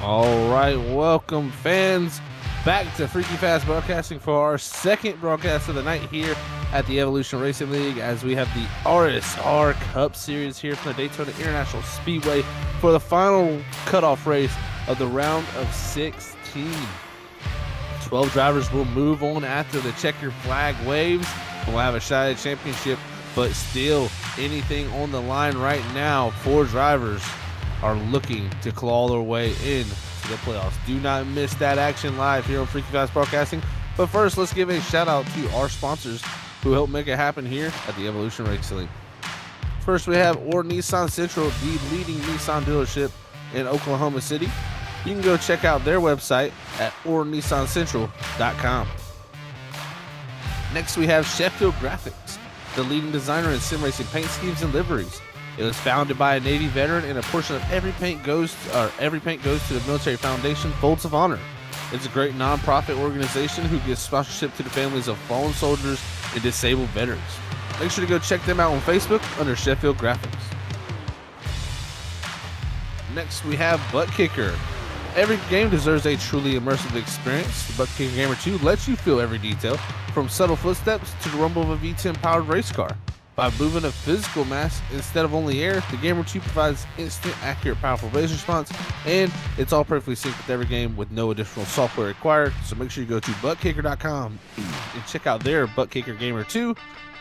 All right, welcome fans back to Freaky Fast Broadcasting for our second broadcast of the night here at the Evolution Racing League as we have the RSR Cup Series here from the Daytona International Speedway for the final cutoff race of the round of 16. 12 drivers will move on after the checkered flag waves. We'll have a shot at championship, but still anything on the line right now. 4 drivers are looking to claw their way in to the playoffs. Do not miss that action live here on Freaky Fast Broadcasting. But first, let's give a shout out to our sponsors who help make it happen here at the Evolution Racing League. First, we have Or Nissan Central, the leading Nissan dealership in Oklahoma City. You can go check out their website at ornissancentral.com. Next, we have Sheffield Graphics, the leading designer in sim racing paint schemes and liveries. It was founded by a Navy veteran, and a portion of every paint goes to the Military Foundation Folds of Honor. It's a great nonprofit organization who gives sponsorship to the families of fallen soldiers and disabled veterans. Make sure to go check them out on Facebook under Sheffield Graphics. Next, we have ButtKicker. Every game deserves a truly immersive experience. The ButtKicker Gamer 2 lets you feel every detail, from subtle footsteps to the rumble of a V10 powered race car. By moving a physical mass instead of only air, the Gamer 2 provides instant, accurate, powerful race response, and it's all perfectly synced with every game with no additional software required. So make sure you go to ButtKicker.com and check out their ButtKicker Gamer 2,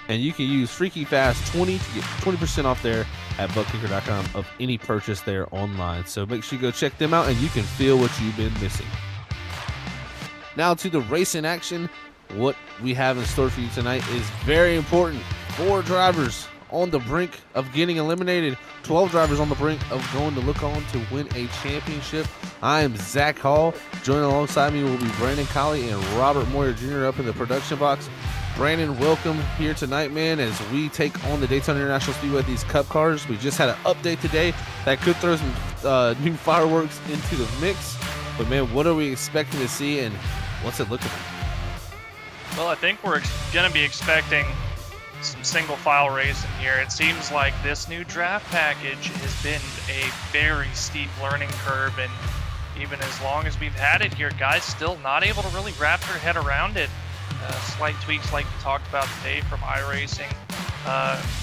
and you can use Freaky Fast 20 to get 20% off there at ButtKicker.com of any purchase there online. So make sure you go check them out, and you can feel what you've been missing. Now to the racing action. What we have in store for you tonight is very important. 4 drivers on the brink of getting eliminated. 12 drivers on the brink of going to look on to win a championship. I am Zach Hall. Joining alongside me will be Brandon Colley and Robert Moyer Jr. up in the production box. Brandon, welcome here tonight, man, as we take on the Daytona International Speedway with these Cup cars. We just had an update today that could throw some new fireworks into the mix. But, man, what are we expecting to see, and what's it looking like? Well, I think we're going to be expecting some single file racing here. It seems like this new draft package has been a very steep learning curve, and even as long as we've had it here, guys still not able to really wrap their head around it. Slight tweaks like we talked about today from iRacing.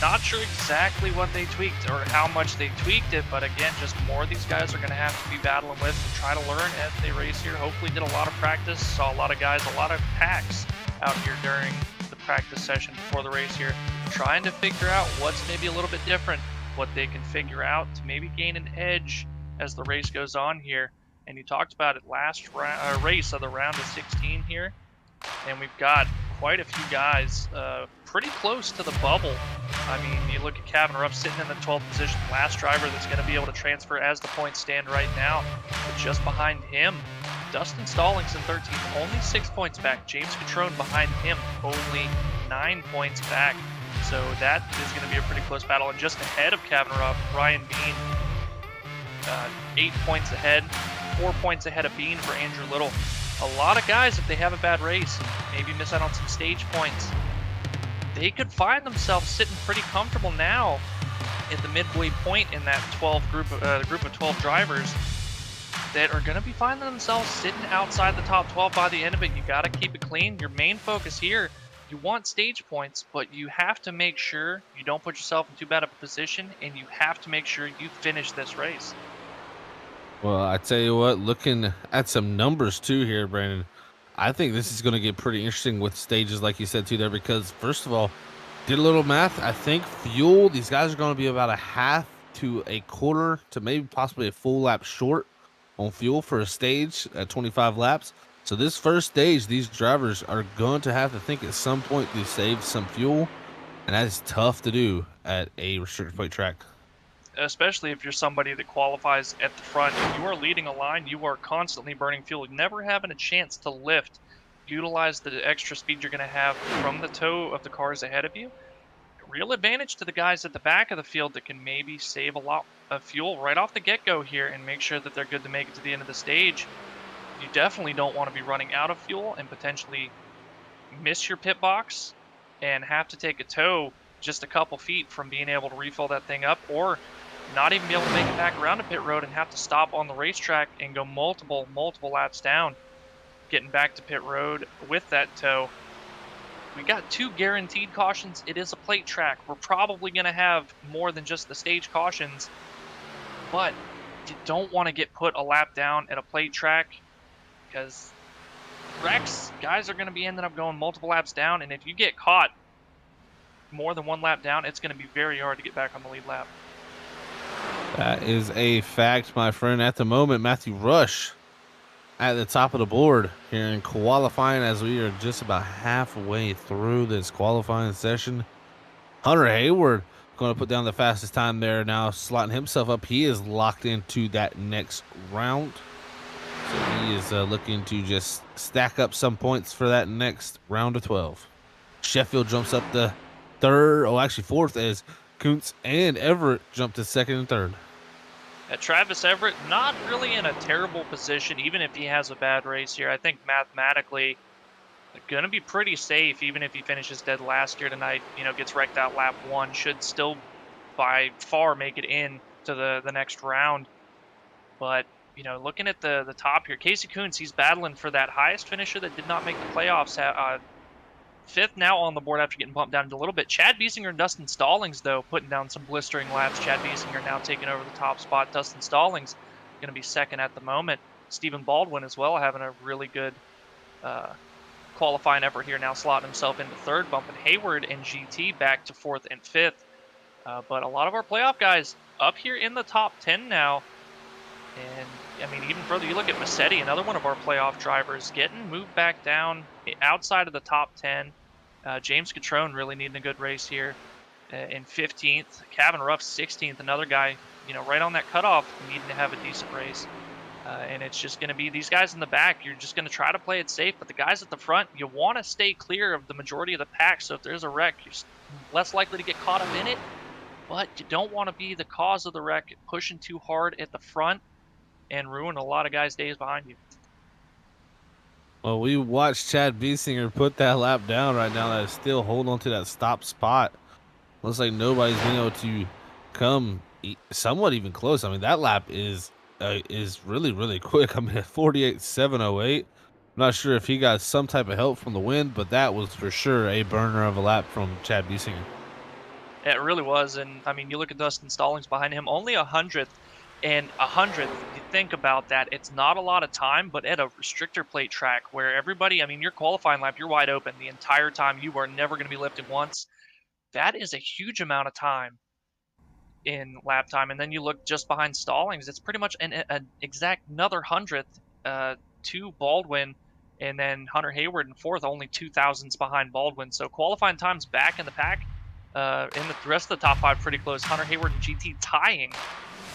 Not sure exactly what they tweaked or how much they tweaked it, but again, just more these guys are going to have to be battling with and try to learn as they race here. Hopefully did a lot of practice, saw a lot of guys, a lot of packs out here during the practice session before the race here, trying to figure out what's maybe a little bit different, what they can figure out to maybe gain an edge as the race goes on here. And you talked about it last race of the round of 16 here, and we've got quite a few guys pretty close to the bubble. I mean, you look at Kevin Rupp sitting in the 12th position, last driver that's going to be able to transfer as the points stand right now. But just behind him, Dustin Stallings in 13th, only 6 points back. James Catrone behind him, only 9 points back. So that is going to be a pretty close battle. And just ahead of Kevin Rupp, Ryan Bean, 8 points ahead, 4 points ahead of Bean for Andrew Little. A lot of guys, if they have a bad race and maybe miss out on some stage points, they could find themselves sitting pretty comfortable now at the midway point in that group of 12 drivers that are going to be finding themselves sitting outside the top 12 by the end of it. You got to keep it clean. Your main focus here, you want stage points, but you have to make sure you don't put yourself in too bad of a position, and you have to make sure you finish this race. Well, I tell you what, looking at some numbers too here, Brandon, I think this is going to get pretty interesting with stages like you said too there, because first of all, did a little math. I think fuel, these guys are going to be about a half to a quarter to maybe possibly a full lap short on fuel for a stage at 25 laps. So this first stage, these drivers are going to have to think at some point to save some fuel, and that is tough to do at a restricted plate track. Especially if you're somebody that qualifies at the front. If you are leading a line, you are constantly burning fuel, never having a chance to lift, utilize the extra speed you're going to have from the toe of the cars ahead of you. Real advantage to the guys at the back of the field that can maybe save a lot of fuel right off the get-go here and make sure that they're good to make it to the end of the stage. You definitely don't want to be running out of fuel and potentially miss your pit box and have to take a tow just a couple feet from being able to refill that thing up, or not even be able to make it back around to pit road and have to stop on the racetrack and go multiple laps down, getting back to pit road with that tow. We got 2 guaranteed cautions. It is a plate track. We're probably going to have more than just the stage cautions, but you don't want to get put a lap down at a plate track because wrecks, guys are going to be ending up going multiple laps down, and if you get caught more than 1 lap down, it's going to be very hard to get back on the lead lap. That is a fact, my friend. At the moment, Matthew Rush at the top of the board here in qualifying as we are just about halfway through this qualifying session. Hunter Hayward going to put down the fastest time there now, slotting himself up. He is locked into that next round. So he is looking to just stack up some points for that next round of 12. Sheffield jumps up to third, actually fourth, as Kuntz and Everett jump to second and third. Travis Everett, not really in a terrible position, even if he has a bad race here. I think mathematically, going to be pretty safe, even if he finishes dead last here tonight, gets wrecked out lap 1, should still by far make it in to the next round. But, looking at the top here, Casey Kuntz, he's battling for that highest finisher that did not make the playoffs. 5th now on the board after getting bumped down a little bit. Chad Biesinger and Dustin Stallings, though, putting down some blistering laps. Chad Biesinger now taking over the top spot. Dustin Stallings going to be second at the moment. Stephen Baldwin as well, having a really good qualifying effort here now, slotting himself into third, bumping Hayward and GT back to 4th and 5th. But a lot of our playoff guys up here in the top 10 now. And, even further, you look at Massetti, another one of our playoff drivers, getting moved back down outside of the top 10. James Catrone really needing a good race here in 15th. Kevin Ruff, 16th, another guy, right on that cutoff, needing to have a decent race. And it's just going to be these guys in the back. You're just going to try to play it safe. But the guys at the front, you want to stay clear of the majority of the pack. So if there's a wreck, you're less likely to get caught up in it. But you don't want to be the cause of the wreck, pushing too hard at the front and ruin a lot of guys' days behind you. Well, we watched Chad Biesinger put that lap down right now. That is still holding on to that stop spot. Looks like nobody's been able to come somewhat even close. That lap is really, really quick. At 48.708. I'm not sure if he got some type of help from the wind, but that was for sure a burner of a lap from Chad Biesinger. It really was. And, you look at Dustin Stallings behind him, only 100th. And 100th, if you think about that, it's not a lot of time, but at a restrictor plate track where everybody, your qualifying lap, you're wide open the entire time. You are never going to be lifted once. That is a huge amount of time in lap time. And then you look just behind Stallings, it's pretty much an exact another 100th to Baldwin, and then Hunter Hayward in 4th, only 2,000ths behind Baldwin. So qualifying times back in the pack, in the rest of the top 5 pretty close. Hunter Hayward and GT tying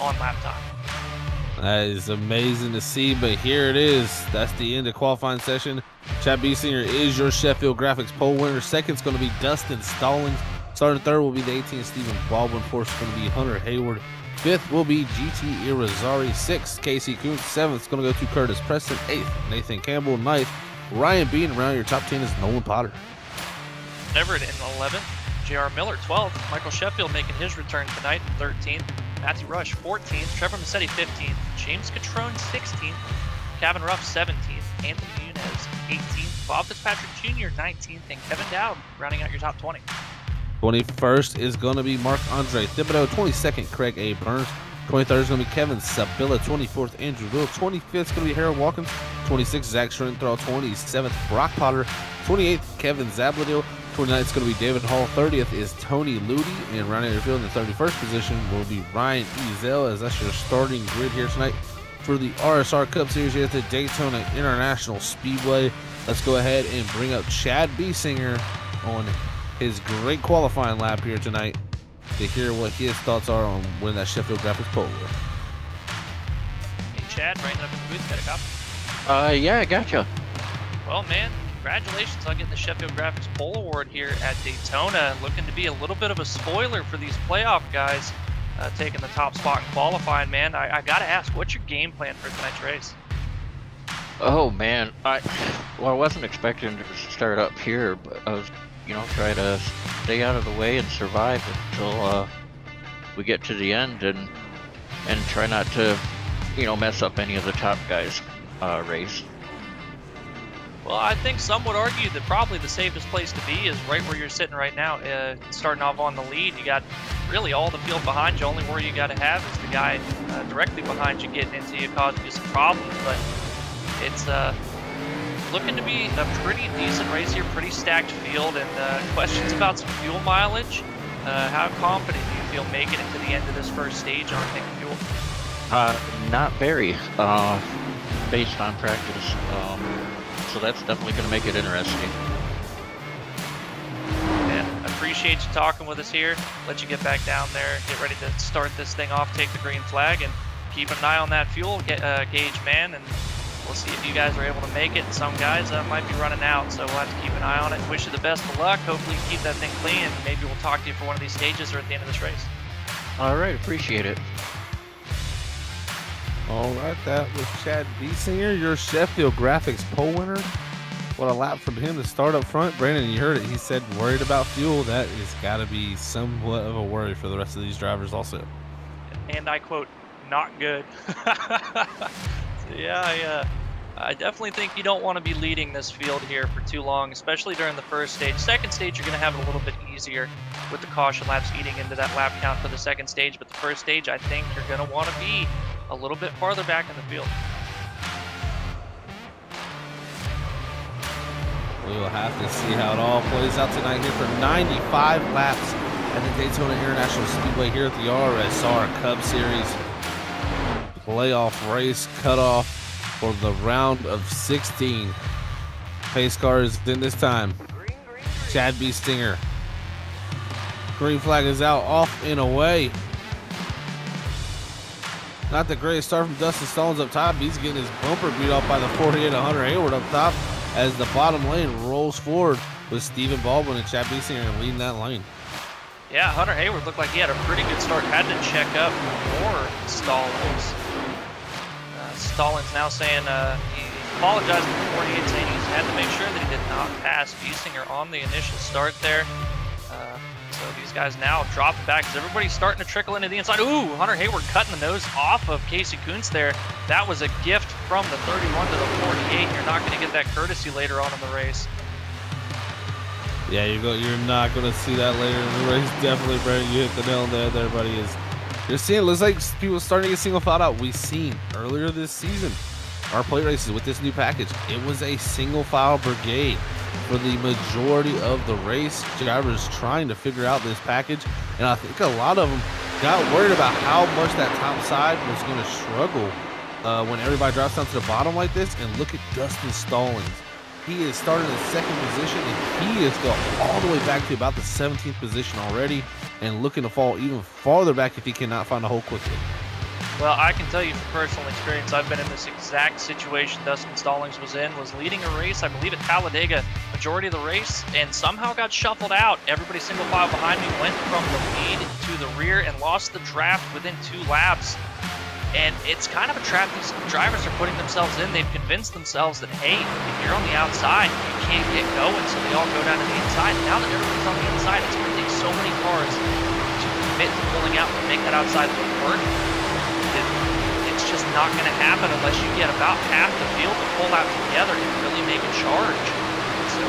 on lap time. That is amazing to see, but here it is. That's the end of qualifying session. Chad Biesinger is your Sheffield Graphics pole winner. Second's going to be Dustin Stallings. Starting third will be the 18th Stephen Baldwin. Fourth is going to be Hunter Hayward. Fifth will be GT Irizarry. Sixth, Casey Kuntz. Seventh is going to go to Curtis Preston. Eighth, Nathan Campbell. Ninth, Ryan Bean. Around your top 10 is Nolan Potter. Everett in 11th. J.R. Miller 12th. Michael Sheffield making his return tonight in 13th. Matthew Rush 14th. Trevor Massetti 15th. James Catrone 16th. Kevin Ruff 17th. Anthony Munez 18th. Bob Fitzpatrick Jr. 19th. And Kevin Dowd rounding out your top 20. 21st is going to be Marc-Andre Thibodeau. 22nd, Craig A. Burns. 23rd is going to be Kevin Sabilla. 24th, Andrew Will. 25th is going to be Harold Watkins. 26th, Zach Schrenthal. 27th, Brock Potter. 28th, Kevin Zabladil. 29th is going to be David Hall. 30th is Tony Ludi. And rounding your field in the 31st position will be Ryan Ezel, as that's your starting grid here tonight for the RSR Cup Series here at the Daytona International Speedway. Let's go ahead and bring up Chad Biesinger on his great qualifying lap here tonight to hear what his thoughts are on winning that Sheffield Graphics pole. Hey Chad, right up in the booth, got a copy? Yeah, I gotcha. Well, man, congratulations on getting the Sheffield Graphics Pole Award here at Daytona. Looking to be a little bit of a spoiler for these playoff guys taking the top spot in qualifying, man. I got to ask, what's your game plan for tonight's race? Oh, man. I wasn't expecting to start up here, but I was, try to stay out of the way and survive until we get to the end. And and try not to, mess up any of the top guys' race. Well, I think some would argue that probably the safest place to be is right where you're sitting right now, starting off on the lead. You got really all the field behind you. Only worry you got to have is the guy directly behind you getting into you, causing you some problems. But it's looking to be a pretty decent race here, pretty stacked field, and questions about some fuel mileage. How confident do you feel making it to the end of this first stage on tank fuel? Not very, based on practice. So that's definitely going to make it interesting. Man, I appreciate you talking with us here. Let you get back down there, get ready to start this thing off, take the green flag, and keep an eye on that fuel gauge, man. And we'll see if you guys are able to make it. Some guys might be running out, so we'll have to keep an eye on it. Wish you the best of luck. Hopefully you keep that thing clean, and maybe we'll talk to you for one of these stages or at the end of this race. All right, appreciate it. All right, that was Chad Biesinger, your Sheffield Graphics pole winner. What a lap from him to start up front. Brandon, you heard it. He said worried about fuel. That has got to be somewhat of a worry for the rest of these drivers also. And I quote, not good. So yeah, I definitely think you don't want to be leading this field here for too long, especially during the first stage. Second stage, you're going to have it a little bit easier with the caution laps eating into that lap count for the second stage. But the first stage, I think you're going to want to be a little bit farther back in the field. We will have to see how it all plays out tonight here for 95 laps at the Daytona International Speedway here at the RSR Cup Series. Playoff race cutoff for the round of 16. Pace car is in this time. Chad Biesinger. Green flag is out, off and away. Not the greatest start from Dustin Stallings up top. He's getting his bumper beat off by the 48 of Hunter Hayward up top as the bottom lane rolls forward with Stephen Baldwin and Chad Biesinger leading that lane. Yeah, Hunter Hayward looked like he had a pretty good start. Had to check up more Stallings. Stallings now saying he apologized to the 48, saying he had to make sure that he did not pass Biesinger on the initial start there. So these guys now dropping back as everybody's starting to trickle into the inside. Ooh, Hunter Hayward cutting the nose off of Casey Kuntz there. That was a gift from the 31 to the 48. You're not going to get that courtesy later on in the race. Yeah, you're not going to see that later in the race. Definitely, Brandon, you hit the nail on the head there, buddy. You're seeing, it looks like people starting to get single filed out. We've seen earlier this season our plate races with this new package. It was a single file brigade for the majority of the race. Drivers trying to figure out this package, and I think a lot of them got worried about how much that top side was going to struggle when everybody drops down to the bottom like this. And look at Dustin Stallings. He is starting in second position, and he is going all the way back to about the 17th position already, and looking to fall even farther back if he cannot find a hole quickly. Well, I can tell you from personal experience, I've been in this exact situation Dustin Stallings was in, was leading a race, I believe at Talladega, majority of the race, and somehow got shuffled out. Everybody single file behind me went from the lead to the rear and lost the draft within 2 laps. And it's kind of a trap these drivers are putting themselves in. They've convinced themselves that, hey, if you're on the outside, you can't get going, so they all go down to the inside. Now that everybody's on the inside, it's going to take so many cars to commit to pulling out and make that outside look work. It's just not going to happen unless you get about half the field to pull out together and really make a charge. So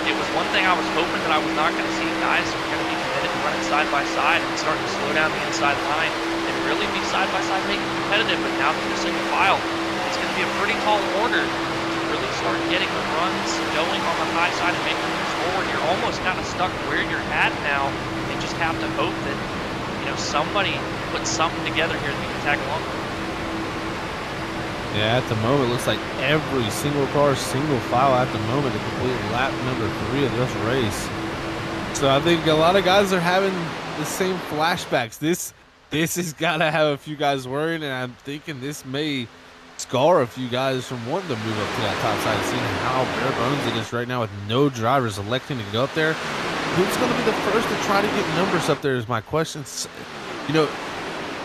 it was one thing I was hoping that I was not going to see guys who were going to be committed to running side by side and starting to slow down the inside line and really be side by side making it competitive. But now that they're single file, it's going to be a pretty tall order to really start getting the runs going on the high side and making moves forward. You're almost kind of stuck where you're at now and just have to hope that, you know, somebody puts something together here that you can tag along with. Yeah, at the moment, it looks like every single car single file at the moment to complete lap number 3 of this race. So I think a lot of guys are having the same flashbacks. This has got to have a few guys worried, and I'm thinking this may scar a few guys from wanting to move up to that top side, seeing how bare bones it is right now with no drivers electing to go up there. Who's going to be the first to try to get numbers up there is my question. You know,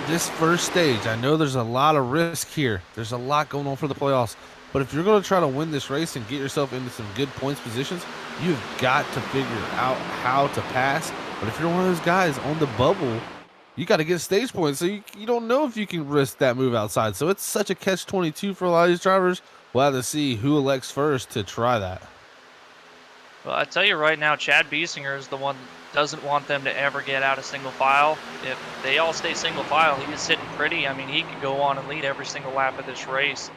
this first stage, I know there's a lot of risk here. There's a lot going on for the playoffs. But if you're going to try to win this race and get yourself into some good points positions, you've got to figure out how to pass. But if you're one of those guys on the bubble you got to get stage points. So you don't know if you can risk that move outside. So it's such a catch-22 for a lot of these drivers. We'll have to see who elects first to try that. Well, I tell you right now, Chad Biesinger is the one that doesn't want them to ever get out of single file. If they all stay single file, he is sitting pretty. I mean, he could go on and lead every single lap of this race.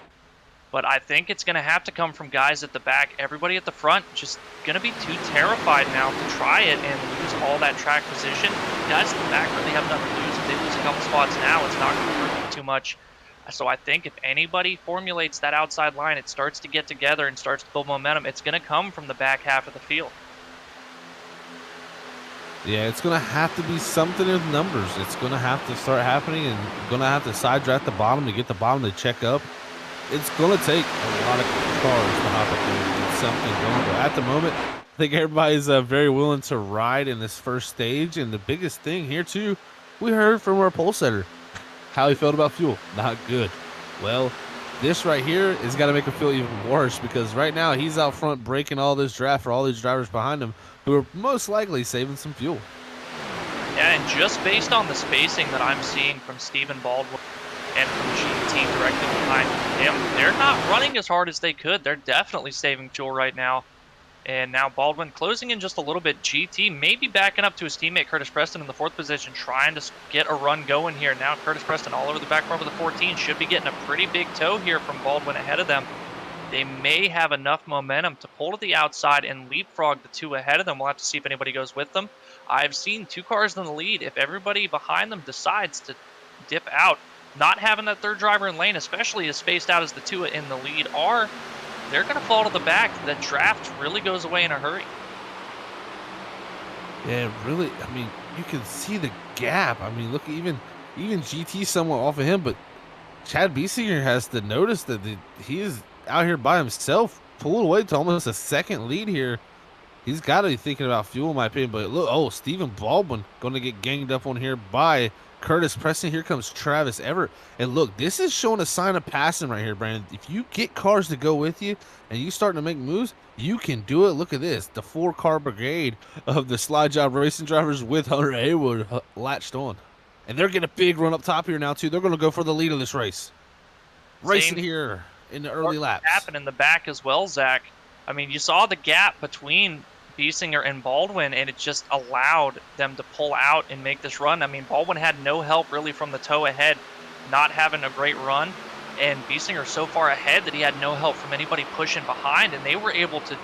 But I think it's going to have to come from guys at the back. Everybody at the front just going to be too terrified now to try it and lose all that track position. Guys at the back really have nothing to lose. If they lose a couple spots now, it's not going to hurt them too much. So I think if anybody formulates that outside line, it starts to get together and starts to build momentum, it's going to come from the back half of the field. Yeah, it's going to have to be something with numbers. It's going to have to start happening, and going to have to side draft the bottom to get the bottom to check up. It's going to take a lot of cars to hop up and get something going. But at the moment, I think everybody's very willing to ride in this first stage. And the biggest thing here, too, we heard from our pole setter how he felt about fuel. Not good. Well, this right here is got to make him feel even worse, because right now he's out front breaking all this draft for all these drivers behind him who are most likely saving some fuel. Yeah, and just based on the spacing that I'm seeing from Stephen Baldwin and from GT directly behind him, they're not running as hard as they could. They're definitely saving fuel right now. And now Baldwin closing in just a little bit. GT maybe backing up to his teammate Curtis Preston in the 4th position, trying to get a run going here. Now Curtis Preston all over the back row of the 14 should be getting a pretty big tow here from Baldwin ahead of them. They may have enough momentum to pull to the outside and leapfrog the 2 ahead of them. We'll have to see if anybody goes with them. I've seen 2 cars in the lead. If everybody behind them decides to dip out, not having that 3rd driver in lane, especially as spaced out as the 2 in the lead are, they're going to fall to the back. The draft really goes away in a hurry. Yeah, really. I mean, you can see the gap. I mean, look, even GT somewhat off of him, but Chad Biesinger has to notice that he is out here by himself, pulling away to almost a 2nd lead here. He's got to be thinking about fuel, in my opinion. But look, Stephen Baldwin going to get ganged up on here by Curtis Preston. Here comes Travis Everett. And look, this is showing a sign of passing right here, Brandon. If you get cars to go with you and you starting to make moves, you can do it. Look at this. The 4-car brigade of the slide job racing drivers with Hunter Haywood latched on. And they're getting a big run up top here now, too. They're going to go for the lead of this race. Racing here in the early laps. Happen in the back as well, Zach. I mean, you saw the gap between Biesinger and Baldwin, and it just allowed them to pull out and make this run. I mean, Baldwin had no help really from the tow ahead, not having a great run, and Biesinger so far ahead that he had no help from anybody pushing behind, and they were able to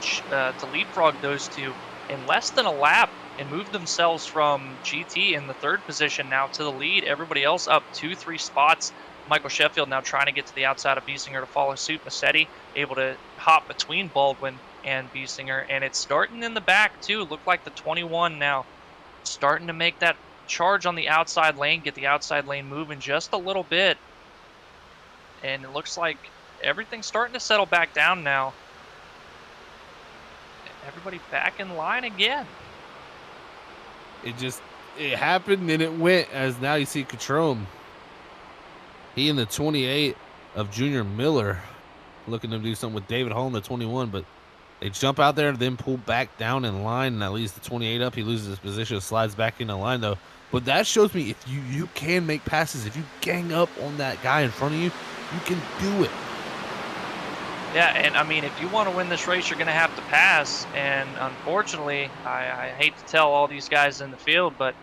leapfrog those 2 in less than a lap and move themselves from GT in the 3rd position now to the lead. Everybody else up 2-3 spots. Michael Sheffield now trying to get to the outside of Biesinger to follow suit. Massetti able to hop between Baldwin and Biesinger, and it's starting in the back too. Look like the 21 now starting to make that charge on the outside lane, get the outside lane moving just a little bit, and it looks like everything's starting to settle back down now. Everybody back in line again. It happened and it went, as now you see Catrone. He in the 28 of Junior Miller looking to do something with David Hall in the 21, but they jump out there and then pull back down in line, and that leaves the 28 up. He loses his position, slides back into line, though. But that shows me if you can make passes. If you gang up on that guy in front of you, you can do it. Yeah, and I mean, if you want to win this race, you're going to have to pass. And unfortunately, I hate to tell all these guys in the field, but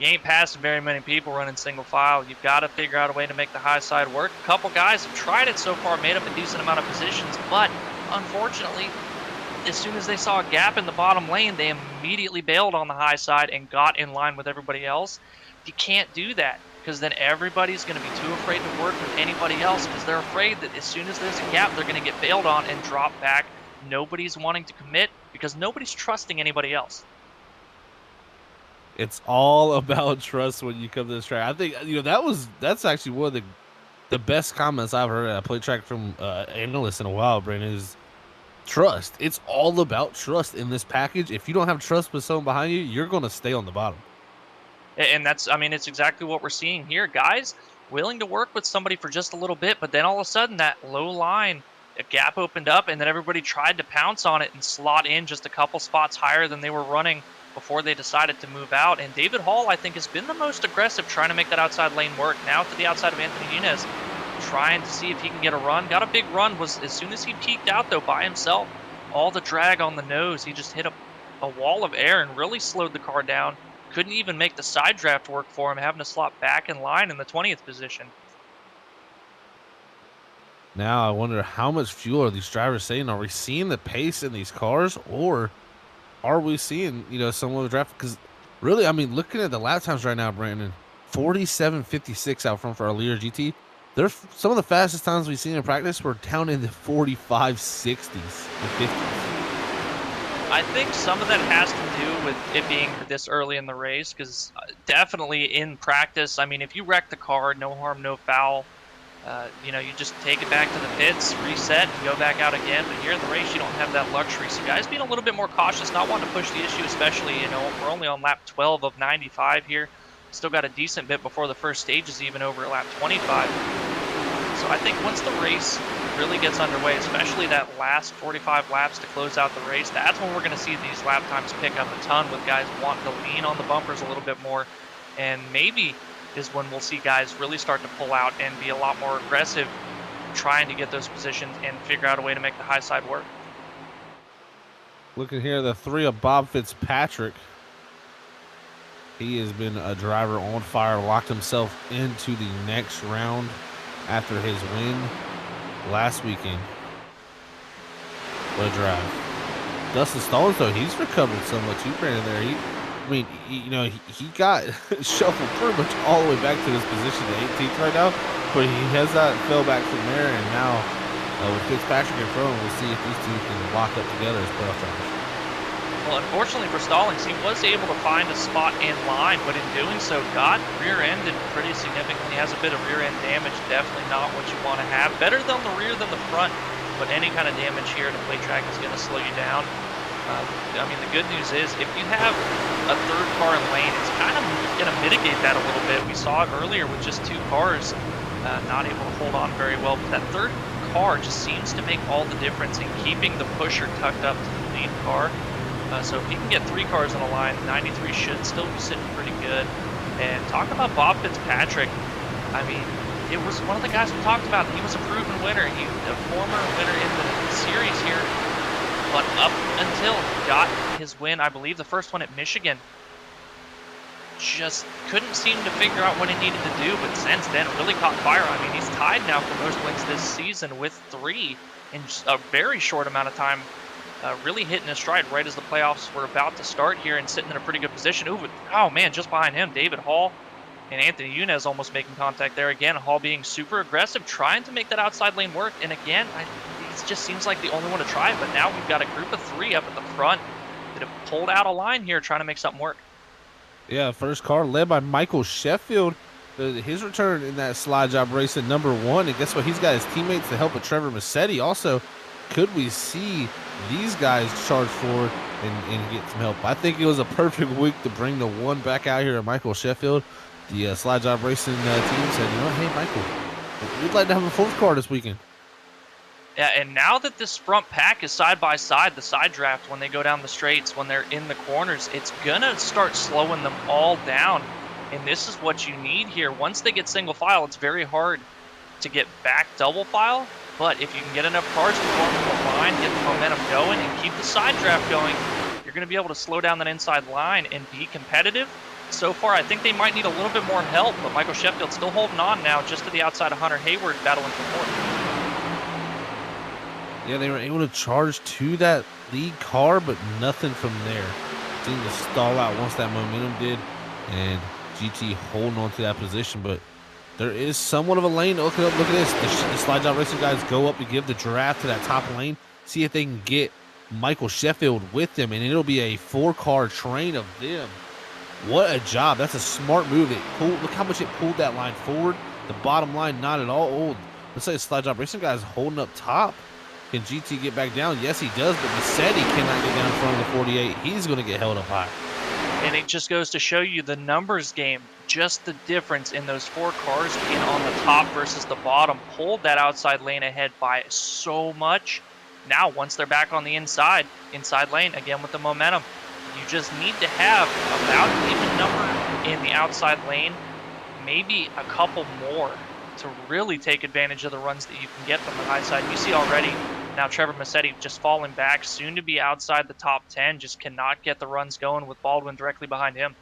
you ain't passing very many people running single file. You've got to figure out a way to make the high side work. A couple guys have tried it so far, made up a decent amount of positions, but unfortunately, as soon as they saw a gap in the bottom lane, they immediately bailed on the high side and got in line with everybody else. You can't do that, because then everybody's going to be too afraid to work with anybody else, because they're afraid that as soon as there's a gap, they're going to get bailed on and drop back. Nobody's wanting to commit because nobody's trusting anybody else. It's all about trust when you come to this track. I think that's actually one of the best comments I've heard at a play track from analysts in a while, Brandon, is trust. It's all about trust in this package. If you don't have trust with someone behind you, you're going to stay on the bottom. And that's, I mean, it's exactly what we're seeing here. Guys willing to work with somebody for just a little bit, but then all of a sudden that low line, a gap opened up, and then everybody tried to pounce on it and slot in just a couple spots higher than they were running before they decided to move out. And David Hall, I think, has been the most aggressive trying to make that outside lane work. Now to the outside of Anthony Nunez, trying to see if he can get a run. Got a big run. Was as soon as he peeked out, though, by himself, all the drag on the nose, he just hit a wall of air and really slowed the car down. Couldn't even make the side draft work for him, having to slot back in line in the 20th position. Now I wonder how much fuel are these drivers saving? Are we seeing the pace in these cars, or are we seeing, some of the draft? Because really, I mean, looking at the lap times right now, Brandon, 47.56 out front for our Lear GT. They're some of the fastest times we've seen in practice were down in the 45.60s and 50s. I think some of that has to do with it being this early in the race, because definitely in practice, I mean, if you wreck the car, no harm, no foul. You just take it back to the pits, reset, and go back out again. But here in the race, you don't have that luxury. So guys being a little bit more cautious, not wanting to push the issue, especially, we're only on lap 12 of 95 here. Still got a decent bit before the first stage is even over at lap 25. So I think once the race really gets underway, especially that last 45 laps to close out the race, that's when we're going to see these lap times pick up a ton, with guys wanting to lean on the bumpers a little bit more. And maybe is when we'll see guys really start to pull out and be a lot more aggressive, trying to get those positions and figure out a way to make the high side work. Looking here, the 3 of Bob Fitzpatrick. He has been a driver on fire, locked himself into the next round after his win last weekend. What a drive. Dustin Stallings, though, he's recovered so much. He ran in there. He got shuffled pretty much all the way back to this position, the 18th right now, but he has not fell back from there, and now with Fitzpatrick in front, we'll see if these two can lock up together as playoff drivers. Well, unfortunately for Stallings, he was able to find a spot in line, but in doing so, got rear-ended pretty significantly. Has a bit of rear-end damage, definitely not what you want to have. Better than the rear than the front, but any kind of damage here to play track is going to slow you down. The good news is if you have a third car in lane, it's kind of going to mitigate that a little bit. We saw it earlier with just 2 cars not able to hold on very well, but that third car just seems to make all the difference in keeping the pusher tucked up to the lead car. So if you can get 3 cars on the line, 93 should still be sitting pretty good. And talk about Bob Fitzpatrick, it was one of the guys we talked about. He was a proven winner. He was a former winner in the series here. But up until he got his win, I believe the first one at Michigan, just couldn't seem to figure out what he needed to do. But since then, really caught fire. He's tied now for most wins this season with 3 in just a very short amount of time. Really hitting his stride right as the playoffs were about to start here and sitting in a pretty good position. Oh man, just behind him, David Hall and Anthony Nunez almost making contact there again. Hall being super aggressive, trying to make that outside lane work. And again, it just seems like the only one to try it. But now we've got a group of 3 up at the front that have pulled out a line here trying to make something work. Yeah, first car led by Michael Sheffield. His return in that slide job race at number 1. And guess what? He's got his teammates to help with Trevor Massetti. Also, could we see these guys charge forward and get some help? I think it was a perfect week to bring the 1 back out here at Michael Sheffield. The slide job racing team said, hey, Michael, we'd like to have a 4th car this weekend. Yeah, and now that this front pack is side by side, the side draft, when they go down the straights, when they're in the corners, it's going to start slowing them all down. And this is what you need here. Once they get single file, it's very hard to get back double file. But if you can get enough cars to form the line, get the momentum going, and keep the side draft going, you're going to be able to slow down that inside line and be competitive. So far, I think they might need a little bit more help, but Michael Sheffield's still holding on now just to the outside of Hunter Hayward, battling for 4th. Yeah, they were able to charge to that lead car, but nothing from there. Seemed to stall out once that momentum did, and GT holding on to that position, but there is somewhat of a lane. Look at this. The slide job racing guys go up to give the draft to that top lane. See if they can get Michael Sheffield with them, and it'll be a 4-car train of them. What a job. That's a smart move. Look how much it pulled that line forward. The bottom line not at all old. Let's say the slide job racing guys holding up top. Can GT get back down? Yes, he does, but Massetti cannot get down in front of the 48. He's going to get held up high. And it just goes to show you the numbers game. Just the difference in those 4 cars being on the top versus the bottom pulled that outside lane ahead by so much. Now, once they're back on the inside lane, again with the momentum, you You just need to have about an even number in the outside lane, maybe a couple more to really take advantage of the runs that you can get from the high side. You see already now Trevor Massetti just falling back, soon to be outside the top 10, just cannot get the runs going with Baldwin directly behind him.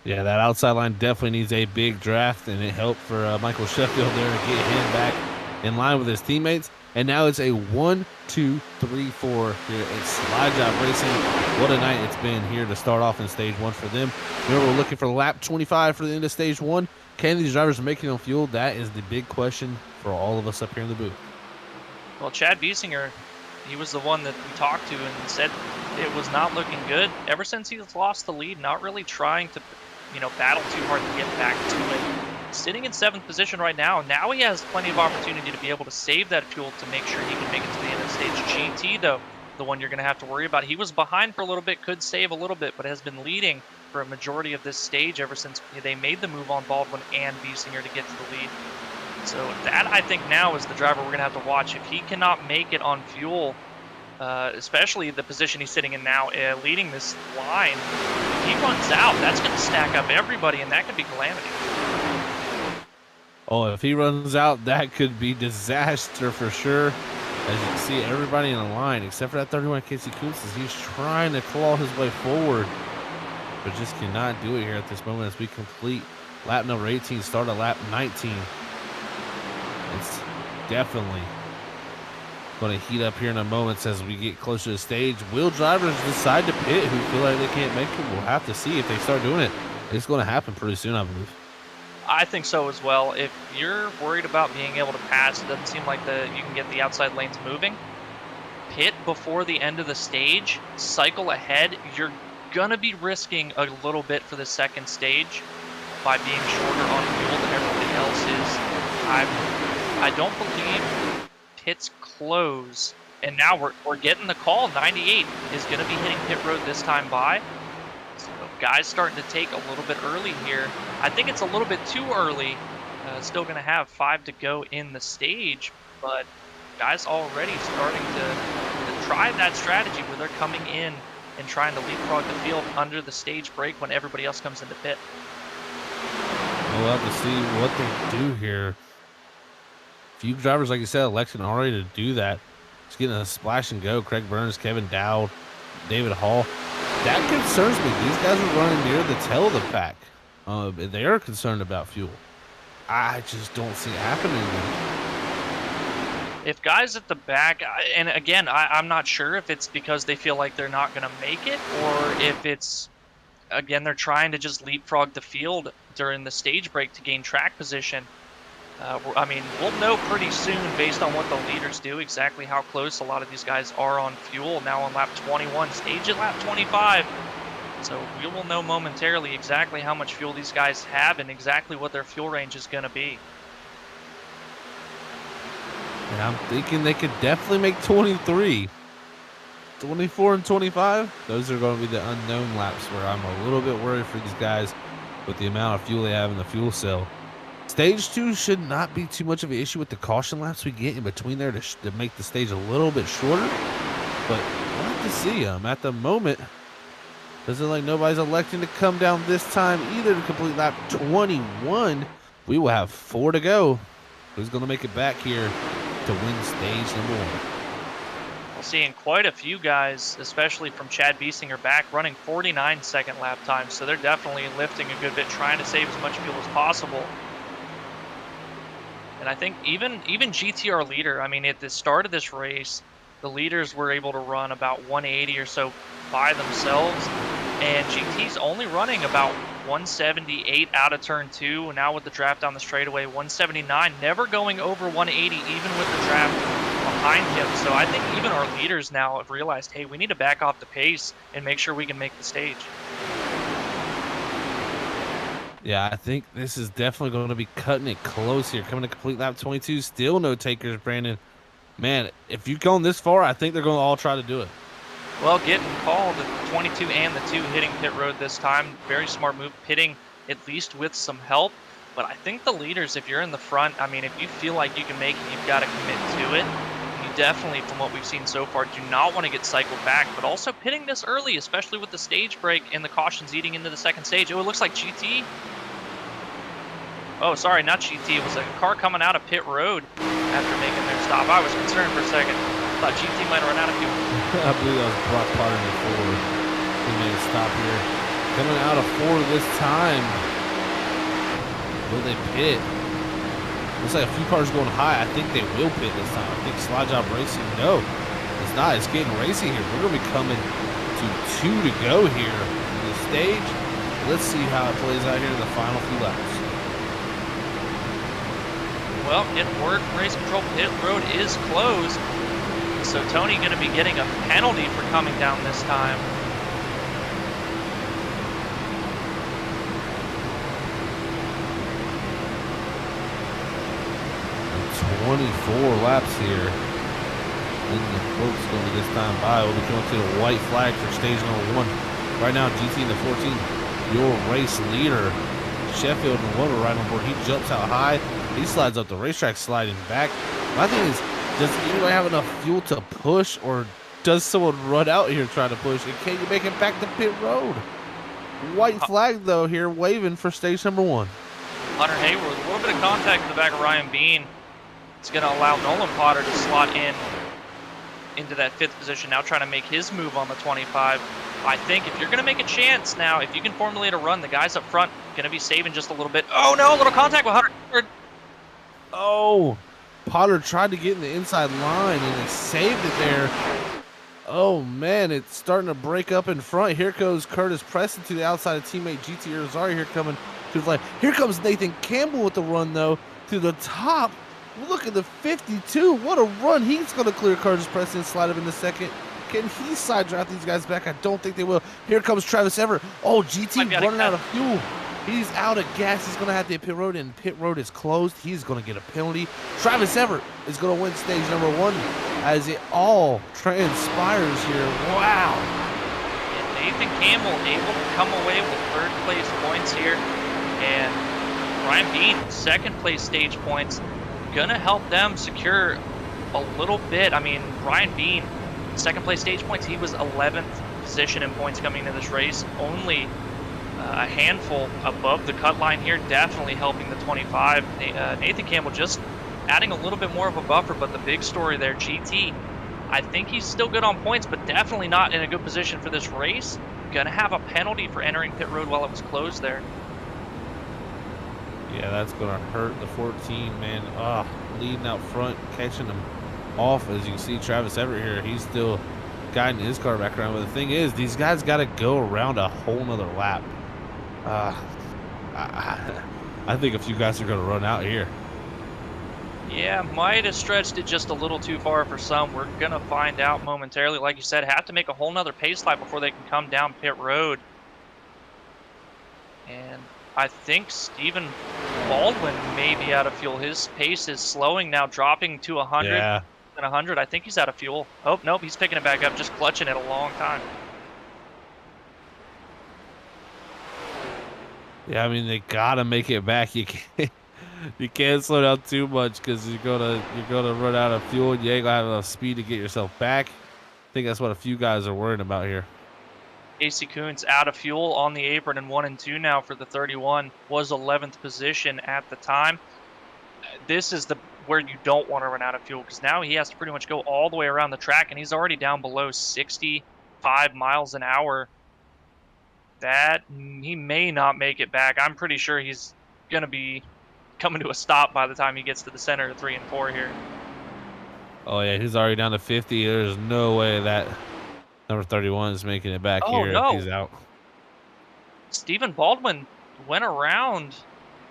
Yeah, that outside line definitely needs a big draft, and it helped for Michael Sheffield there to get him back in line with his teammates. And now it's a 1, 2, 3, 4 here at Slide Job Racing. What a night it's been here to start off in stage 1 for them. Remember, we're looking for lap 25 for the end of stage 1. Can these drivers make it on fuel? That is the big question for all of us up here in the booth. Well, Chad Biesinger, he was the one that we talked to and said it was not looking good. Ever since he's lost the lead, not really trying to, battle too hard to get back to it. Sitting in 7th position right now. Now he has plenty of opportunity to be able to save that fuel to make sure he can make it to the end of the stage. GT, though, the one you're going to have to worry about. He was behind for a little bit, could save a little bit, but has been leading for a majority of this stage ever since they made the move on Baldwin and Biesinger to get to the lead. So that, I think, now is the driver we're going to have to watch. If he cannot make it on fuel, especially the position he's sitting in now, leading this line, if he runs out, that's going to stack up everybody, and that could be calamity. Oh, if he runs out, that could be disaster for sure. As you can see, everybody in the line, except for that 31 Casey Kuntz, he's trying to claw his way forward, but just cannot do it here at this moment as we complete lap number 18, start at lap 19. It's definitely going to heat up here in a moment as we get closer to the stage. Will drivers decide to pit who feel like they can't make it? We'll have to see if they start doing it. It's going to happen pretty soon, I believe. I think so as well. If you're worried about being able to pass, it doesn't seem like you can get the outside lanes moving. Pit before the end of the stage, cycle ahead. You're going to be risking a little bit for the second stage by being shorter on fuel than everybody else is. I don't believe pits close. And now we're getting the call. 98 is going to be hitting pit road this time by. So guys starting to take a little bit early here. I think it's a little bit too early. Still going to have 5 to go in the stage, but guys already starting to try that strategy where they're coming in and trying to leapfrog the field under the stage break when everybody else comes into pit. We'll have to see what they do here. Few drivers, like you said, elected already to do that. Just getting a splash and go. Craig Burns, Kevin Dowd, David Hall. That concerns me. These guys are running near the tail of the pack. They are concerned about fuel. I just don't see it happening. If guys at the back, and again, I'm not sure if it's because they feel like they're not going to make it, or if it's, again, they're trying to just leapfrog the field during the stage break to gain track position. I mean, we'll know pretty soon based on what the leaders do exactly how close a lot of these guys are on fuel. Now on lap 21, stage at lap 25. So we will know momentarily exactly how much fuel these guys have and exactly what their fuel range is going to be. And I'm thinking they could definitely make 23. 24 and 25, those are going to be the unknown laps where I'm a little bit worried for these guys with the amount of fuel they have in the fuel cell. Stage 2 should not be too much of an issue with the caution laps we get in between there to make the stage a little bit shorter. But we'll have to see. At the moment, doesn't look like nobody's electing to come down this time either to complete lap 21. We will have 4 to go. Who's going to make it back here to win stage number 1? We're seeing quite a few guys, especially from Chad Biesinger back, running 49 second lap times. So they're definitely lifting a good bit, trying to save as much fuel as possible. And I think even GTR leader, I mean, at the start of this race, the leaders were able to run about 180 or so by themselves. And GT's only running about 178 out of turn 2. Now with the draft down the straightaway, 179, never going over 180, even with the draft behind him. So I think even our leaders now have realized, hey, we need to back off the pace and make sure we can make the stage. Yeah, I think this is definitely going to be cutting it close here. Coming to complete lap 22, still no takers, Brandon. Man, if you've gone this far, I think they're going to all try to do it. Well, getting called the 22 and the 2 hitting pit road this time. Very smart move, pitting at least with some help. But I think the leaders, if you're in the front, I mean, if you feel like you can make it, you've got to commit to it. You definitely, from what we've seen so far, do not want to get cycled back, but also pitting this early, especially with the stage break and the cautions eating into the second stage. Oh, it looks like GT. Oh, sorry, not GT. It was a car coming out of pit road after making their stop. I was concerned for a second. Thought GT might have run out of fuel. I believe that was Brock Potter before he made a stop here. Coming out of 4 this time. Will they pit? Looks like a few cars going high. I think they will pit this time. I think Slide Job Racing, no, it's not. It's getting racing here. We're going to be coming to 2 to go here in the stage. Let's see how it plays out here in the final few laps. Well, getting word from Race Control, pit road is closed. So Tony going to be getting a penalty for coming down this time. And 24 laps here. And the boat's going to this time by. We'll be going to the white flag for stage number 1. Right now, GT in the 14, your race leader, Sheffield and Water right on board. He jumps out high. He slides up the racetrack, sliding back. My thing is, does anybody have enough fuel to push, or does someone run out here trying to push? And can you make it back to pit road? White flag, though, here waving for stage number 1. Hunter Hayward, a little bit of contact in the back of Ryan Bean. It's going to allow Nolan Potter to slot into that 5th position, now trying to make his move on the 25. I think if you're going to make a chance now, if you can formulate a run, the guys up front going to be saving just a little bit. Oh, no, a little contact with Hunter Hayward. Oh, Potter tried to get in the inside line, and he saved it there. Oh, man, it's starting to break up in front. Here goes Curtis Preston to the outside of teammate GT Rosario here coming to the flag. Here comes Nathan Campbell with the run, though, to the top. Look at the 52. What a run. He's going to clear Curtis Preston and slide him in the second. Can he side draft these guys back? I don't think they will. Here comes Travis Everett. Oh, GT running out of fuel. He's out of gas. He's going to have to hit pit road, and pit road is closed. He's going to get a penalty. Travis Everett is going to win stage number 1 as it all transpires here. Wow. And Nathan Campbell able to come away with 3rd place points here. And Ryan Bean, 2nd place stage points. Going to help them secure a little bit. I mean, Ryan Bean, 2nd place stage points. He was 11th position in points coming into this race. Only a handful above the cut line here, definitely helping the 25. Nathan Campbell just adding a little bit more of a buffer, but the big story there, GT, I think he's still good on points, but definitely not in a good position for this race. Gonna have a penalty for entering pit road while it was closed there. Yeah, that's going to hurt the 14, man. Leading out front, catching them off. As you can see, Travis Everett here, he's still guiding his car back around. But the thing is, these guys got to go around a whole nother lap. I think a few guys are going to run out here. Yeah, might have stretched it just a little too far for some. We're going to find out momentarily. Like you said, have to make a whole nother pace lap before they can come down pit road. And I think Stephen Baldwin may be out of fuel. His pace is slowing now, dropping to 100. Yeah. And 100. I think he's out of fuel. Oh, nope, he's picking it back up, just clutching it a long time. Yeah, I mean, they gotta make it back. You can't slow down too much because you're gonna run out of fuel and you ain't gonna have enough speed to get yourself back. I think that's what a few guys are worrying about here. Casey Kuntz out of fuel on the apron in 1 and 2 now for the 31. Was 11th position at the time. This is where you don't want to run out of fuel, because now he has to pretty much go all the way around the track, and he's already down below 65 miles an hour. That he may not make it back. I'm pretty sure he's going to be coming to a stop by the time he gets to the center of 3 and 4 here. Oh, yeah, he's already down to 50. There's no way that number 31 is making it back here. No. He's out. Stephen Baldwin went around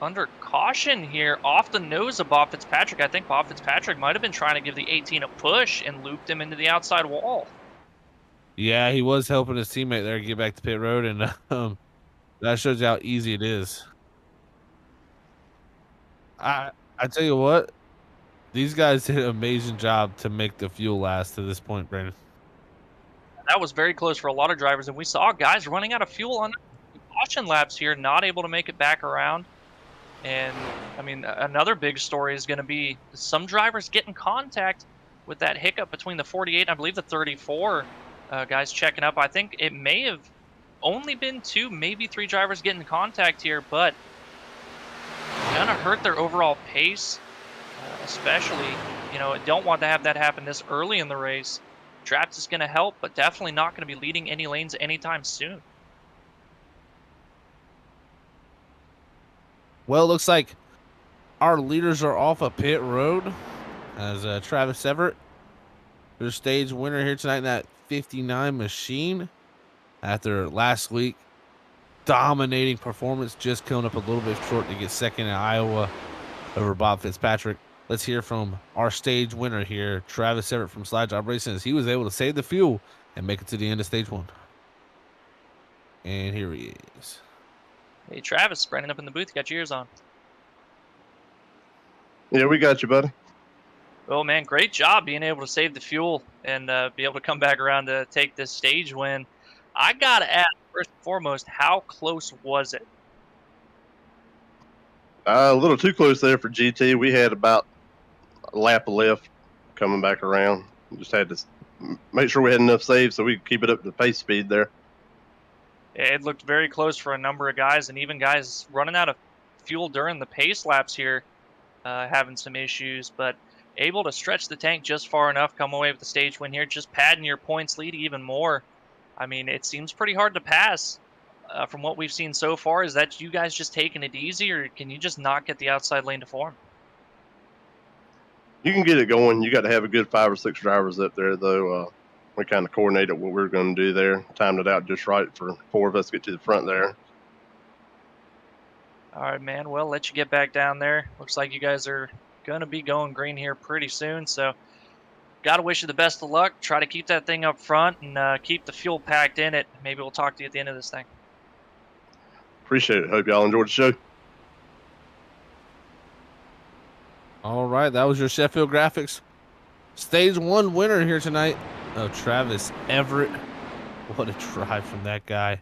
under caution here off the nose of Bob Fitzpatrick. I think Bob Fitzpatrick might have been trying to give the 18 a push and looped him into the outside wall. Yeah, he was helping his teammate there get back to pit road, and that shows you how easy it is. I tell you what, these guys did an amazing job to make the fuel last to this point, Brandon. That was very close for a lot of drivers, and we saw guys running out of fuel on caution laps here, not able to make it back around. And I mean, another big story is going to be some drivers get in contact with that hiccup between the 48 and I believe the 34 guys checking up. I think it may have only been 2, maybe 3 drivers getting in contact here, but gonna hurt their overall pace, especially, you know, don't want to have that happen this early in the race. Draft is going to help, but definitely not going to be leading any lanes anytime soon. Well, it looks like our leaders are off a pit road as Travis Everett, their stage winner here tonight in that 59 machine after last week dominating performance, just coming up a little bit short to get second in Iowa over Bob Fitzpatrick. Let's hear from our stage winner here, Travis Everett from Slide Job Racing, as he was able to save the fuel and make it to the end of stage 1. And here he is. Hey, Travis, Brandon up in the booth. You got your ears on. Yeah, we got you, buddy. Well, man, great job being able to save the fuel and be able to come back around to take this stage win. I got to ask, first and foremost, how close was it? A little too close there for GT. We had about a lap left coming back around. Just had to make sure we had enough saves so we could keep it up to pace speed there. It looked very close for a number of guys, and even guys running out of fuel during the pace laps here, having some issues, but able to stretch the tank just far enough, come away with the stage win here, just padding your points lead even more. I mean, it seems pretty hard to pass from what we've seen so far. Is that you guys just taking it easy, or can you just not get the outside lane to form? You can get it going. You got to have a good 5 or 6 drivers up there, though. We kind of coordinated what we were going to do there, timed it out just right for 4 of us to get to the front there. All right, man. Well, let you get back down there. Looks like you guys are going to be going green here pretty soon, so got to wish you the best of luck. Try to keep that thing up front and keep the fuel packed in it. Maybe we'll talk to you at the end of this thing. Appreciate it. Hope y'all enjoyed the show. All right, that was your Sheffield Graphics stage 1 winner here tonight. Oh, Travis Everett. What a drive from that guy.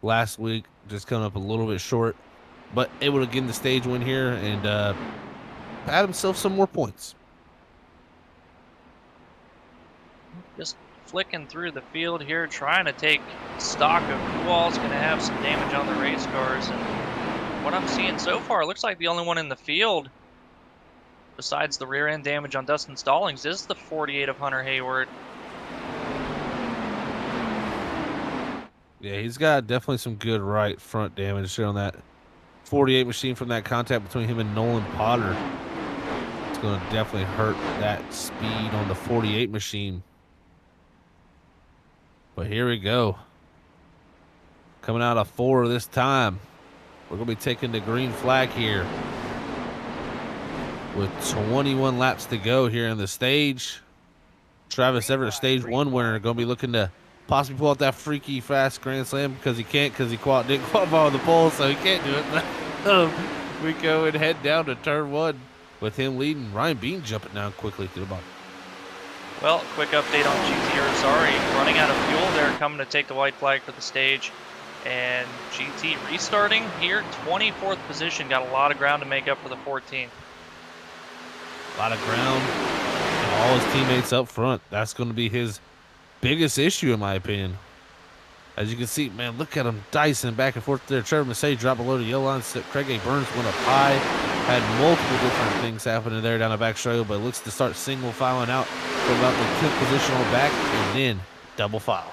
Last week, just coming up a little bit short, but able to get the stage win here and add himself some more points. Just flicking through the field here, trying to take stock of who all's going to have some damage on the race cars. And what I'm seeing so far, it looks like the only one in the field, besides the rear end damage on Dustin Stallings, is the 48 of Hunter Hayward. Yeah, he's got definitely some good right front damage on that 48 machine from that contact between him and Nolan Potter. It's going to definitely hurt that speed on the 48 machine. But here we go. Coming out of 4 this time. We're going to be taking the green flag here. With 21 laps to go here in the stage. Travis Everett, stage 1 winner, going to be looking to possibly pull out that freaky fast Grand Slam because he can't, because he didn't qualify on the pole, so he can't do it. We go and head down to turn 1 with him leading. Ryan Bean jumping down quickly to the bottom. Well, quick update on GT RSR, running out of fuel there, coming to take the white flag for the stage. And GT restarting here, 24th position, got a lot of ground to make up for the 14th. A lot of ground and all his teammates up front. That's going to be his biggest issue, in my opinion. As you can see, man, look at him dicing back and forth there. Trevor Mercedes dropped below the yellow line. Craig A. Burns went up high. Had multiple different things happening there down the back straight, but looks to start single filing out from about the 5th position on the back and then double file.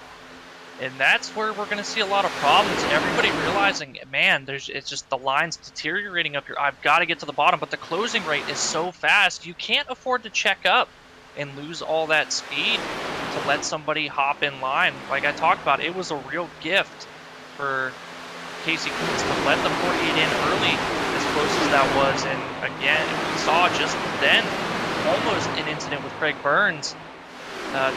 And that's where we're going to see a lot of problems. Everybody realizing, man, it's just the line's deteriorating up here. I've got to get to the bottom, but the closing rate is so fast. You can't afford to check up and lose all that speed to let somebody hop in line. Like I talked about, it was a real gift for Casey Coons to let the 48 in early, as close as that was. And again, we saw just then almost an incident with Craig Burns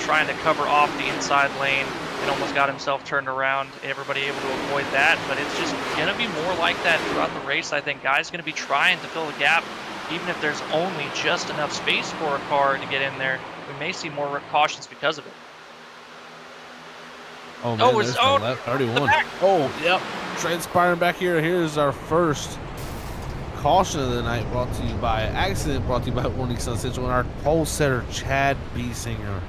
trying to cover off the inside lane and almost got himself turned around. Everybody able to avoid that, but it's just going to be more like that throughout the race. I think guys going to be trying to fill the gap, even if there's only just enough space for a car to get in there. We may see more cautions because of it. Oh, man, there's the left 31. Oh, yep. Transpiring back here. Here's our first caution of the night brought to you by accident, brought to you by Warning Sun Central, and our pole setter, Chad Biesinger.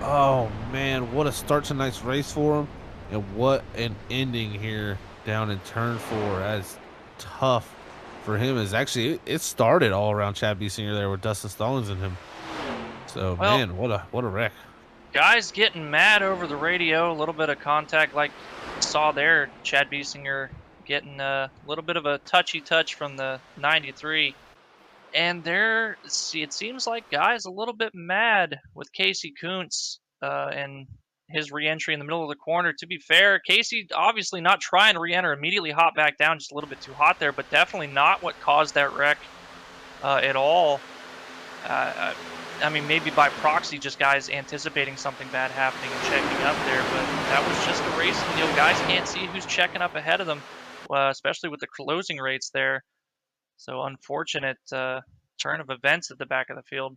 Oh, man, what a start to tonight's race for him, and what an ending here down in turn 4. That's tough for him. Is actually it started all around Chad Biesinger there with Dustin Stallings and him. So, Well, man, what a wreck. Guys getting mad over the radio, a little bit of contact like you saw there. Chad Biesinger getting a little bit of a touchy touch from the 93. And there, see, it seems like guys a little bit mad with Casey Kuntz and his re-entry in the middle of the corner. To be fair, Casey obviously not trying to re-enter, immediately hop back down, just a little bit too hot there, but definitely not what caused that wreck at all. I mean, maybe by proxy, just guys anticipating something bad happening and checking up there, but that was just a race. You know, guys can't see who's checking up ahead of them, especially with the closing rates there. So unfortunate turn of events at the back of the field.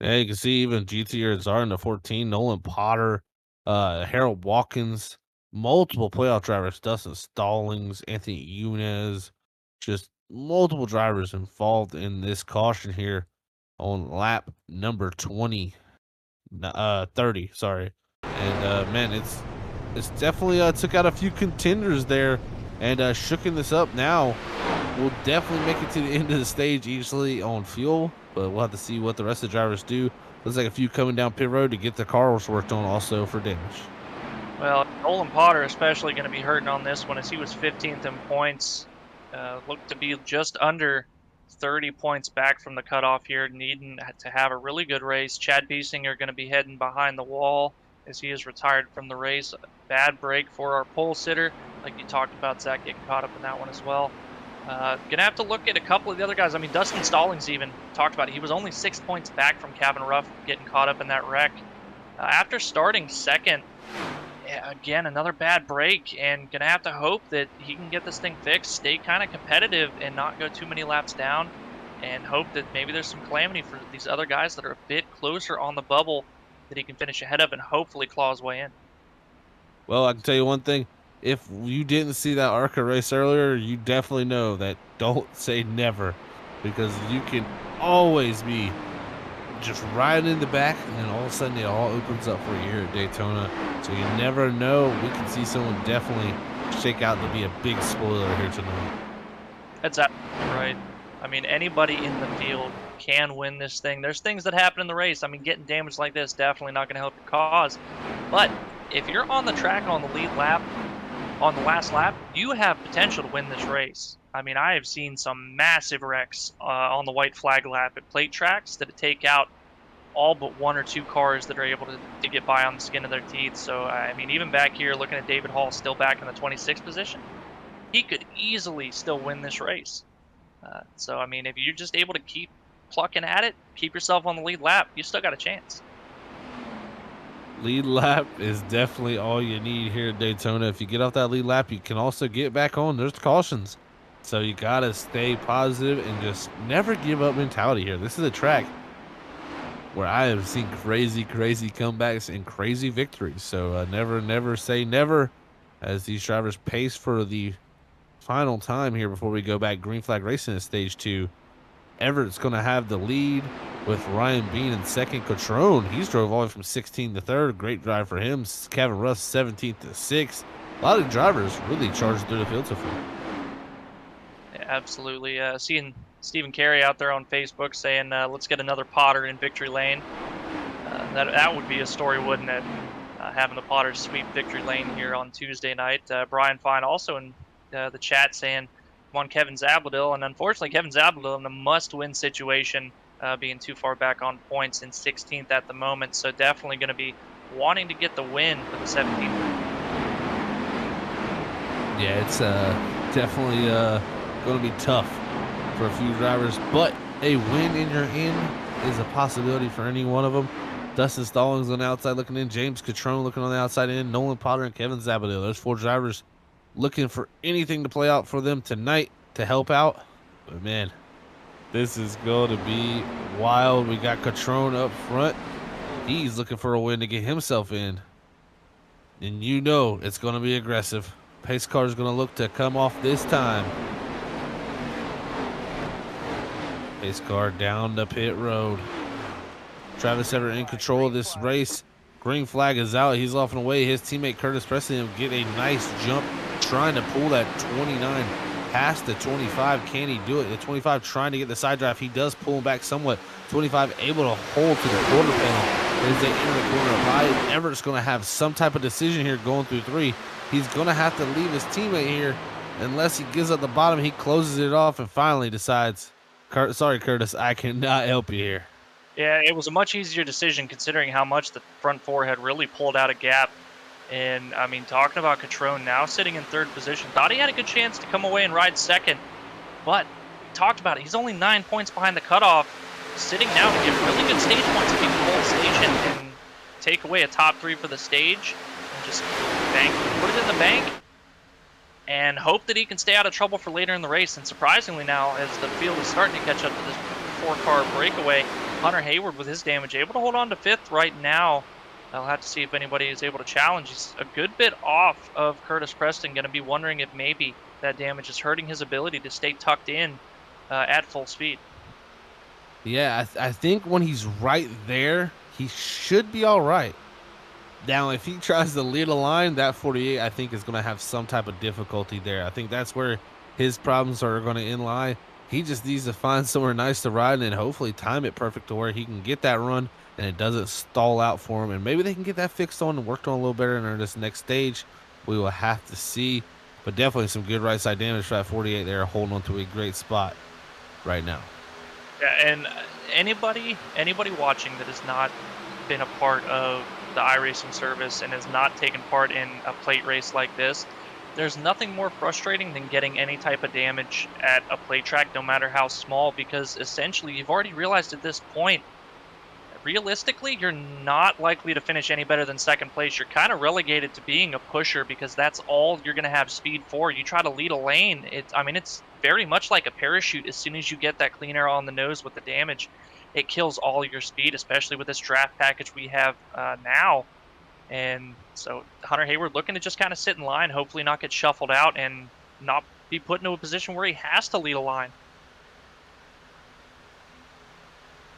Yeah, you can see even GT Czar in the 14, Nolan Potter, Harold Watkins, multiple playoff drivers, Dustin Stallings, Anthony Yunez, just multiple drivers involved in this caution here on lap number 30, sorry. And man, it's definitely took out a few contenders there and shooking this up now. We'll definitely make it to the end of the stage easily on fuel, but we'll have to see what the rest of the drivers do. Looks like a few coming down pit road to get their cars worked on also for damage. Well, Nolan Potter especially going to be hurting on this one as he was 15th in points. Looked to be just under 30 points back from the cutoff here, needing to have a really good race. Chad Biesinger going to be heading behind the wall as he is retired from the race. Bad break for our pole sitter, like you talked about, Zach getting caught up in that one as well. Gonna have to look at a couple of the other guys. I mean, Dustin Stallings even talked about it. He was only 6 points back from Kevin Ruff getting caught up in that wreck. After starting second, again, another bad break, and gonna have to hope that he can get this thing fixed, stay kind of competitive, and not go too many laps down, and hope that maybe there's some calamity for these other guys that are a bit closer on the bubble that he can finish ahead of and hopefully claw his way in. Well, I can tell you one thing. If you didn't see that ARCA race earlier, you definitely know that don't say never, because you can always be just right in the back, and then all of a sudden it all opens up for you here at Daytona. So you never know. We can see someone definitely shake out to be a big spoiler here tonight. That's absolutely right. I mean, anybody in the field can win this thing. There's things that happen in the race. I mean, getting damaged like this definitely not going to help your cause. But if you're on the track on the lead lap, on the last lap, you have potential to win this race. I mean, I have seen some massive wrecks on the white flag lap at plate tracks that take out all but 1 or 2 cars that are able to get by on the skin of their teeth. So, I mean, even back here, looking at David Hall still back in the 26th position, he could easily still win this race. So, I mean, if you're just able to keep plucking at it, keep yourself on the lead lap, you still got a chance. Lead lap is definitely all you need here at Daytona. If you get off that lead lap, you can also get back on. There's cautions. So you got to stay positive and just never give up mentality here. This is a track where I have seen crazy, crazy comebacks and crazy victories. So never say never as these drivers pace for the final time here before we go back green flag racing at stage 2. Everett's going to have the lead with Ryan Bean in second. Cotrone, he's drove all the way from 16th to 3rd. Great drive for him. Kevin Russ, 17th to 6th. A lot of drivers really charged through the field so far. Yeah, absolutely. Seeing Stephen Carey out there on Facebook saying, let's get another Potter in victory lane. That would be a story, wouldn't it? Having the Potters sweep victory lane here on Tuesday night. Brian Fine also in the chat saying, come on, Kevin Zabladil. And unfortunately, Kevin Zabladil in a must-win situation, being too far back on points in 16th at the moment. So definitely going to be wanting to get the win for the 17th. Yeah, it's definitely going to be tough for a few drivers, but a win in your end is a possibility for any one of them. Dustin Stallings on the outside looking in, James Cotrone looking on the outside in, Nolan Potter and Kevin Zabadil. There's 4 drivers looking for anything to play out for them tonight to help out. But man, this is going to be wild. We got Cotrone up front. He's looking for a win to get himself in. And you know it's going to be aggressive. Pace car is going to look to come off this time. Pace car down the pit road. Travis Everett in control of this race. Green flag is out. He's off and away. His teammate Curtis Preston will get a nice jump trying to pull that 29 past the 25. Can he do it? The 25 trying to get the side drive. He does pull him back somewhat. 25 able to hold to the quarter panel as they enter the corner of high. Everett's going to have some type of decision here going through 3. He's going to have to leave his teammate here unless he gives up the bottom. He closes it off and finally decides, sorry, Curtis, I cannot help you here. Yeah, it was a much easier decision considering how much the front 4 had really pulled out a gap. And, I mean, talking about Catrone now sitting in 3rd position, thought he had a good chance to come away and ride 2nd. But, we talked about it, he's only 9 points behind the cutoff. Sitting now to get really good stage points if he can hold station and take away a top 3 for the stage. And just put it in the bank. And hope that he can stay out of trouble for later in the race. And surprisingly now, as the field is starting to catch up to this 4-car breakaway, Hunter Hayward with his damage able to hold on to 5th right now. I'll have to see if anybody is able to challenge. He's a good bit off of Curtis Preston. Going to be wondering if maybe that damage is hurting his ability to stay tucked in at full speed. Yeah, I think when he's right there, he should be all right. Now, if he tries to lead a line, that 48, I think, is going to have some type of difficulty there. I think that's where his problems are going to lie. He just needs to find somewhere nice to ride and hopefully time it perfect to where he can get that run and it doesn't stall out for him. And maybe they can get that fixed on and worked on a little better in this next stage. We will have to see. But definitely some good right side damage for that 48 there, holding on to a great spot right now. Yeah, and anybody watching that has not been a part of the iRacing service and has not taken part in a plate race like this, there's nothing more frustrating than getting any type of damage at a plate track, no matter how small, because essentially you've already realized at this point, realistically, you're not likely to finish any better than 2nd place. You're kind of relegated to being a pusher because that's all you're going to have speed for. You try to lead a lane. It's very much like a parachute. As soon as you get that clean air on the nose with the damage, it kills all your speed, especially with this draft package we have now. And so Hunter Hayward looking to just kind of sit in line, hopefully not get shuffled out and not be put into a position where he has to lead a line.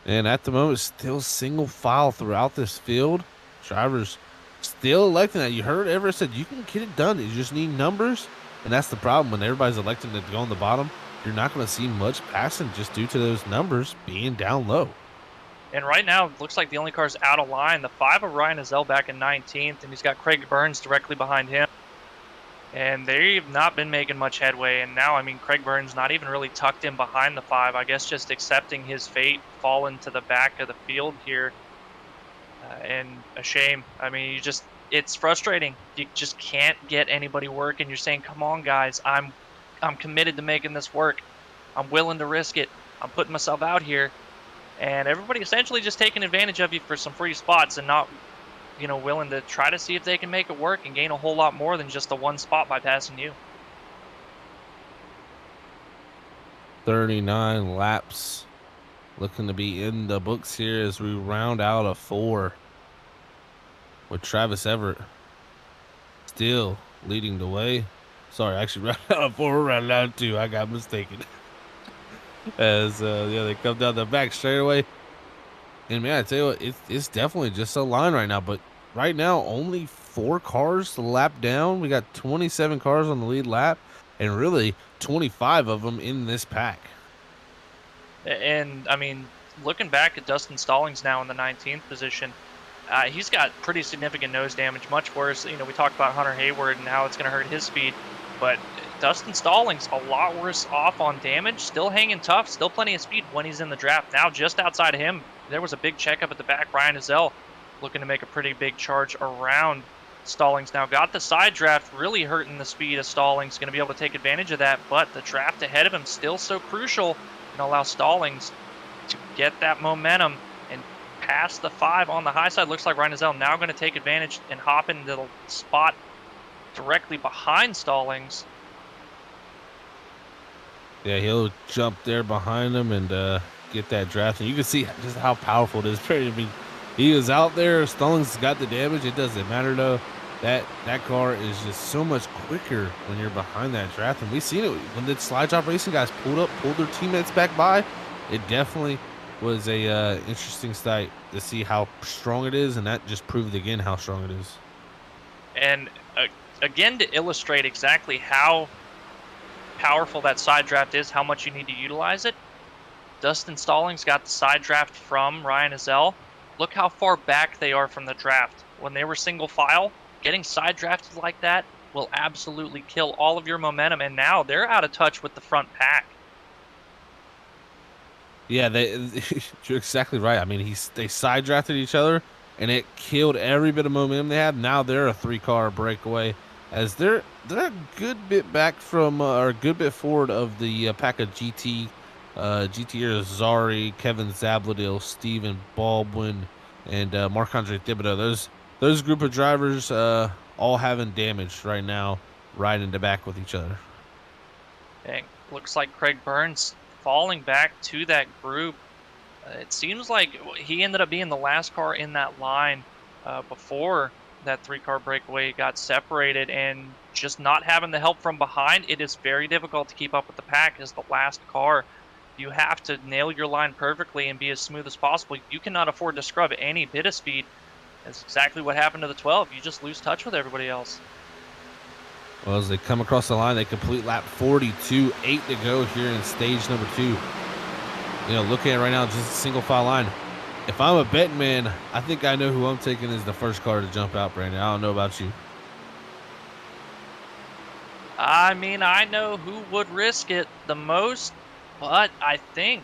And at the moment, still single file throughout this field. Drivers still electing that. You heard Everett said you can get it done. You just need numbers. And that's the problem. When everybody's electing to go on the bottom, you're not going to see much passing just due to those numbers being down low. And right now, it looks like the only car's out of line. The 5 of Ryan Ezell back in 19th, and he's got Craig Burns directly behind him. And they've not been making much headway. And now, Craig Burns not even really tucked in behind the 5. I guess just accepting his fate, falling to the back of the field here. And a shame. It's frustrating. You just can't get anybody working. You're saying, come on, guys. I'm committed to making this work. I'm willing to risk it. I'm putting myself out here. And everybody essentially just taking advantage of you for some free spots and not, willing to try to see if they can make it work and gain a whole lot more than just the 1 spot by passing you. 39 laps looking to be in the books here as we round out a 4 with Travis Everett still leading the way. Sorry, actually, round out a 4, we're rounding out 2. I got mistaken. As they come down the back straightaway. And man, I tell you what, it's definitely just a line right now. But right now, only 4 cars to lap down. We got 27 cars on the lead lap, and really 25 of them in this pack. And looking back at Dustin Stallings now in the 19th position, he's got pretty significant nose damage, much worse. We talked about Hunter Hayward and how it's going to hurt his speed, but Dustin Stallings a lot worse off on damage, still hanging tough, still plenty of speed when he's in the draft. Now just outside of him, there was a big checkup at the back. Ryan Ezell looking to make a pretty big charge around Stallings. Now got the side draft really hurting the speed of Stallings, going to be able to take advantage of that, but the draft ahead of him still so crucial and allow Stallings to get that momentum and pass the 5 on the high side. Looks like Ryan Ezell now going to take advantage and hop into the spot directly behind Stallings. Yeah, he'll jump there behind him and get that draft. And you can see just how powerful it is. He was out there. Stallings got the damage. It doesn't matter, though. That car is just so much quicker when you're behind that draft. And we've seen it when the slide drop racing guys pulled their teammates back by. it definitely was a interesting sight to see how strong it is, and that just proved again how strong it is. And again, to illustrate exactly how powerful that side draft is, how much you need to utilize it, Dustin Stallings got the side draft from Ryan Ezell. Look how far back they are from the draft. When they were single file, getting side drafted like that will absolutely kill all of your momentum, and now they're out of touch with the front pack. Yeah, you're exactly right. I mean, they side drafted each other, and it killed every bit of momentum they had. Now they're a 3-car breakaway, as they're a good bit back from or a good bit forward of the pack of GTers Zari, Kevin Zabladil, Steven Baldwin, and Marc-Andre Thibodeau. Those group of drivers all having damage right now, riding to back with each other. Dang, looks like Craig Burns falling back to that group. It seems like he ended up being the last car in that line before that 3-car breakaway got separated, and just not having the help from behind, it is very difficult to keep up with the pack as the last car. You have to nail your line perfectly and be as smooth as possible. You cannot afford to scrub any bit of speed. That's exactly what happened to the 12. You just lose touch with everybody else. Well, as they come across the line, they complete lap 42, 8 to go here in stage number 2. You know, looking at it right now, just a single file line. If I'm a betting man, I think I know who I'm taking as the first car to jump out, Brandon. I don't know about you. I mean, I know who would risk it the most, but I think,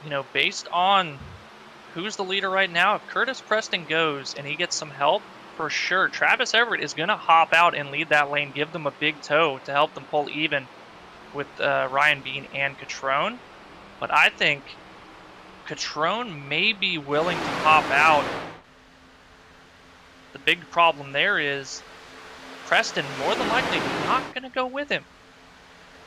you know, based on who's the leader right now, if Curtis Preston goes and he gets some help, for sure, Travis Everett is going to hop out and lead that lane, give them a big tow to help them pull even with Ryan Bean and Catrone. But I think Catrone may be willing to hop out. The big problem there is Preston more than likely not going to go with him.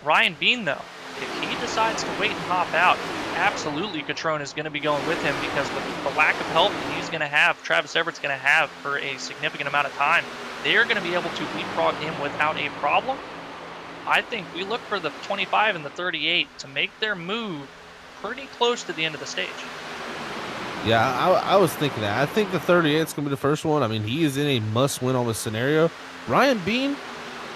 Ryan Bean, though, if he decides to wait and hop out, absolutely Catrone is going to be going with him, because with the lack of help that he's going to have, Travis Everett's going to have for a significant amount of time, they're going to be able to leapfrog him without a problem. I think we look for the 25 and the 38 to make their move pretty close to the end of the stage. Yeah, I was thinking that. I think the 38's going to be the first one. I mean, he is in a must-win on this scenario. Ryan Bean,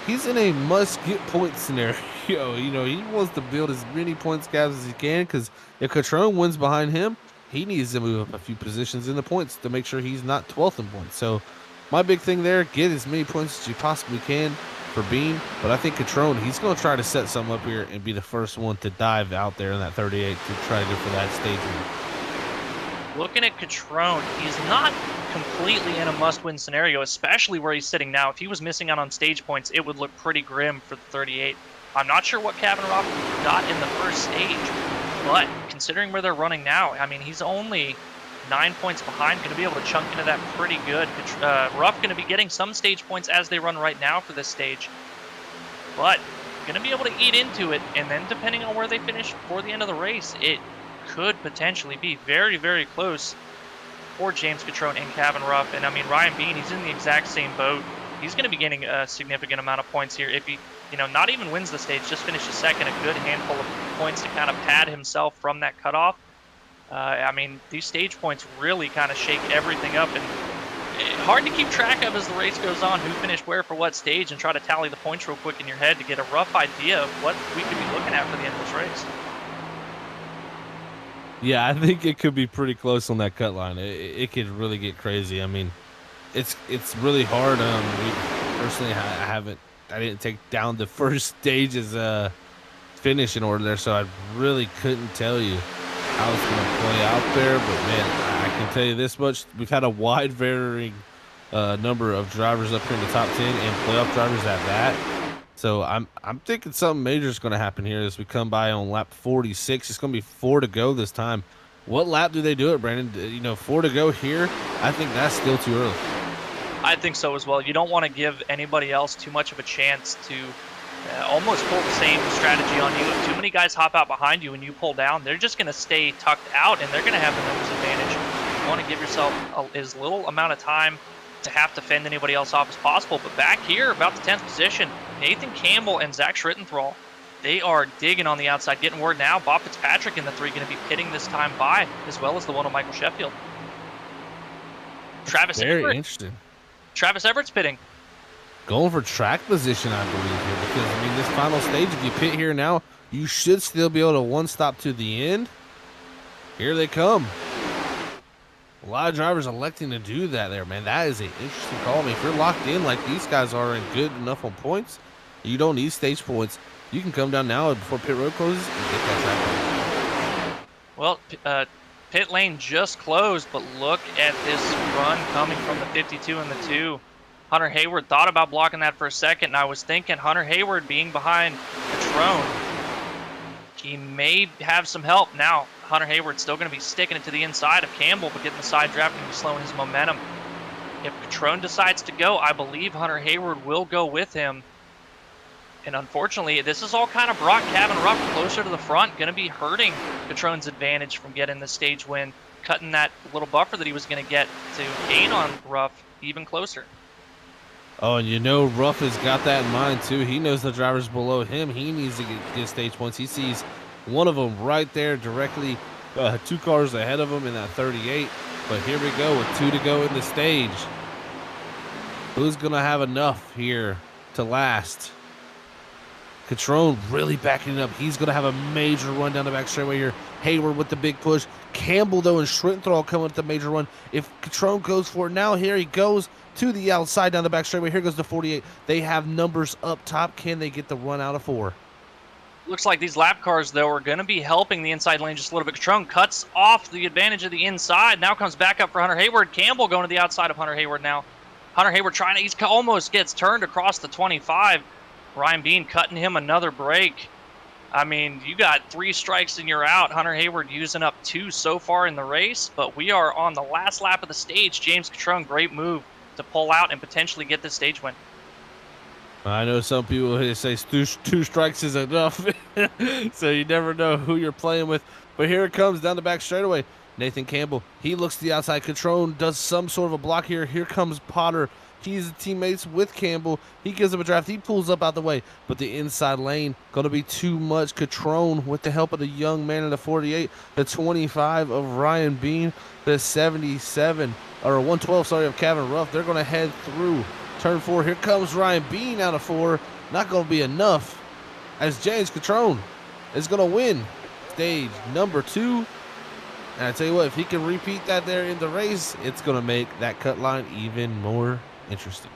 he's in a must-get-point scenario. You know, he wants to build as many points gaps as he can, because if Catrone wins behind him, he needs to move up a few positions in the points to make sure he's not 12th in points. So my big thing there, get as many points as you possibly can for Bean. But I think Catrone, he's going to try to set something up here and be the first one to dive out there in that 38 to try to go for that stage win. Looking at Catrone, he's not completely in a must-win scenario, especially where he's sitting now. If he was missing out on stage points, it would look pretty grim for the 38. I'm not sure what Kevin Ruff got in the first stage, but considering where they're running now, I mean, he's only 9 points behind, going to be able to chunk into that pretty good. Ruff going to be getting some stage points as they run right now for this stage, but going to be able to eat into it, and then depending on where they finish before the end of the race, it could potentially be very, very close for James Catrone and Kevin Ruff. And I mean, Ryan Bean, he's in the exact same boat. He's going to be getting a significant amount of points here. If he, you know, not even wins the stage, just finishes second, a good handful of points to kind of pad himself from that cutoff. I mean, these stage points really kind of shake everything up, and hard to keep track of as the race goes on, who finished where for what stage, and try to tally the points real quick in your head to get a rough idea of what we could be looking at for the end of this race. Yeah, I think it could be pretty close on that cut line. It could really get crazy. I mean, it's really hard. Personally, I didn't take down the first stage's finish in order there, so I really couldn't tell you how it's going to play out there. But man, I can tell you this much: we've had a wide varying number of drivers up here in the top 10 and playoff drivers at that. So I'm thinking something major is going to happen here as we come by on lap 46. It's going to be 4 to go this time. What lap do they do it, Brandon? You know, 4 to go here. I think that's still too early. I think so as well. You don't want to give anybody else too much of a chance to almost pull the same strategy on you. If too many guys hop out behind you and you pull down, they're just going to stay tucked out, and they're going to have the numbers advantage. You want to give yourself as little amount of time to have to fend anybody else off as possible. But back here, about the 10th position, Nathan Campbell and Zach Schrittenthal, They are digging on the outside, getting word now. Bob Fitzpatrick in the 3 going to be pitting this time by, as well as the one on Michael Sheffield. Travis Very Everett. interesting. Travis Everett's pitting. Going for track position, I believe, here, because, I mean, this final stage, if you pit here now, you should still be able to one stop to the end. Here they come. A lot of drivers electing to do that there, man. That is an interesting call. I mean, if you're locked in like these guys are and good enough on points, you don't need stage points. You can come down now before pit road closes and get that track. Well, pit lane just closed, but look at this run coming from the 52 and the 2. Hunter Hayward thought about blocking that for a second, and I was thinking Hunter Hayward being behind Patron, he may have some help. Now, Hunter Hayward's still going to be sticking it to the inside of Campbell, but getting the side draft and slowing his momentum. If Patron decides to go, I believe Hunter Hayward will go with him. And unfortunately, this is all kind of brought Kevin Ruff closer to the front, going to be hurting Patron's advantage from getting the stage win, cutting that little buffer that he was going to get to gain on Ruff even closer. Oh, and you know Ruff has got that in mind, too. He knows the drivers below him. He needs to get stage points. He sees one of them right there directly 2 cars ahead of him in that 38. But here we go with 2 to go in the stage. Who's going to have enough here to last? Catrone really backing it up. He's going to have a major run down the back straightaway here. Hayward with the big push. Campbell, though, and Schrinthal coming with the major run. If Catrone goes for it now, here he goes to the outside down the back straightaway. Here goes the 48. They have numbers up top. Can they get the run out of 4? Looks like these lap cars, though, are going to be helping the inside lane just a little bit. Catrone cuts off the advantage of the inside. Now comes back up for Hunter Hayward. Campbell going to the outside of Hunter Hayward now. Hunter Hayward trying to, he almost gets turned across the 25. Ryan Bean cutting him another break. I mean, you got 3 strikes and you're out. Hunter Hayward using up 2 so far in the race, but we are on the last lap of the stage. James Catrone, great move to pull out and potentially get this stage win. I know some people say 2 strikes is enough, so you never know who you're playing with. But here it comes down the back straightaway. Nathan Campbell, he looks to the outside. Catrone does some sort of a block here. Here comes Potter. He's teammates with Campbell. He gives him a draft. He pulls up out the way, but the inside lane going to be too much. Catrone with the help of the young man in the 48, the 25 of Ryan Bean, the 77 or 112, sorry, of Kevin Ruff. They're going to head through turn 4. Here comes Ryan Bean out of 4. Not going to be enough as James Catrone is going to win stage number 2. And I tell you what, if he can repeat that there in the race, it's going to make that cut line even more interesting.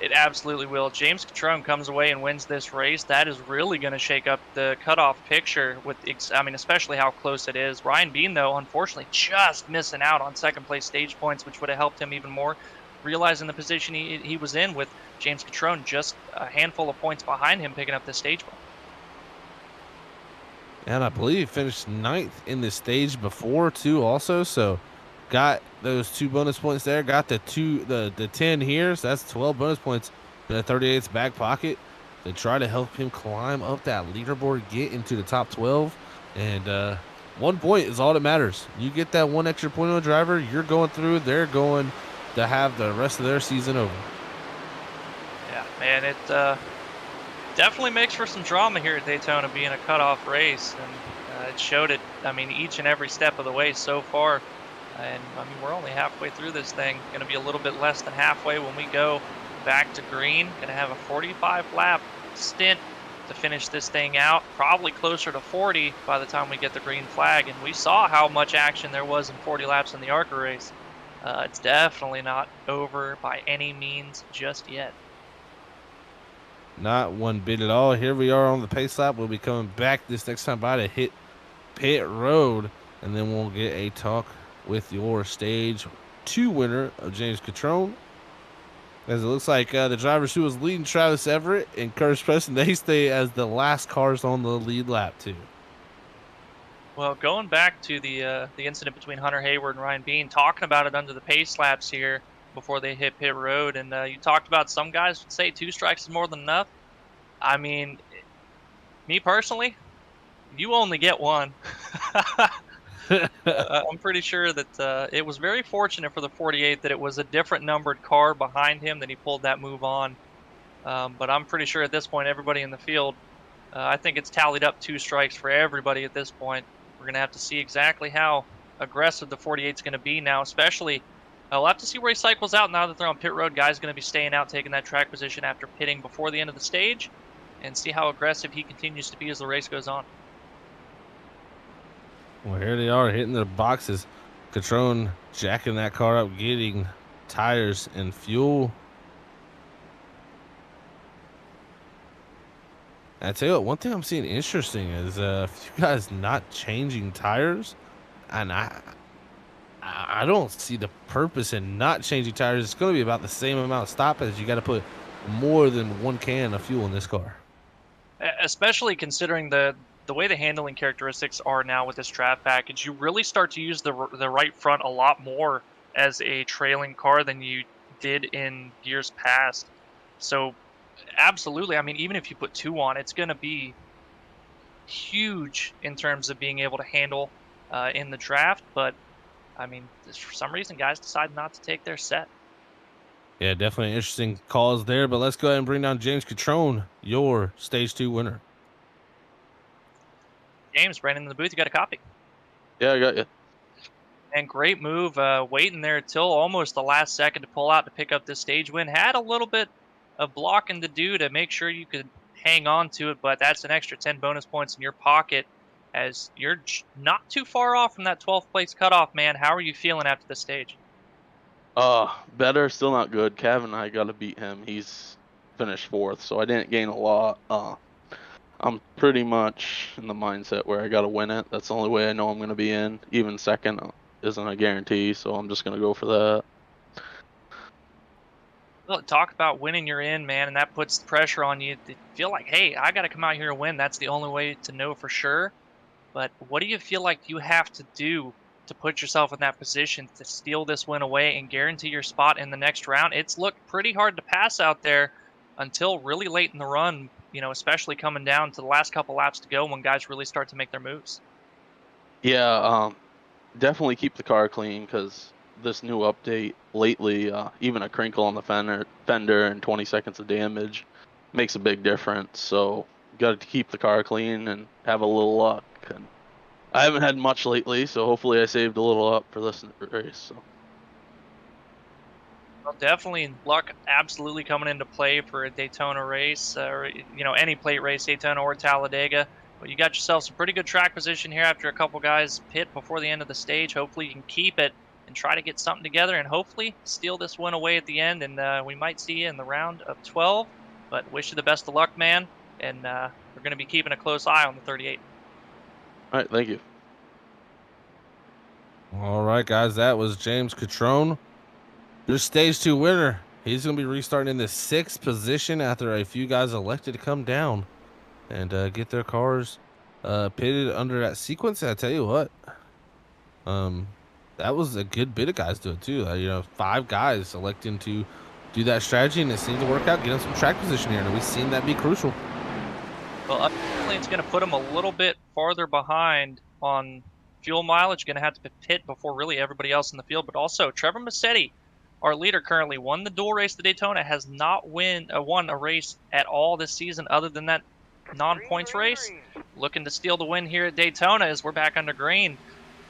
It absolutely will. James Catrone comes away and wins this race. That is really going to shake up the cutoff picture with, I mean, especially how close it is. Ryan Bean, though, unfortunately just missing out on second place stage points, which would have helped him even more, realizing the position he was in with James Catrone just a handful of points behind him picking up the stage win. And I believe he finished 9th in the stage before, too, also. So got those 2 bonus points there. Got the 10 here. So that's 12 bonus points in the 38's back pocket to try to help him climb up that leaderboard, get into the top 12. And 1 point is all that matters. You get that 1 extra point on the driver, you're going through. They're going to have the rest of their season over. Yeah, man, it definitely makes for some drama here at Daytona, being a cutoff race, and it showed it, I mean, each and every step of the way so far. And I mean, we're only halfway through this thing. Going to be a little bit less than halfway when we go back to green. Going to have a 45 lap stint to finish this thing out, probably closer to 40 by the time we get the green flag. And we saw how much action there was in 40 laps in the ARCA race. It's definitely not over by any means just yet. Not one bit at all. Here we are on the pace lap. We'll be coming back this next time by to hit pit road, and then we'll get a talk with your stage 2 winner of James Catrone. As it looks like the drivers who was leading, Travis Everett and Curtis Preston, they stay as the last cars on the lead lap too. Well, going back to the incident between Hunter Hayward and Ryan Bean, talking about it under the pace laps here before they hit pit road, and you talked about some guys would say 2 strikes is more than enough. I mean, me personally, you only get 1. I'm pretty sure that it was very fortunate for the 48 that it was a different numbered car behind him that he pulled that move on. But I'm pretty sure at this point everybody in the field I think it's tallied up 2 strikes for everybody at this point. We're going to have to see exactly how aggressive the 48's going to be now, especially we'll have to see where he cycles out now that they're on pit road. Guy's going to be staying out, taking that track position after pitting before the end of the stage, and see how aggressive he continues to be as the race goes on. Well, here they are hitting their boxes. Catrone jacking that car up, getting tires and fuel. And I tell you what, one thing I'm seeing interesting is you guys not changing tires, and I don't see the purpose in not changing tires. It's going to be about the same amount of stoppage. You got to put more than 1 can of fuel in this car. Especially considering the way the handling characteristics are now with this draft package, you really start to use the right front a lot more as a trailing car than you did in years past. So absolutely, I mean, even if you put 2 on, it's going to be huge in terms of being able to handle in the draft. But I mean, for some reason, guys decide not to take their set. Yeah, definitely interesting calls there. But let's go ahead and bring down James Catrone, your stage 2 winner. James, Brandon in the booth, you got a copy. Yeah, I got you. And great move, waiting there till almost the last second to pull out to pick up this stage win. Had a little bit of blocking to do to make sure you could hang on to it, but that's an extra 10 bonus points in your pocket as you're not too far off from that 12th place cutoff, man. How are you feeling after the stage? Better, still not good. Kevin, I got to beat him. He's finished 4th, so I didn't gain a lot. I'm pretty much in the mindset where I got to win it. That's the only way I know I'm going to be in. Even 2nd isn't a guarantee, so I'm just going to go for that. Well, talk about winning you're in, man, and that puts pressure on you to feel like, hey, I got to come out here and win. That's the only way to know for sure. But what do you feel like you have to do to put yourself in that position to steal this win away and guarantee your spot in the next round? It's looked pretty hard to pass out there until really late in the run, you know, especially coming down to the last couple laps to go when guys really start to make their moves. Yeah, definitely keep the car clean because this new update lately, even a crinkle on the fender and 20 seconds of damage makes a big difference. So you got to keep the car clean and have a little luck. And I haven't had much lately, so hopefully I saved a little up for this race. So. Well, definitely luck absolutely coming into play for a Daytona race, or you know, any plate race, Daytona or Talladega. But you got yourself some pretty good track position here after a couple guys pit before the end of the stage. Hopefully you can keep it and try to get something together and hopefully steal this one away at the end. And we might see you in the round of 12. But wish you the best of luck, man. And we're going to be keeping a close eye on the 38. All right, thank you. All right, guys, that was James Catrone, your stage 2 winner. He's going to be restarting in the 6th position after a few guys elected to come down and get their cars pitted under that sequence. And I tell you what, that was a good bit of guys do it too. You know, 5 guys electing to do that strategy, and it seemed to work out, get them some track position here, and we've seen that be crucial. Well, unfortunately, it's going to put them a little bit farther behind on fuel mileage. Going to have to pit before really everybody else in the field. But also, Trevor Massetti, our leader currently, won the dual race to Daytona, has not won a race at all this season other than that non-points race. Looking to steal the win here at Daytona as we're back under green.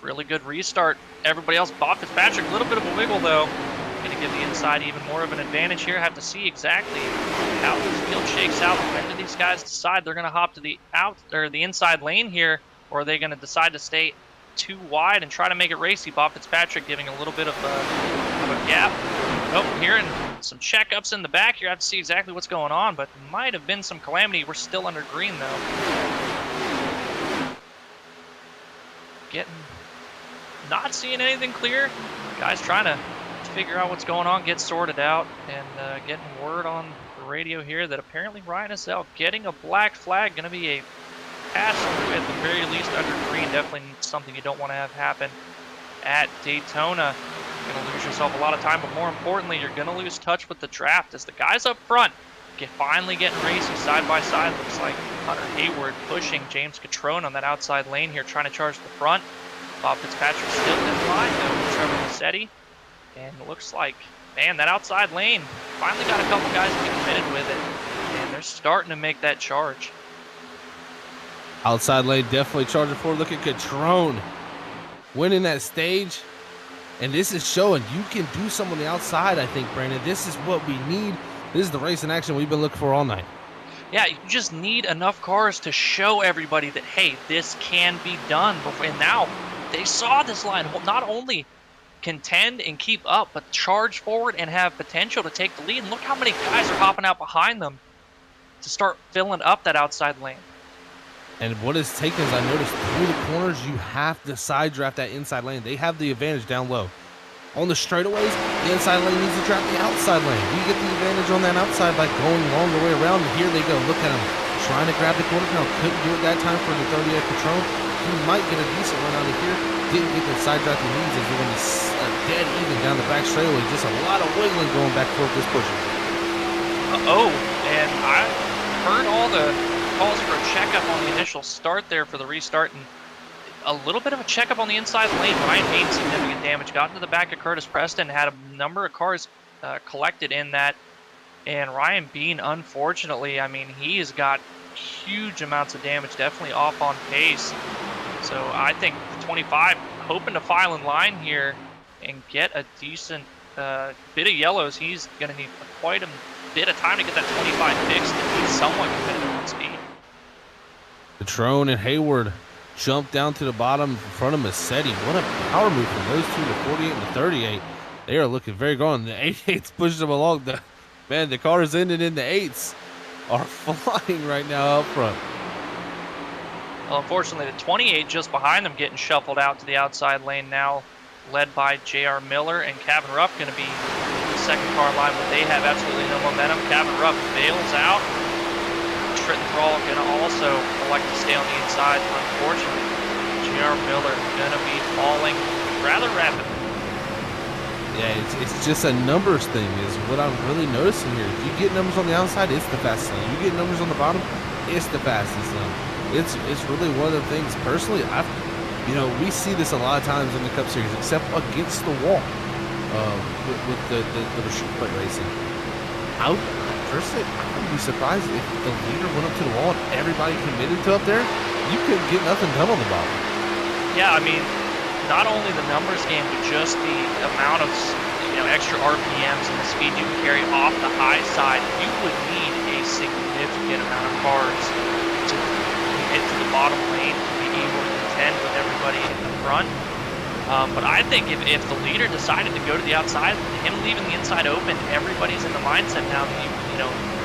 Really good restart. Everybody else, Bob Fitzpatrick, a little bit of a wiggle though. Going to give the inside even more of an advantage here. Have to see exactly how this field shakes out. When do these guys decide they're going to hop to the the inside lane here, or are they going to decide to stay too wide and try to make it racy? Bob Fitzpatrick giving a little bit of a gap. Oh, hearing some checkups in the back here. I have to see exactly what's going on, but might have been some calamity. We're still under green though. Not seeing anything clear. Guys trying to figure out what's going on, get sorted out, and getting word on the radio here that apparently Ryan Isell getting a black flag. Going to be a pass through at the very least under green. Definitely something you don't want to have happen at Daytona. You're going to lose yourself a lot of time, but more importantly, you're going to lose touch with the draft as the guys up front finally getting racing side by side. Looks like Hunter Hayward pushing James Catrone on that outside lane here, trying to charge the front. Bob Fitzpatrick still in line though with Trevor Massetti. And it looks like, man, that outside lane finally got a couple guys to be committed with it. And they're starting to make that charge. Outside lane definitely charging forward. Look at Catrone winning that stage. And this is showing you can do some on the outside, I think, Brandon. This is what we need. This is the race in action we've been looking for all night. Yeah, you just need enough cars to show everybody that, hey, this can be done. And now they saw this line not only contend and keep up, but charge forward and have potential to take the lead. And look how many guys are hopping out behind them to start filling up that outside lane. And what it's taken is, I noticed through the corners, you have to side draft that inside lane. They have the advantage down low. On the straightaways, the inside lane needs to draft the outside lane. We get the advantage on that outside by going long the way around. And here they go. Look at him trying to grab the quarter panel. Couldn't do it that time for the 30th Patron. He might get a decent run out of here. Didn't get the side draft he needs as they're going to be dead even down the back straightaway. Just a lot of wiggling going back and forth this pushing. And I heard all the calls for a checkup on the initial start there for the restart, and a little bit of a checkup on the inside lane. Ryan made significant damage, got into the back of Curtis Preston, had a number of cars collected in that, and Ryan Bean, unfortunately, I mean, he has got huge amounts of damage, definitely off on pace. So I think the 25 hoping to file in line here and get a decent bit of yellows. He's going to need quite a bit of time to get that 25 fixed and be somewhat competitive on speed. Patrone and Hayward jump down to the bottom in front of Massetti. What a power move from those two, the 48 and the 38. They are looking very good. The 88's pushing them along. The cars ended in the 8s are flying right now up front. Well, unfortunately, the 28 just behind them getting shuffled out to the outside lane now, led by J.R. Miller and Kevin Rupp going to be the second car line, but they have absolutely no momentum. Kevin Rupp bails out. Tritton Thrall going to also elect to stay on the inside. Unfortunately, J.R. Miller going to be falling rather rapidly. Yeah, it's just a numbers thing is what I'm really noticing here. If you get numbers on the outside, it's the fastest lane. You get numbers on the bottom, it's the fastest lane. It's really one of the things. Personally, we see this a lot of times in the Cup Series, except against the wall with the restrict racing. Personally, I wouldn't be surprised if the leader went up to the wall and everybody committed to up there. You couldn't get nothing done on the bottom. Yeah, I mean, not only the numbers game, but just the amount of extra RPMs and the speed you can carry off the high side. You would need a significant amount of cars to get to the bottom lane to be able to contend with everybody in the front. But I think if the leader decided to go to the outside, him leaving the inside open, everybody's in the mindset now that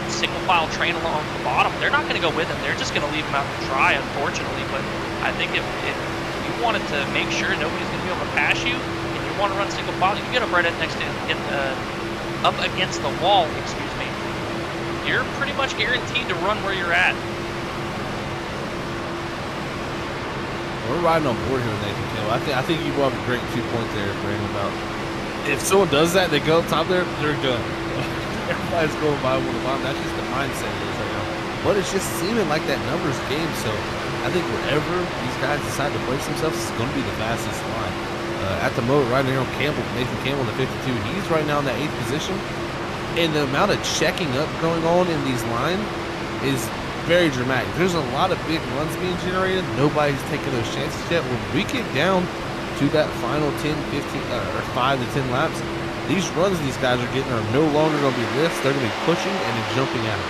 single file train along the bottom. They're not going to go with him. They're just going to leave him out to dry, unfortunately. But I think if you wanted to make sure nobody's going to be able to pass you, and you want to run single file, you get up right next to up against the wall. You're pretty much guaranteed to run where you're at. We're riding on board here with Nathan Kill. I think you brought up a great 2 points there, Brandon, about if someone does that, they go up top there, they're done. Everybody's going by one of the bottom. That's just the mindset it is right now. But it's just seeming like that numbers game. So I think wherever these guys decide to place themselves, it's going to be the fastest line. At the moment, right now, Nathan Campbell, the 52, he's right now in that 8th position. And the amount of checking up going on in these lines is very dramatic. There's a lot of big runs being generated. Nobody's taking those chances yet. When we get down to that final 10, 15, or 5 to 10 laps, these runs these guys are getting are no longer going to be lifts. They're going to be pushing and then jumping out.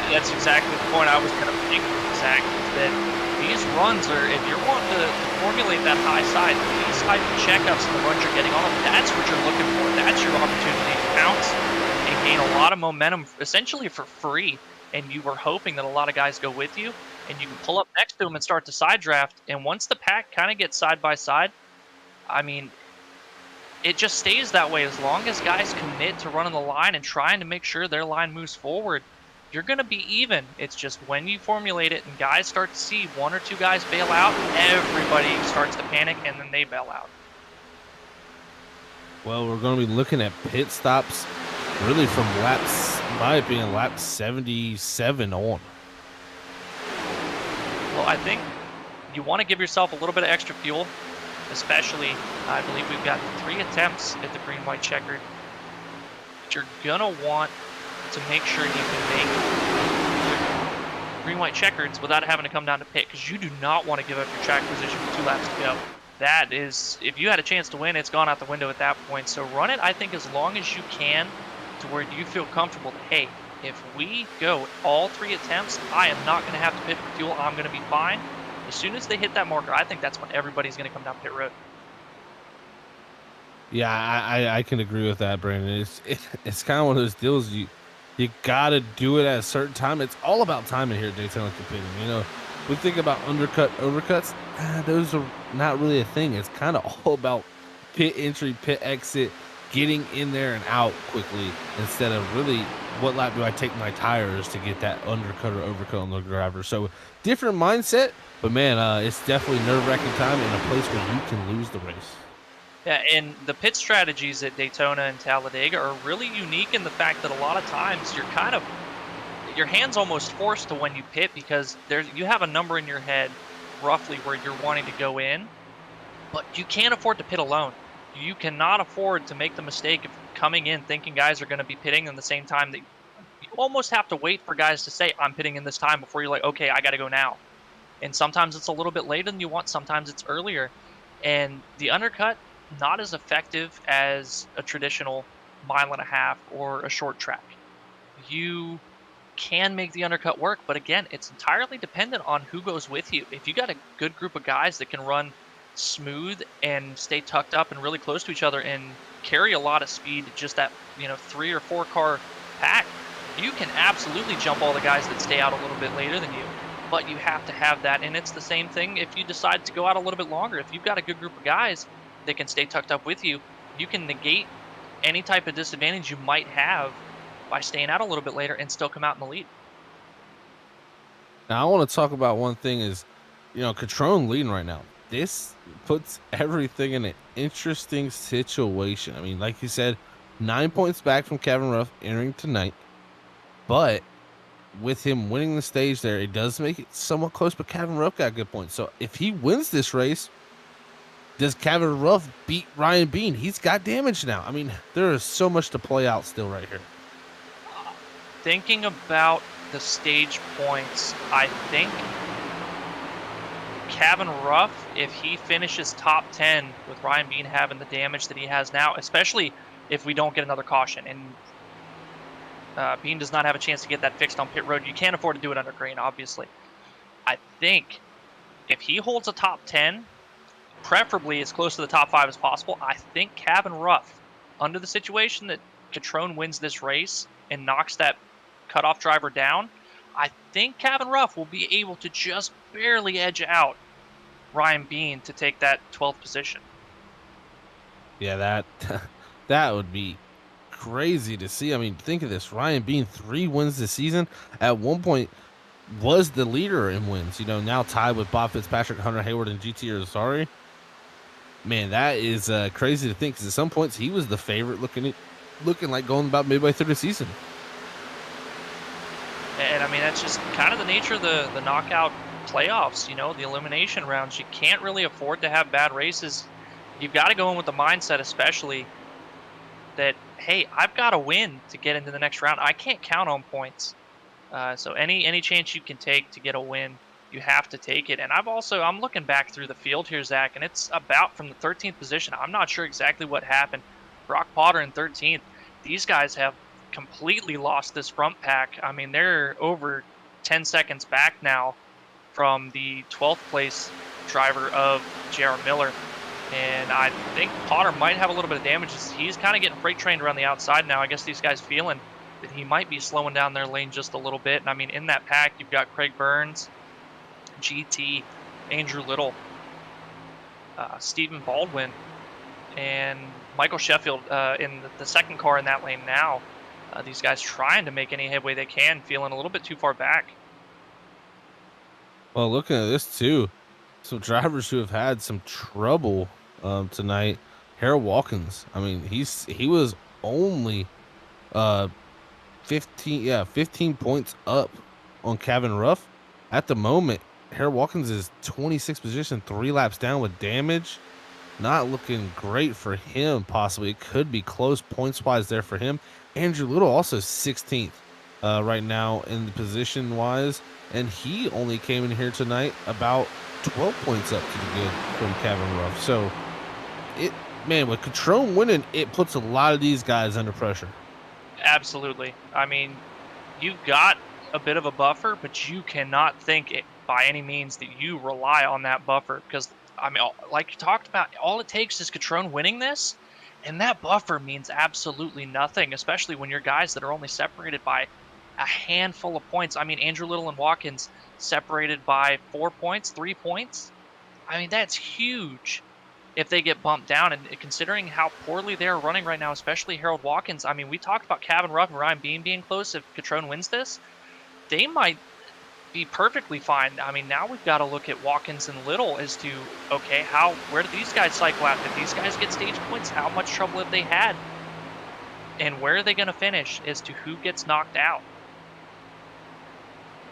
That's exactly the point I was going to make, Zach, that these runs are, if you're wanting to formulate that high side, these type of checkups and the runs you're getting on them, that's what you're looking for. That's your opportunity to pounce and gain a lot of momentum, essentially for free. And you were hoping that a lot of guys go with you, and you can pull up next to them and start the side draft. And once the pack kind of gets side by side, I mean, it just stays that way. As long as guys commit to running the line and trying to make sure their line moves forward, you're going to be even. It's just when you formulate it and guys start to see 1 or 2 guys bail out, everybody starts to panic, and then they bail out. Well, we're going to be looking at pit stops really from laps, in my opinion, lap 77 on. Well, I think you want to give yourself a little bit of extra fuel, especially, I believe we've got 3 attempts at the green-white checkered. But you're going to want to make sure you can make green-white checkers without having to come down to pit, because you do not want to give up your track position with 2 laps to go. That is, if you had a chance to win, it's gone out the window at that point. So run it, I think, as long as you can to where you feel comfortable that, hey, if we go all 3 attempts, I am not going to have to pit for fuel. I'm going to be fine. As soon as they hit that marker, I think that's when everybody's going to come down pit road. Yeah, I can agree with that, Brandon. It's kind of one of those deals you gotta do it at a certain time. It's all about timing here at Daytona competing. You know, we think about overcuts. Those are not really a thing. It's kind of all about pit entry, pit exit, getting in there and out quickly instead of really what lap do I take my tires to get that undercut or overcut on the driver. So different mindset, but man, it's definitely nerve-wracking time in a place where you can lose the race. Yeah, and the pit strategies at Daytona and Talladega are really unique in the fact that a lot of times your hand's almost forced to when you pit, because you have a number in your head roughly where you're wanting to go in, but you can't afford to pit alone. You cannot afford to make the mistake of coming in thinking guys are going to be pitting in the same time. That you almost have to wait for guys to say, I'm pitting in this time, before you're like, okay, I got to go now. And sometimes it's a little bit later than you want, sometimes it's earlier. And the undercut, not as effective as a traditional 1.5 miles or a short track. You can make the undercut work, but again, it's entirely dependent on who goes with you. If you got a good group of guys that can run smooth and stay tucked up and really close to each other and carry a lot of speed, just that 3 or 4 car pack, you can absolutely jump all the guys that stay out a little bit later than you. But you have to have that, and it's the same thing if you decide to go out a little bit longer. If you've got a good group of guys that can stay tucked up with you, you can negate any type of disadvantage you might have by staying out a little bit later and still come out in the lead. Now, I want to talk about one thing is, Catrone leading right now. This puts everything in an interesting situation. I mean, like you said, 9 points back from Kevin Ruff entering tonight, but with him winning the stage there, it does make it somewhat close, but Kevin Ruff got good points. So if he wins this race, does Kevin Ruff beat Ryan Bean? He's got damage now. I mean, there is so much to play out still right here. Thinking about the stage points, I think Kevin Ruff, if he finishes top 10 with Ryan Bean having the damage that he has now, especially if we don't get another caution, and Bean does not have a chance to get that fixed on pit road. You can't afford to do it under green, obviously. I think if he holds a top 10, preferably as close to the top 5 as possible, I think Kevin Ruff, under the situation that Catrone wins this race and knocks that cutoff driver down, I think Kevin Ruff will be able to just barely edge out Ryan Bean to take that 12th position. Yeah, that would be crazy to see. I mean, think of this. Ryan Bean, 3 wins this season. At one point, was the leader in wins. Now tied with Bob Fitzpatrick, Hunter Hayward, and GT Rosari. Man, that is crazy to think, because at some points he was the favorite, looking like going about midway through the season. And I mean, that's just kind of the nature of the knockout playoffs, the elimination rounds. You can't really afford to have bad races. You've got to go in with the mindset, especially that, hey, I've got to win to get into the next round. I can't count on points. So any chance you can take to get a win, you have to take it. And I'm looking back through the field here, Zach, and it's about from the 13th position. I'm not sure exactly what happened. Brock Potter in 13th. These guys have completely lost this front pack. I mean, they're over 10 seconds back now from the 12th place driver of J.R. Miller. And I think Potter might have a little bit of damage. He's kind of getting freight trained around the outside now. I guess these guys feeling that he might be slowing down their lane just a little bit. And I mean, in that pack, you've got Craig Burns, GT, Andrew Little, Stephen Baldwin, and Michael Sheffield in the second car in that lane now. These guys trying to make any headway they can, feeling a little bit too far back. Well, looking at this too, some drivers who have had some trouble tonight. Harold Watkins. I mean, he was only 15 points up on Kevin Ruff. At the moment, Harold Watkins is 26th position, 3 laps down with damage. Not looking great for him, possibly. It could be close points-wise there for him. Andrew Little also 16th. right now in the position-wise, and he only came in here tonight about 12 points up to the good from Cabin Ruff. So, man, with Catrone winning, it puts a lot of these guys under pressure. Absolutely. I mean, you've got a bit of a buffer, but you cannot think it by any means that you rely on that buffer because, I mean, like you talked about, all it takes is Catrone winning this, and that buffer means absolutely nothing, especially when you're guys that are only separated by a handful of points. I mean, Andrew Little and Watkins separated by 4 points, 3 points. I mean, that's huge if they get bumped down. And considering how poorly they're running right now, especially Harold Watkins, I mean, we talked about Cabin Ruff and Ryan Beam being close. If Catrone wins this, they might be perfectly fine. I mean, now we've got to look at Watkins and Little as to, okay, where do these guys cycle out? If these guys get stage points, how much trouble have they had? And where are they going to finish as to who gets knocked out?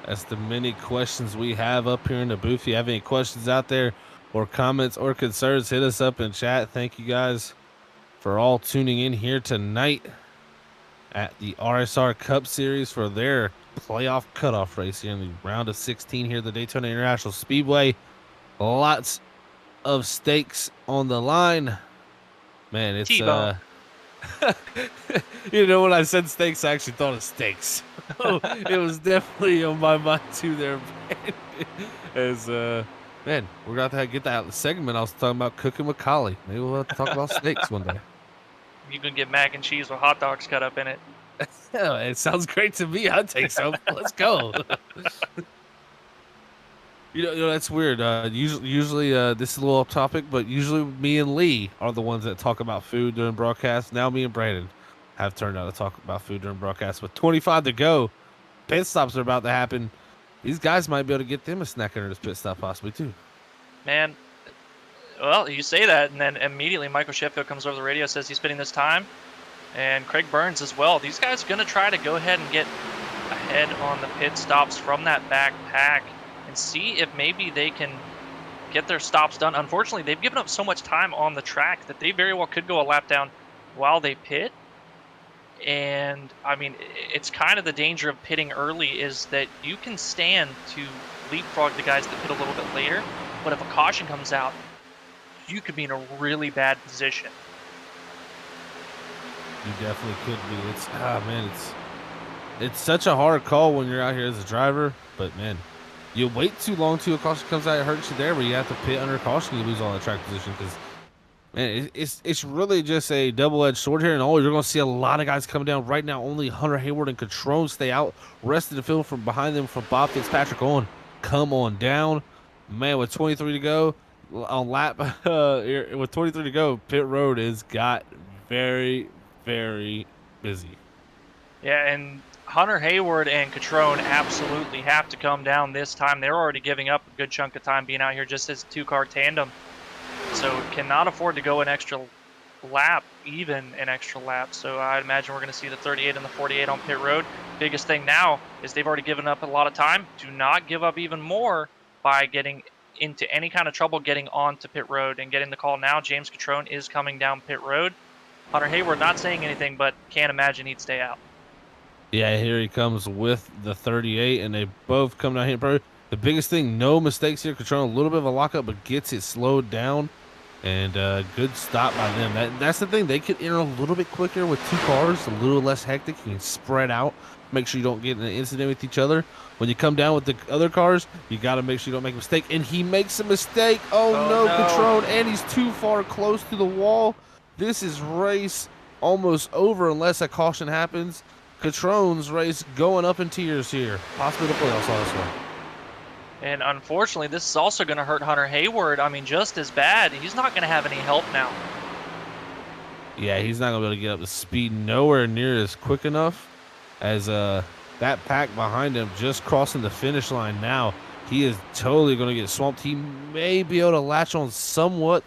That's the many questions we have up here in the booth. If you have any questions out there or comments or concerns, hit us up in chat. Thank you guys for all tuning in here tonight at the RSR Cup Series for their playoff cutoff race here in the round of 16 here at the Daytona International Speedway. Lots of stakes on the line. Man, it's T-bone. you know, when I said stakes, I actually thought of steaks. It was definitely on my mind too there. As man, we're going to get that segment I was talking about cooking with Collie. Maybe we'll have to talk about steaks one day. You can get mac and cheese with hot dogs cut up in it. Yeah, it sounds great to me. I'd take some. Let's go. You know, that's weird. Usually this is a little off topic, but usually me and Lee are the ones that talk about food during broadcast. Now me and Brandon have turned out to talk about food during broadcast. With 25 to go, pit stops are about to happen. These guys might be able to get them a snack under this pit stop possibly too. Man, well, you say that, and then immediately Michael Sheffield comes over the radio, says he's spending this time, and Craig Burns as well. These guys are going to try to go ahead and get ahead on the pit stops from that back pack and see if maybe they can get their stops done. Unfortunately, they've given up so much time on the track that they very well could go a lap down while they pit. And, I mean, it's kind of the danger of pitting early is that you can stand to leapfrog the guys that pit a little bit later, but if a caution comes out, you could be in a really bad position. You definitely could be. It's such a hard call when you're out here as a driver, but man, you wait too long till a caution comes out, it hurts you there, but you have to pit under caution, you lose all that track position because, man, it's really just a double-edged sword here, and you're going to see a lot of guys coming down right now. Only Hunter Hayward and Catrone stay out. Rest of the field from behind them from Bob Fitzpatrick on. Come on down. Man, with 23 to go on lap, with 23 to go, pit road has got very, very busy. Yeah, and Hunter Hayward and Catrone absolutely have to come down this time. They're already giving up a good chunk of time being out here just as a two-car tandem. So cannot afford to go an extra lap, even an extra lap. So I imagine we're going to see the 38 and the 48 on pit road. Biggest thing now is they've already given up a lot of time. Do not give up even more by getting into any kind of trouble getting onto pit road and getting the call now. James Catrone is coming down pit road. Hunter Hayward not saying anything, but can't imagine he'd stay out. Yeah, here he comes with the 38, and they both come down here. The biggest thing, no mistakes here. Catrone, a little bit of a lockup, but gets it slowed down, and good stop by them. That's the thing. They could enter a little bit quicker with two cars, a little less hectic. You can spread out, make sure you don't get in an incident with each other. When you come down with the other cars, you got to make sure you don't make a mistake. And he makes a mistake. Oh no, Catrone, and he's too far close to the wall. This is race almost over unless a caution happens. Catrone's race going up in tiers here. Possibly the playoffs on this one. And unfortunately, this is also going to hurt Hunter Hayward. I mean, just as bad. He's not going to have any help now. Yeah, he's not going to be able to get up to speed nowhere near as quick enough as that pack behind him just crossing the finish line now. He is totally going to get swamped. He may be able to latch on somewhat,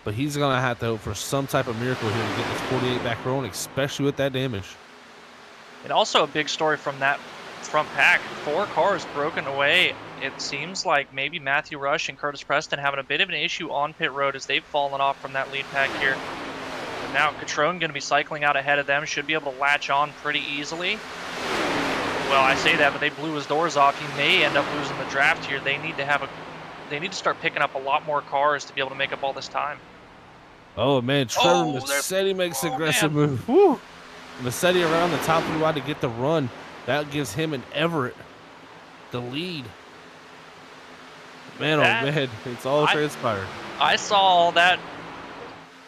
but he's going to have to hope for some type of miracle here to get this 48 back rolling, especially with that damage. And also a big story from that front pack. 4 cars broken away. It seems like maybe Matthew Rush and Curtis Preston having a bit of an issue on pit road as they've fallen off from that lead pack here. And now Catrone going to be cycling out ahead of them. Should be able to latch on pretty easily. well, I say that, but they blew his doors off. He may end up losing the draft here. They need to start picking up a lot more cars to be able to make up all this time. Oh man, Trevor Massetti makes an aggressive move. Woo! Massetti around the top 3 wide to get the run. That gives him and Everett the lead. Man, oh man, it's all transpired. I saw all that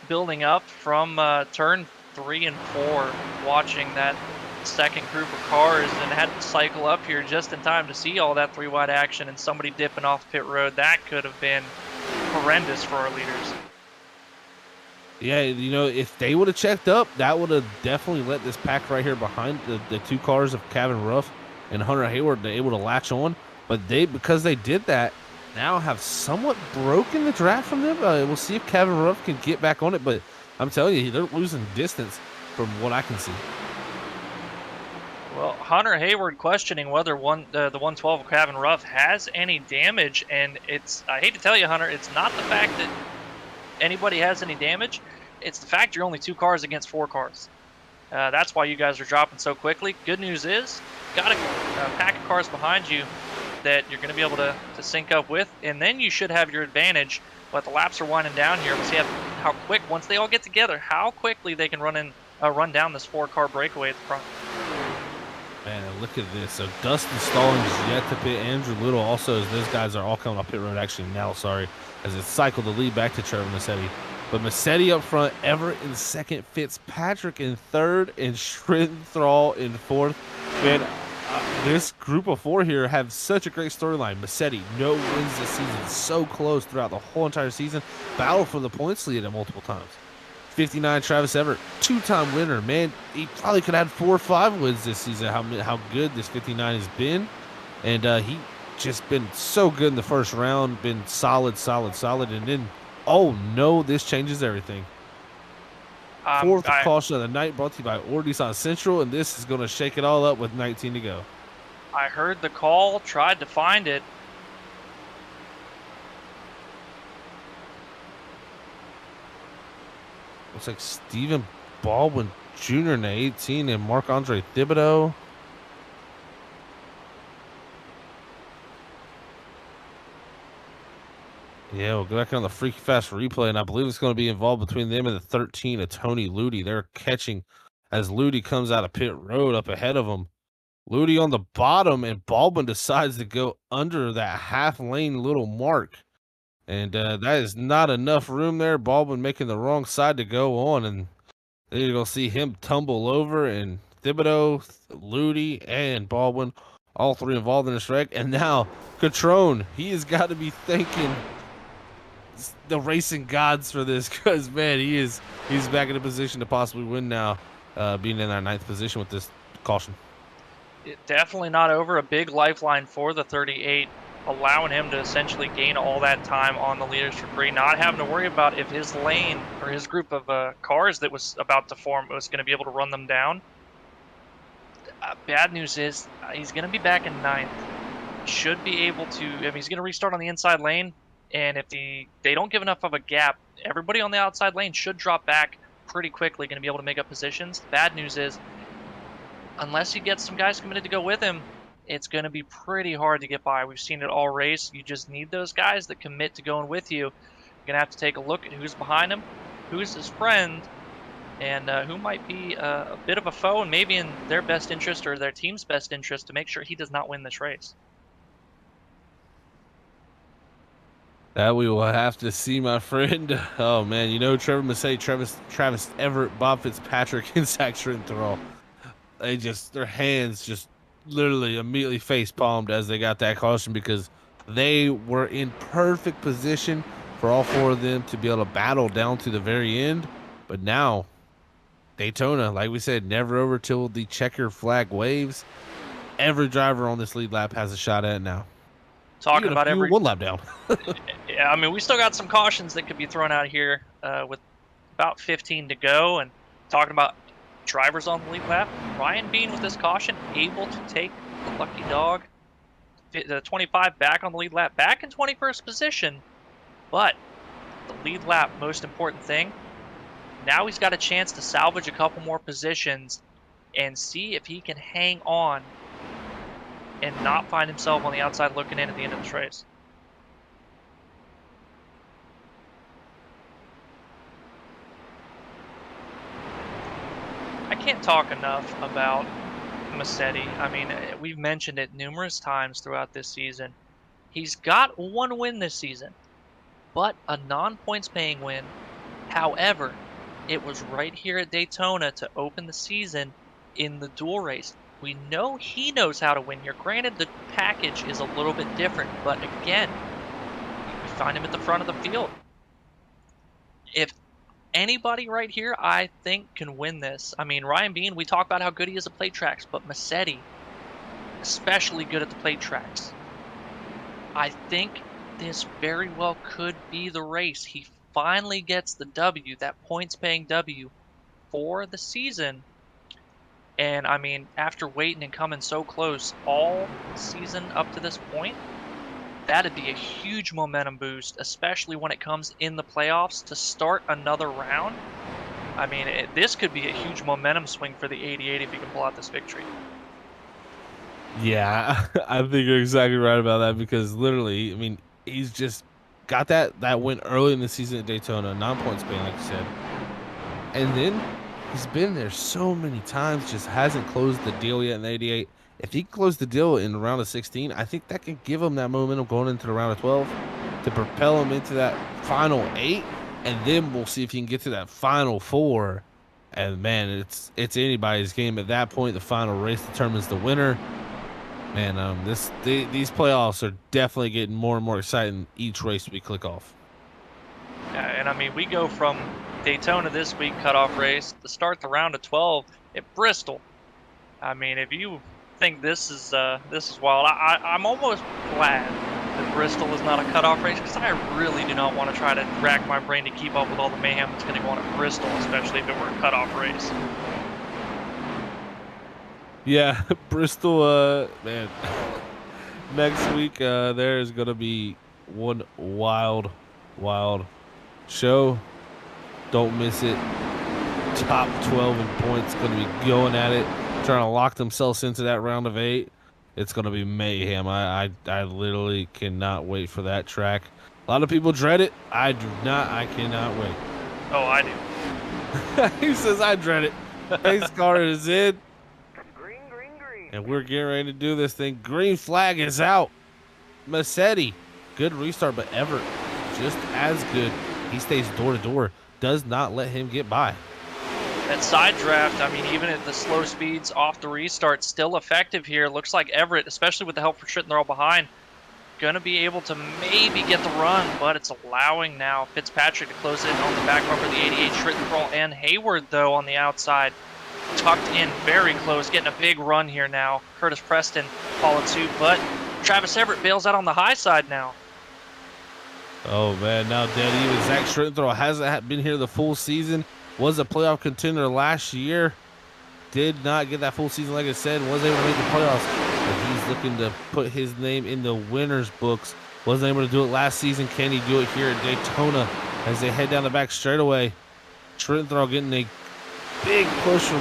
building up from turn 3 and 4, watching that second group of cars, and had to cycle up here just in time to see all that 3 wide action and somebody dipping off pit road. That could have been horrendous for our leaders. Yeah, you know, if they would have checked up, that would have definitely let this pack right here behind the 2 cars of Kevin Ruff and Hunter Hayward able to latch on. But because they did that, now have somewhat broken the draft from them. We'll see if Kevin Ruff can get back on it, but I'm telling you, they're losing distance from what I can see. Well, Hunter Hayward questioning whether the 112 of Kevin Ruff has any damage, and I hate to tell you, Hunter, it's not the fact that anybody has any damage. It's the fact you're only 2 cars against 4 cars. That's why you guys are dropping so quickly. Good news is, got a pack of cars behind you that you're going to be able to sync up with, and then you should have your advantage. But the laps are winding down here. We'll see how quick, once they all get together, how quickly they can run down this 4-car breakaway at the front. Man, look at this. So Dustin Stallings yet to pit. Andrew Little also, as those guys are all coming off pit road actually now, sorry, as it cycled the lead back to Trevor Massetti. But Massetti up front, Everett in second, Fitzpatrick in third, and Schrinthal in fourth. Man, this group of 4 here have such a great storyline. Massetti, no wins this season, so close throughout the whole entire season. Battle for the points lead at multiple times. 59, Travis Everett, 2-time winner. Man, he probably could have had 4 or 5 wins this season, how good this 59 has been. And he just been so good in the first round, been solid. And then, oh no, this changes everything. 4th caution of the night brought to you by Ordisson Central, and this is going to shake it all up with 19 to go. I heard the call, tried to find it. Looks like Stephen Baldwin Jr. in 18 and Marc-Andre Thibodeau. Yeah, we'll go back on the Freaky Fast replay, and I believe it's going to be involved between them and the 13 of Tony Ludi. They're catching as Ludi comes out of pit road up ahead of him. Ludi on the bottom, and Baldwin decides to go under that half-lane little mark. And that is not enough room there. Baldwin making the wrong side to go on, and then you're going to see him tumble over, and Thibodeau, Ludi, and Baldwin, all 3 involved in this wreck. And now, Catrone, he has got to be thanking the racing gods for this, because, man, he's back in a position to possibly win now, being in our 9th position with this caution. Definitely not over. A big lifeline for the 38. Allowing him to essentially gain all that time on the leaders for free, not having to worry about if his lane or his group of cars that was about to form was going to be able to run them down. Bad news is he's going to be back in 9th. Should be able to, I mean, he's going to restart on the inside lane, and if they don't give enough of a gap, everybody on the outside lane should drop back pretty quickly, going to be able to make up positions. Bad news is, unless you get some guys committed to go with him, it's going to be pretty hard to get by. We've seen it all race. You just need those guys that commit to going with you. You're going to have to take a look at who's behind him, who's his friend, and who might be a bit of a foe, and maybe in their best interest or their team's best interest to make sure he does not win this race. That we will have to see, my friend. Oh, man, you know, Trevor Massetti, Travis Everett, Bob Fitzpatrick, and Zach Schrinthal, their hands just literally immediately face palmed as they got that caution, because they were in perfect position for all 4 of them to be able to battle down to the very end. But now Daytona, like we said, never over till the checker flag waves. Every driver on this lead lap has a shot at it now. Talking about every 1 lap down. Yeah, I mean, we still got some cautions that could be thrown out here with about 15 to go, and talking about drivers on the lead lap. Ryan Bean with this caution, able to take the lucky dog, the 25 back on the lead lap, back in 21st position. But the lead lap, most important thing, now he's got a chance to salvage a couple more positions and see if he can hang on and not find himself on the outside looking in at the end of this race. I can't talk enough about Massetti. I mean, we've mentioned it numerous times throughout this season. He's got one win this season, but a non-points paying win. However, it was right here at Daytona to open the season in the duel race. We know he knows how to win here. Granted, the package is a little bit different, but again, we find him at the front of the field. If anybody right here, I think, can win this. I mean, Ryan Bean, we talk about how good he is at plate tracks, but Massetti, especially good at the plate tracks. I think this very well could be the race. He finally gets the W, that points-paying W for the season. And, I mean, after waiting and coming so close all season up to this point, that'd be a huge momentum boost, especially when it comes in the playoffs to start another round. I mean, this could be a huge momentum swing for the 88 if he can pull out this victory. Yeah, I think you're exactly right about that because literally, I mean, he's just got that win early in the season at Daytona, non-points paying, like you said. And then he's been there so many times, just hasn't closed the deal yet in the 88. If he can close the deal in the round of 16, I think that can give him that momentum going into the round of 12 to propel him into that final 8, and then we'll see if he can get to that final 4. And man, it's anybody's game at that point. The final race determines the winner. Man, these playoffs are definitely getting more and more exciting each race we click off. Yeah, and I mean, we go from Daytona this week, cutoff race, to start the round of 12 at Bristol. I mean, if you think this is wild, I'm almost glad that Bristol is not a cutoff race because I really do not want to try to rack my brain to keep up with all the mayhem that's going to go on at Bristol, especially if it were a cutoff race. Yeah, Bristol, man. Next week, there is going to be one wild show. Don't miss it. Top 12 in points going to be going at it, trying to lock themselves into that round of 8. It's going to be mayhem. I literally cannot wait for that track. A lot of people dread it. I do not. I cannot wait. Oh, I do. He says I dread it. Pace car is in. And we're getting ready to do this thing. Green flag is out. Massetti, good restart, but Everett, just as good. He stays door to door. Does not let him get by. That side draft, I mean, even at the slow speeds off the restart, still effective here. Looks like Everett, especially with the help from Schrittenthal behind, going to be able to maybe get the run, but it's allowing now Fitzpatrick to close in on the back bumper of the 88. Schrittenthal and Hayward, though, on the outside. Tucked in very close, getting a big run here now. Curtis Preston followed suit, but Travis Everett bails out on the high side now. Oh, man, now dead even. Zach Schrittenthal hasn't been here the full season. Was a playoff contender last year. Did not get that full season, like I said. Wasn't able to make the playoffs. But he's looking to put his name in the winner's books. Wasn't able to do it last season. Can he do it here at Daytona as they head down the back straightaway? Schrittenthal getting a big push from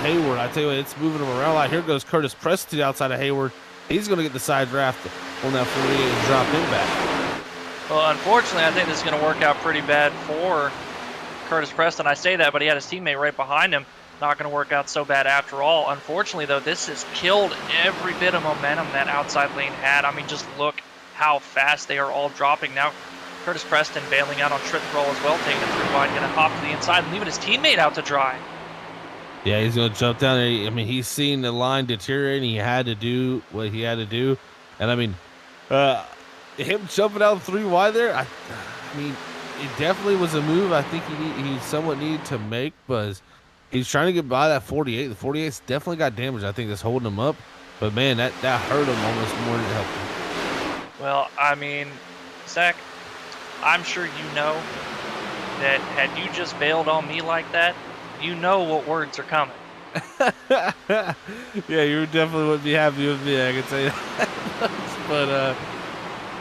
Hayward. I tell you what, it's moving him around a lot. Here goes Curtis Preston to the outside of Hayward. He's going to get the side draft on that 48 and drop him back. Well, unfortunately, I think this is going to work out pretty bad for Curtis Preston. I say that, but he had his teammate right behind him. Not going to work out so bad after all. Unfortunately, though, this has killed every bit of momentum that outside lane had. I mean, just look how fast they are all dropping now. Curtis Preston bailing out on Schrittenthal as well, taking it through wide, going to hop to the inside and leaving his teammate out to dry. Yeah, he's going to jump down there. I mean, he's seen the line deteriorating. He had to do what he had to do. And, I mean, him jumping out 3 wide there, I mean, it definitely was a move I think he somewhat needed to make, but he's trying to get by that 48. The 48's definitely got damage. I think that's holding him up. But, man, that hurt him almost more than it helped him. Well, I mean, Zach, I'm sure you know that had you just bailed on me like that, you know what words are coming. Yeah, you definitely wouldn't be happy with me, I can tell you that. But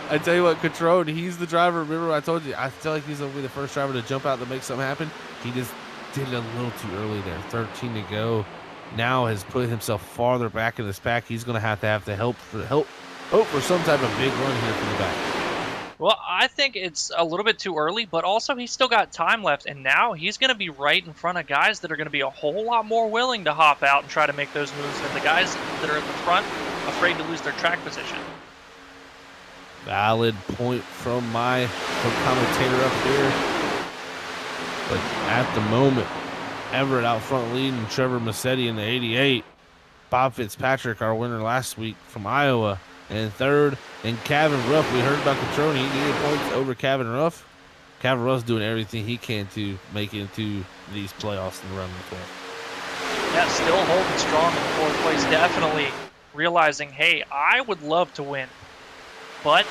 I tell you what, Catrone, he's the driver. Remember I told you, I feel like he's going to be the first driver to jump out to make something happen. He just did it a little too early there. 13 to go. now has put himself farther back in this pack. He's going to have to hope for some type of big run here from the back. Well, I think it's a little bit too early, but also he's still got time left, and now he's going to be right in front of guys that are going to be a whole lot more willing to hop out and try to make those moves than the guys that are at the front afraid to lose their track position. Valid point from my commentator up here. But at the moment, Everett out front leading Trevor Massetti in the 88. Bob Fitzpatrick, our winner last week from Iowa, in third. And Kevin Ruff, we heard about Catroni. He needed points over Kevin Ruff. Kevin Ruff's doing everything he can to make it into these playoffs and run the 12th. Yeah, still holding strong in the fourth place. Definitely realizing, hey, I would love to win, but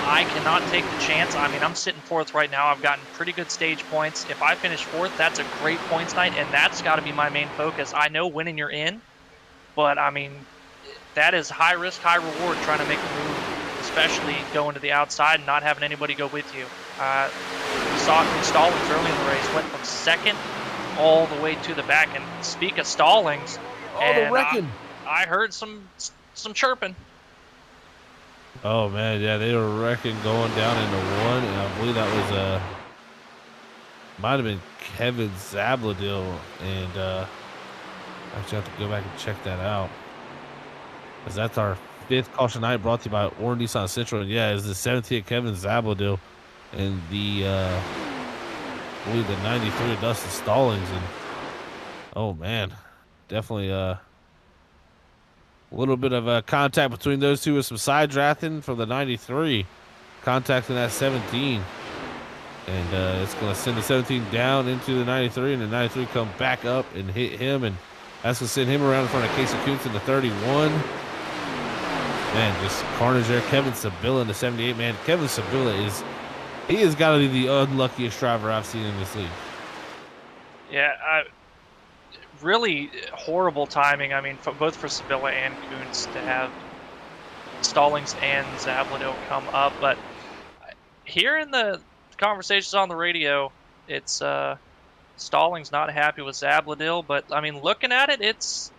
I cannot take the chance. I mean, I'm sitting fourth right now. I've gotten pretty good stage points. If I finish fourth, that's a great points night, and that's got to be my main focus. I know winning you're in, but I mean, that is high risk, high reward trying to make a move, especially going to the outside and not having anybody go with you. We saw Stallings early in the race went from second all the way to the back. And speak of Stallings, the wrecking. I heard some chirping. Oh man, yeah, they were wrecking going down into one, and I believe that was might have been Kevin Zabladil, and I actually have to go back and check that out, because that's our 5th caution night brought to you by Orange Nissan Central. And yeah, it's the 17th Kevin Zabladil and the I believe the 93 of Dustin Stallings. And oh man, definitely a little bit of contact between those two with some side drafting from the 93 contacting that 17, and it's going to send the 17 down into the 93, and the 93 come back up and hit him, and that's going to send him around in front of Casey Kuntz in the 31. Man, just carnage there. Kevin Sabilla in the 78. Man, Kevin Sabilla he has got to be the unluckiest driver I've seen in this league. Yeah, really horrible timing. I mean, both for Sabilla and Kuntz to have Stallings and Zabladil come up. But hearing the conversations on the radio, it's Stallings not happy with Zabladil. But, I mean, looking at it, it's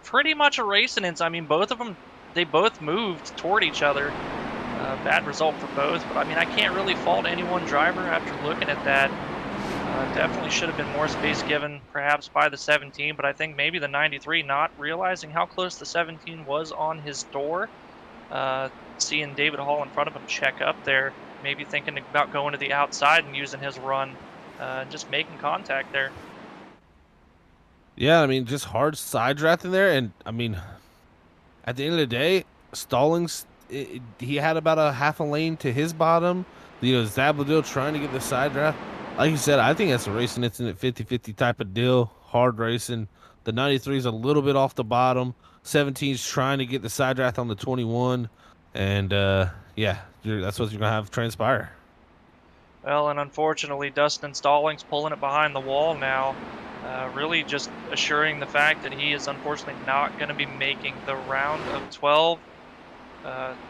pretty much a racing. I mean, both of them, they both moved toward each other. Bad result for both. But, I mean, I can't really fault any one driver after looking at that. Definitely should have been more space given perhaps by the 17, but I think maybe the 93 not realizing how close the 17 was on his door. Seeing David Hall in front of him check up there, maybe thinking about going to the outside and using his run, just making contact there. Yeah, I mean, just hard side drafting there. And, I mean, at the end of the day, Stallings, he had about a half a lane to his bottom. You know, Zabladil trying to get the side draft. Like you said, I think that's a racing incident 50-50 type of deal. Hard racing. The 93 is a little bit off the bottom. 17's trying to get the side draft on the 21. And, yeah, that's what you're going to have transpire. Well, and unfortunately, Dustin Stallings pulling it behind the wall now. Really just assuring the fact that he is unfortunately not going to be making the round of 12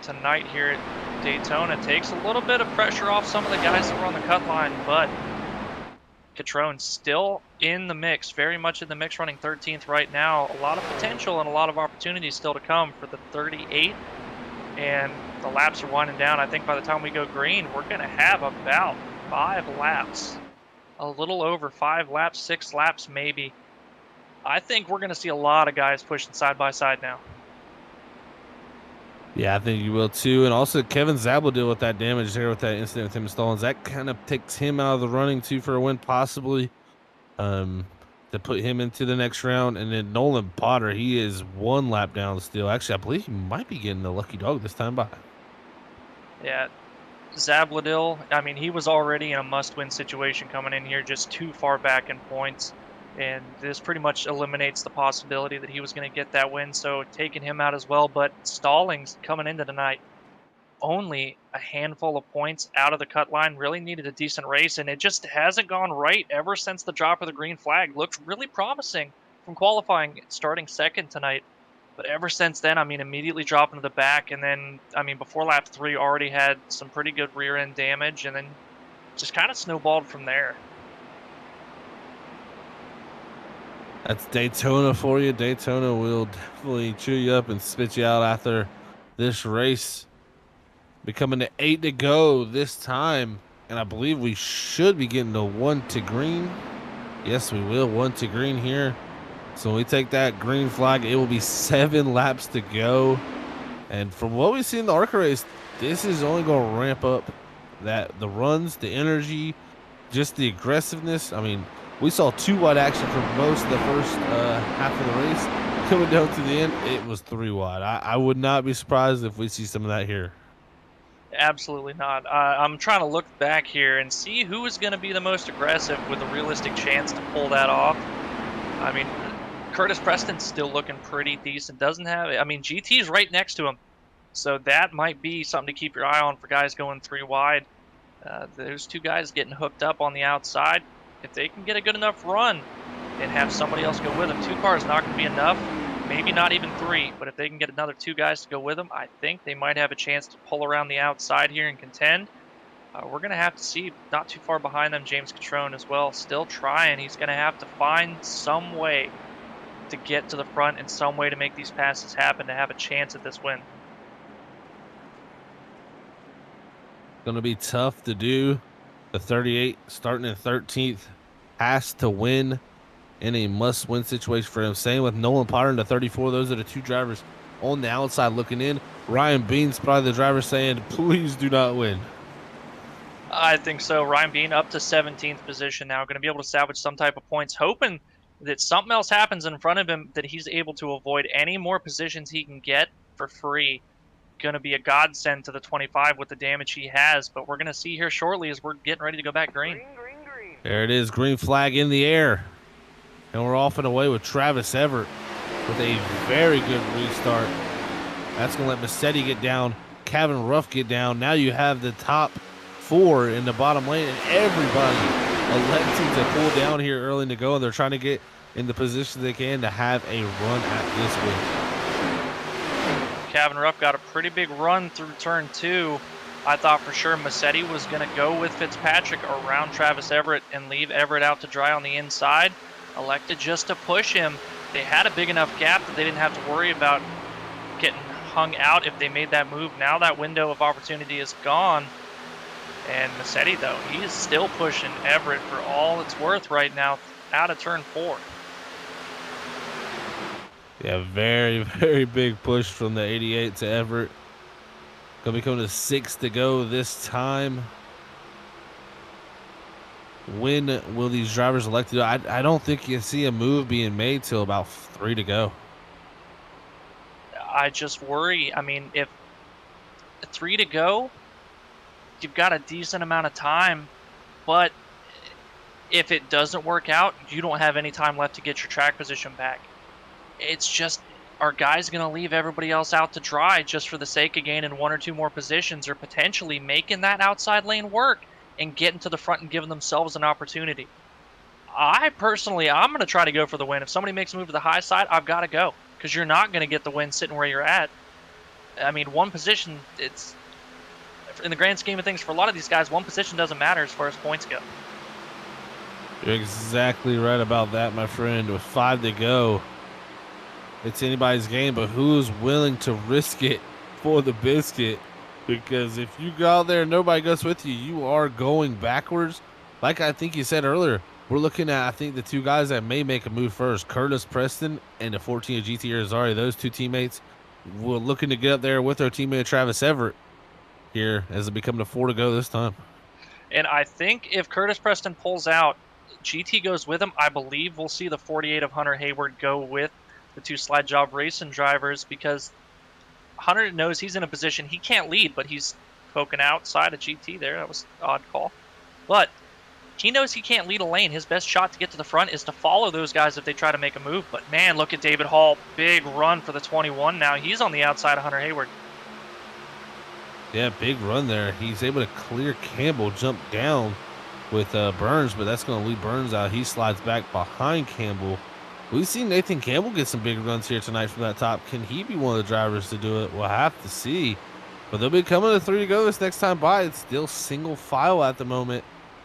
tonight here at Daytona. Takes a little bit of pressure off some of the guys that were on the cut line, but Catrone still in the mix, very much in the mix, running 13th right now. A lot of potential and a lot of opportunities still to come for the 38, and the laps are winding down. I think by the time we go green, we're going to have about 5 laps. A little over 5 laps, 6 laps maybe. I think we're going to see a lot of guys pushing side by side now. Yeah, I think you will too. And also Kevin Zabladil with that damage there with that incident with him and Stallings, that kind of takes him out of the running too for a win possibly, to put him into the next round. And then Nolan Potter, he is 1 lap down still. Actually, I believe he might be getting the lucky dog this time by. Yeah, Zabladil, I mean, he was already in a must-win situation coming in here, just too far back in points. And this pretty much eliminates the possibility that he was going to get that win, so taking him out as well. But Stallings coming into tonight, only a handful of points out of the cut line, really needed a decent race, and it just hasn't gone right ever since the drop of the green flag. Looked really promising from qualifying, starting second tonight. But ever since then, I mean, immediately dropping to the back, and then, I mean, before lap 3, already had some pretty good rear-end damage, and then just kind of snowballed from there. That's Daytona for you. Daytona will definitely chew you up and spit you out after this race. Becoming to 8 to go this time. And I believe we should be getting to 1 to green. Yes, we will. 1 to green here. So when we take that green flag, it will be 7 laps to go. And from what we see in the ARCA race, this is only going to ramp up the runs, the energy, just the aggressiveness. I mean, we saw 2 wide action for most of the first half of the race. Coming down to the end, it was 3 wide. I would not be surprised if we see some of that here. Absolutely not. I'm trying to look back here and see who is going to be the most aggressive with a realistic chance to pull that off. I mean, Curtis Preston's still looking pretty decent. Doesn't have it. I mean, GT's right next to him. So that might be something to keep your eye on for guys going 3 wide. Those 2 guys getting hooked up on the outside. If they can get a good enough run and have somebody else go with them, 2 cars not going to be enough. Maybe not even 3, but if they can get another 2 guys to go with them, I think they might have a chance to pull around the outside here and contend. We're going to have to see, not too far behind them, James Catrone as well, still trying. He's going to have to find some way to get to the front and some way to make these passes happen to have a chance at this win. Going to be tough to do. The 38 starting in 13th has to win in a must-win situation for him. Same with Nolan Potter in the 34. Those are the 2 drivers on the outside looking in. Ryan Bean's probably the driver saying, please do not win. I think so. Ryan Bean up to 17th position now. Going to be able to salvage some type of points, hoping that something else happens in front of him, that he's able to avoid any more positions he can get for free. Going to be a godsend to the 25 with the damage he has, but we're going to see here shortly as we're getting ready to go back green. There it is, green flag in the air. And we're off and away with Travis Everett with a very good restart. That's going to let Massetti get down, Kevin Ruff get down. Now you have the top 4 in the bottom lane, and everybody electing to pull down here early to go, and they're trying to get in the position they can to have a run at this win. Kevin Ruff got a pretty big run through turn 2. I thought for sure Massetti was going to go with Fitzpatrick around Travis Everett and leave Everett out to dry on the inside. Elected just to push him. They had a big enough gap that they didn't have to worry about getting hung out if they made that move. Now that window of opportunity is gone. And Massetti, though, he is still pushing Everett for all it's worth right now out of turn 4. Yeah, very, very big push from the 88 to Everett. Going to be coming to 6 to go this time. When will these drivers elect to do? I don't think you see a move being made till about 3 to go. I just worry. I mean, if 3 to go, you've got a decent amount of time, but if it doesn't work out, you don't have any time left to get your track position back. It's just, are guys going to leave everybody else out to dry just for the sake of gaining 1 or 2 more positions, or potentially making that outside lane work and getting to the front and giving themselves an opportunity? I'm going to try to go for the win. If somebody makes a move to the high side, I've got to go, because you're not going to get the win sitting where you're at. I mean, 1 position, it's, in the grand scheme of things, for a lot of these guys, 1 position doesn't matter as far as points go. You're exactly right about that, my friend. With 5 to go, it's anybody's game, but who's willing to risk it for the biscuit? Because if you go out there and nobody goes with you, you are going backwards. Like I think you said earlier, we're looking at, I think, the 2 guys that may make a move first, Curtis Preston and the 14 of GT Arizari. Those 2 teammates were looking to get up there with their teammate Travis Everett here as it becomes a 4 to go this time. And I think if Curtis Preston pulls out, GT goes with him. I believe we'll see the 48 of Hunter Hayward go with the 2 Slide Job Racing drivers, because Hunter knows he's in a position he can't lead, but he's poking outside of GT there. That was an odd call. But he knows he can't lead a lane. His best shot to get to the front is to follow those guys if they try to make a move. But man, look at David Hall. Big run for the 21 now. He's on the outside of Hunter Hayward. Yeah, big run there. He's able to clear Campbell, jump down with Burns, but that's going to leave Burns out. He slides back behind Campbell. We've seen Nathan Campbell get some big runs here tonight from that top. Can he be one of the drivers to do it? We'll have to see. But they'll be coming to 3 to go this next time by. It's still single file at the moment.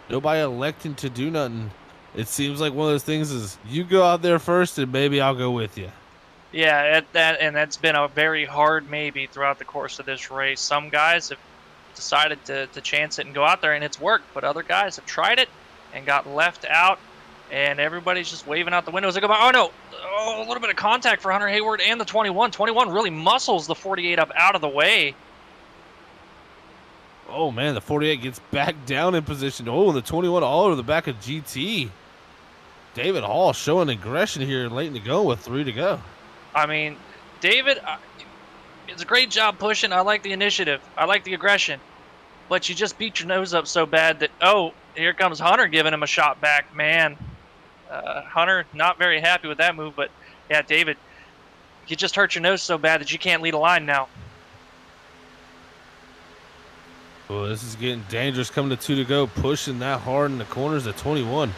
Nobody electing to do nothing. It seems like one of those things is you go out there first and maybe I'll go with you. Yeah, that's been a very hard maybe throughout the course of this race. Some guys have decided to chance it and go out there, and it's worked, but other guys have tried it and got left out, and everybody's just waving out the windows. They go by, oh no, a little bit of contact for Hunter Hayward and the 21. 21 really muscles the 48 up out of the way. Oh man, the 48 gets back down in position. Oh, and the 21 all over the back of GT. David Hall showing aggression here late in the go with 3 to go. I mean, David, it's a great job pushing. I like the initiative. I like the aggression. But you just beat your nose up so bad that, oh, here comes Hunter giving him a shot back. Man, Hunter not very happy with that move. But, yeah, David, you just hurt your nose so bad that you can't lead a line now. Oh, this is getting dangerous coming to 2 to go, pushing that hard in the corners at 21.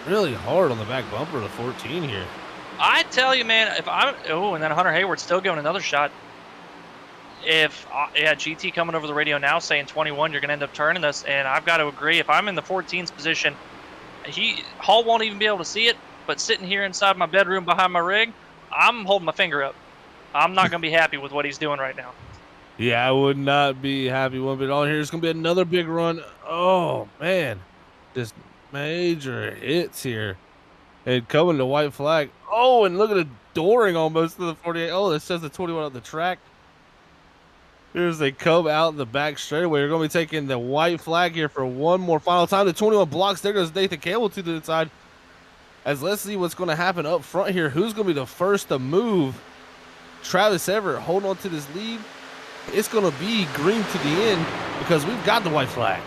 Really hard on the back bumper of the 14 here. I tell you, man, if I'm... Oh, and then Hunter Hayward still giving another shot. If... yeah, GT coming over the radio now saying 21, you're going to end up turning this. And I've got to agree. If I'm in the 14's position, Hall won't even be able to see it. But sitting here inside my bedroom behind my rig, I'm holding my finger up. I'm not going to be happy with what he's doing right now. Yeah, I would not be happy one bit. On here, it's going to be another big run. Oh, man. Just major hits here. And coming to white flag. Oh, and look at the dooring almost to the 48. Oh, that says the 21 on the track. Here's they come out the back straightaway. We're going to be taking the white flag here for one more final time. The 21 blocks. There goes Nathan Campbell to the side. As let's see what's going to happen up front here. Who's going to be the first to move? Travis Everett holding on to this lead. It's going to be green to the end because we've got the white flag.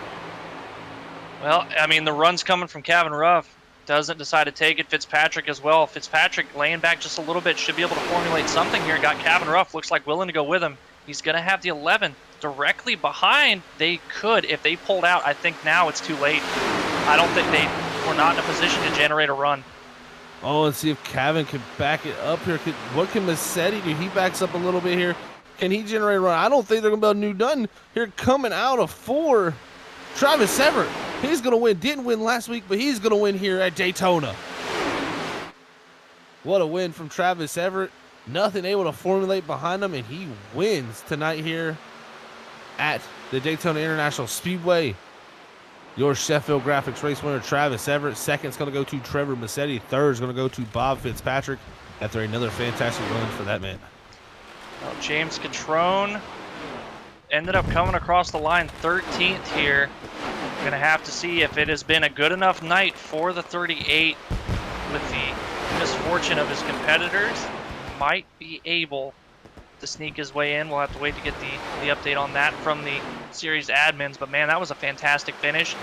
Well, I mean, the run's coming from Kevin Ruff. Doesn't decide to take it. Fitzpatrick as well. Fitzpatrick laying back just a little bit. Should be able to formulate something here. Got Kevin Ruff. Looks like willing to go with him. He's going to have the 11 directly behind. They could, if they pulled out. I think now it's too late. I don't think we're not in a position to generate a run. Oh, and see if Kevin can back it up here. What can Massetti do? He backs up a little bit here. Can he generate a run? I don't think they're going to be able to do nothing. Here coming out of 4, Travis Everett. He's going to win. Didn't win last week, but he's going to win here at Daytona. What a win from Travis Everett. Nothing able to formulate behind him, and he wins tonight here at the Daytona International Speedway. Your Sheffield Graphics race winner, Travis Everett. Second's going to go to Trevor Massetti. Third's going to go to Bob Fitzpatrick after another fantastic run for that man. Well, James Catrone ended up coming across the line 13th here. We're going to have to see if it has been a good enough night for the 38 with the misfortune of his competitors. Might be able to sneak his way in. We'll have to wait to get the update on that from the series admins. But man, that was a fantastic finish.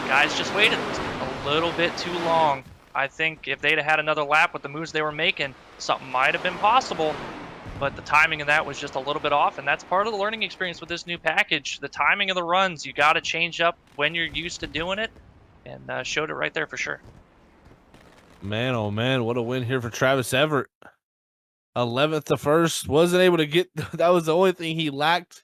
Guys just waited a little bit too long. I think if they'd have had another lap with the moves they were making, something might have been possible. But the timing of that was just a little bit off, and that's part of the learning experience with this new package. The timing of the runs, you got to change up when you're used to doing it, and showed it right there for sure. Man, oh man, what a win here for Travis Everett. 11th to first, wasn't able to get, that was the only thing he lacked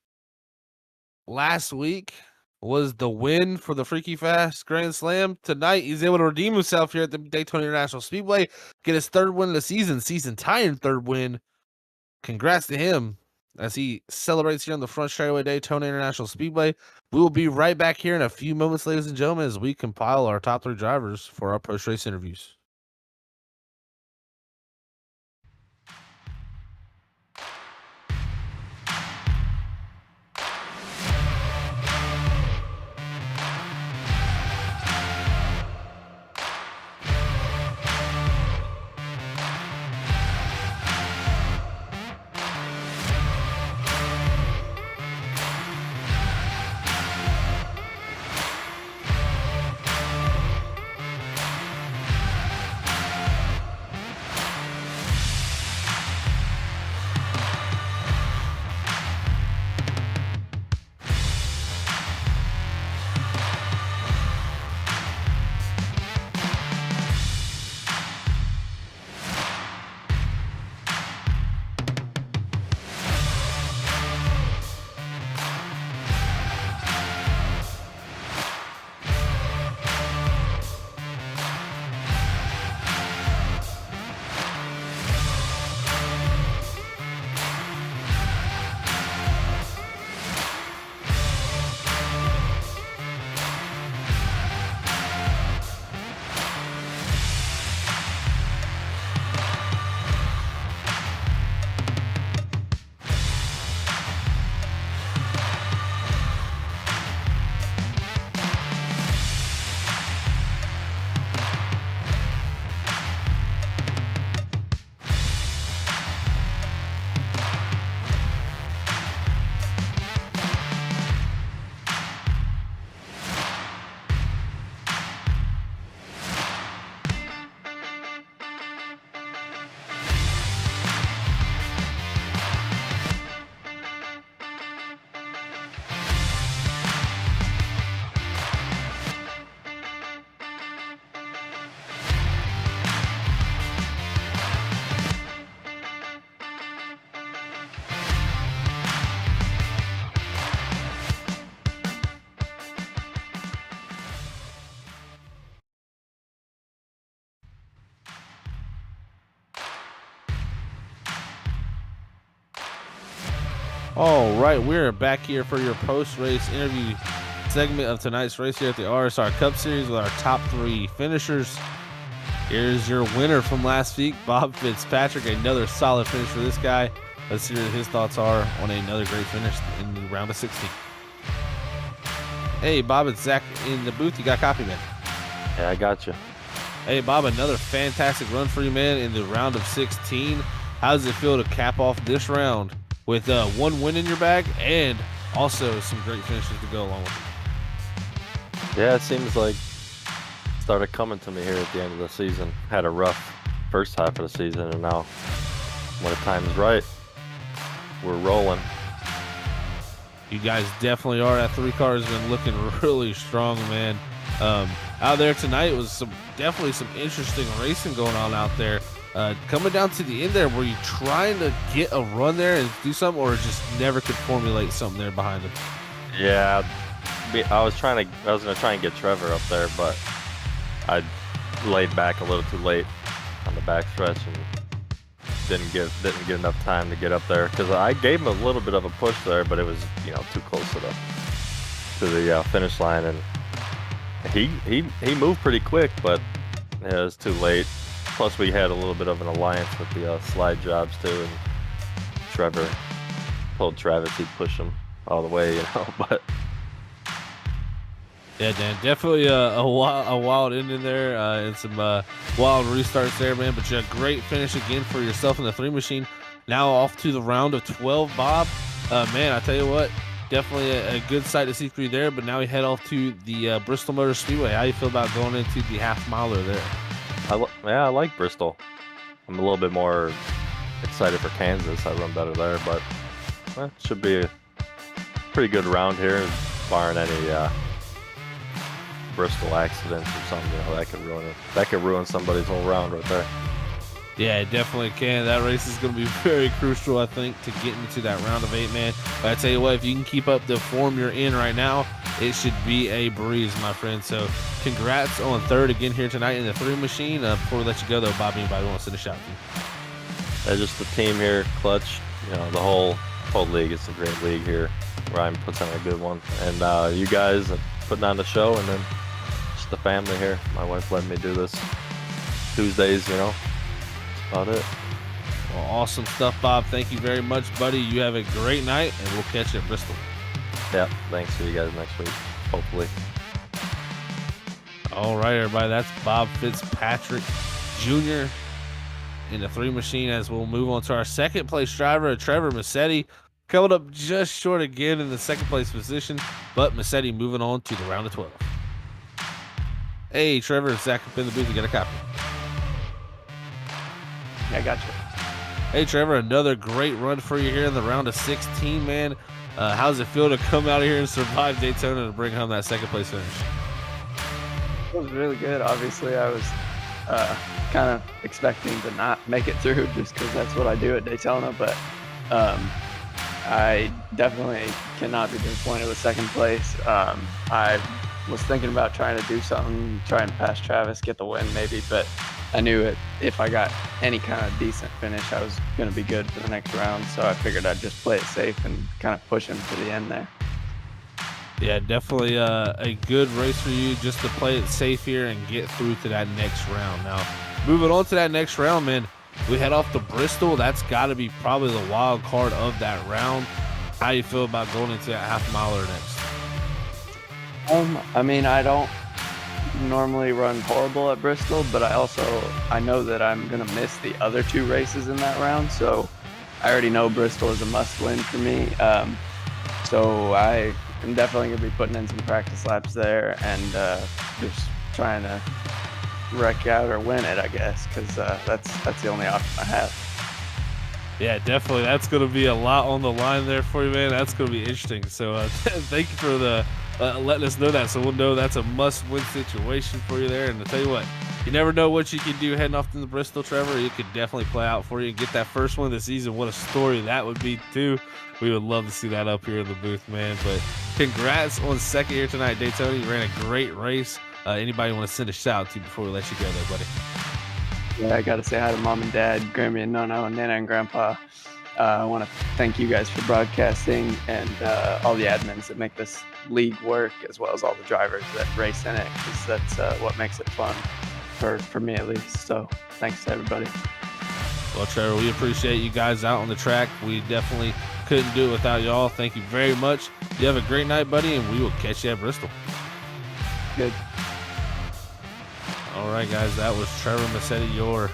last week was the win for the Freaky Fast Grand Slam. Tonight, he's able to redeem himself here at the Daytona International Speedway, get his 3rd win of the season tying 3rd win. Congrats to him as he celebrates here on the front straightaway Daytona International Speedway. We will be right back here in a few moments, ladies and gentlemen, as we compile our top 3 drivers for our post-race interviews. All right, we're back here for your post-race interview segment of tonight's race here at the RSR Cup Series with our top 3 finishers. Here's your winner from last week, Bob Fitzpatrick. Another solid finish for this guy. Let's hear what his thoughts are on another great finish in the round of 16. Hey, Bob, it's Zach in the booth. You got a copy, man? Yeah, I got you. Hey, Bob, another fantastic run for you, man, in the round of 16. How does it feel to cap off this round with 1 win in your bag and also some great finishes to go along with it? Yeah, it seems like it started coming to me here at the end of the season. Had a rough first half of the season, and now when the time is right, we're rolling. You guys definitely are. That 3 car has been looking really strong, man. Out there tonight was definitely some interesting racing going on out there. Coming down to the end there, were you trying to get a run there and do something, or just never could formulate something there behind him? Yeah, I was gonna try and get Trevor up there, but I laid back a little too late on the back stretch and didn't get enough time to get up there, because I gave him a little bit of a push there, but it was too close to the finish line, and he moved pretty quick, but yeah, it was too late. Plus, we had a little bit of an alliance with the slide jobs too, and Trevor told Travis he'd push him all the way, but. Yeah, Dan, definitely a wild ending there and some wild restarts there, man. But you had a great finish again for yourself in the 3 machine. Now off to the round of 12, Bob. Man, I tell you what, definitely a good sight to see for you there. But now we head off to the Bristol Motor Speedway. How do you feel about going into the half-miler there? I like Bristol. I'm a little bit more excited for Kansas. I run better there, but it should be a pretty good round here, barring any Bristol accidents or something. That could ruin it. That could ruin somebody's whole round right there. Yeah, it definitely can. That race is going to be very crucial, I think, to get into that round of 8, man. But I tell you what, if you can keep up the form you're in right now, it should be a breeze, my friend. So congrats on 3rd again here tonight in the 3 machine. Before we let you go, though, Bobby, anybody want to send a shout to you? Just the team here, Clutch. The whole league. It's a great league here. Ryan puts on a good one, and you guys putting on the show, and then just the family here. My wife letting me do this Tuesdays. That's about it. Well, awesome stuff, Bob. Thank you very much, buddy. You have a great night, and we'll catch you at Bristol. Yeah, thanks. See you guys next week, hopefully. All right, everybody. That's Bob Fitzpatrick Jr. in the 3 machine, as we'll move on to our 2nd place driver, Trevor Massetti. Coming up just short again in the 2nd place position, but Massetti moving on to the round of 12. Hey, Trevor, it's Zach up in the booth. You got a copy? Yeah, I got you. Hey, Trevor, another great run for you here in the round of 16, man. How does it feel to come out of here and survive Daytona to bring home that 2nd place finish? It was really good. Obviously, I was kind of expecting to not make it through just because that's what I do at Daytona, but I definitely cannot be disappointed with 2nd place. I was thinking about trying to do something, try and pass Travis, get the win maybe, but I knew if I got any kind of decent finish, I was going to be good for the next round, so I figured I'd just play it safe and kind of push him to the end there. Yeah, definitely a good race for you just to play it safe here and get through to that next round. Now, moving on to that next round, man, we head off to Bristol. That's got to be probably the wild card of that round. How do you feel about going into that half-miler next? I mean, I don't normally run horrible at Bristol, but I know that I'm going to miss the other 2 races in that round, so I already know Bristol is a must-win for me. So I am definitely going to be putting in some practice laps there and just trying to wreck out or win it, I guess, because that's the only option I have. Yeah, definitely. That's going to be a lot on the line there for you, man. That's going to be interesting. So thank you for letting us know that. So we'll know that's a must-win situation for you there. And to tell you what, you never know what you can do heading off to the Bristol, Trevor. It could definitely play out for you and get that first one of the season. What a story that would be, too. We would love to see that up here in the booth, man. But congrats on 2nd here tonight at Daytona. You ran a great race. Anybody want to send a shout to before we let you go there, buddy? Yeah, I got to say hi to Mom and Dad, Grammy and Nono, and Nana and Grandpa. I want to thank you guys for broadcasting and all the admins that make this league work, as well as all the drivers that race in it, because that's what makes it fun for me at least. So thanks to everybody. Well, Trevor, we appreciate you guys out on the track. We definitely couldn't do it without y'all. Thank you very much. You have a great night, buddy, and we will catch you at Bristol. Good. All right, guys, that was Trevor Massetti, your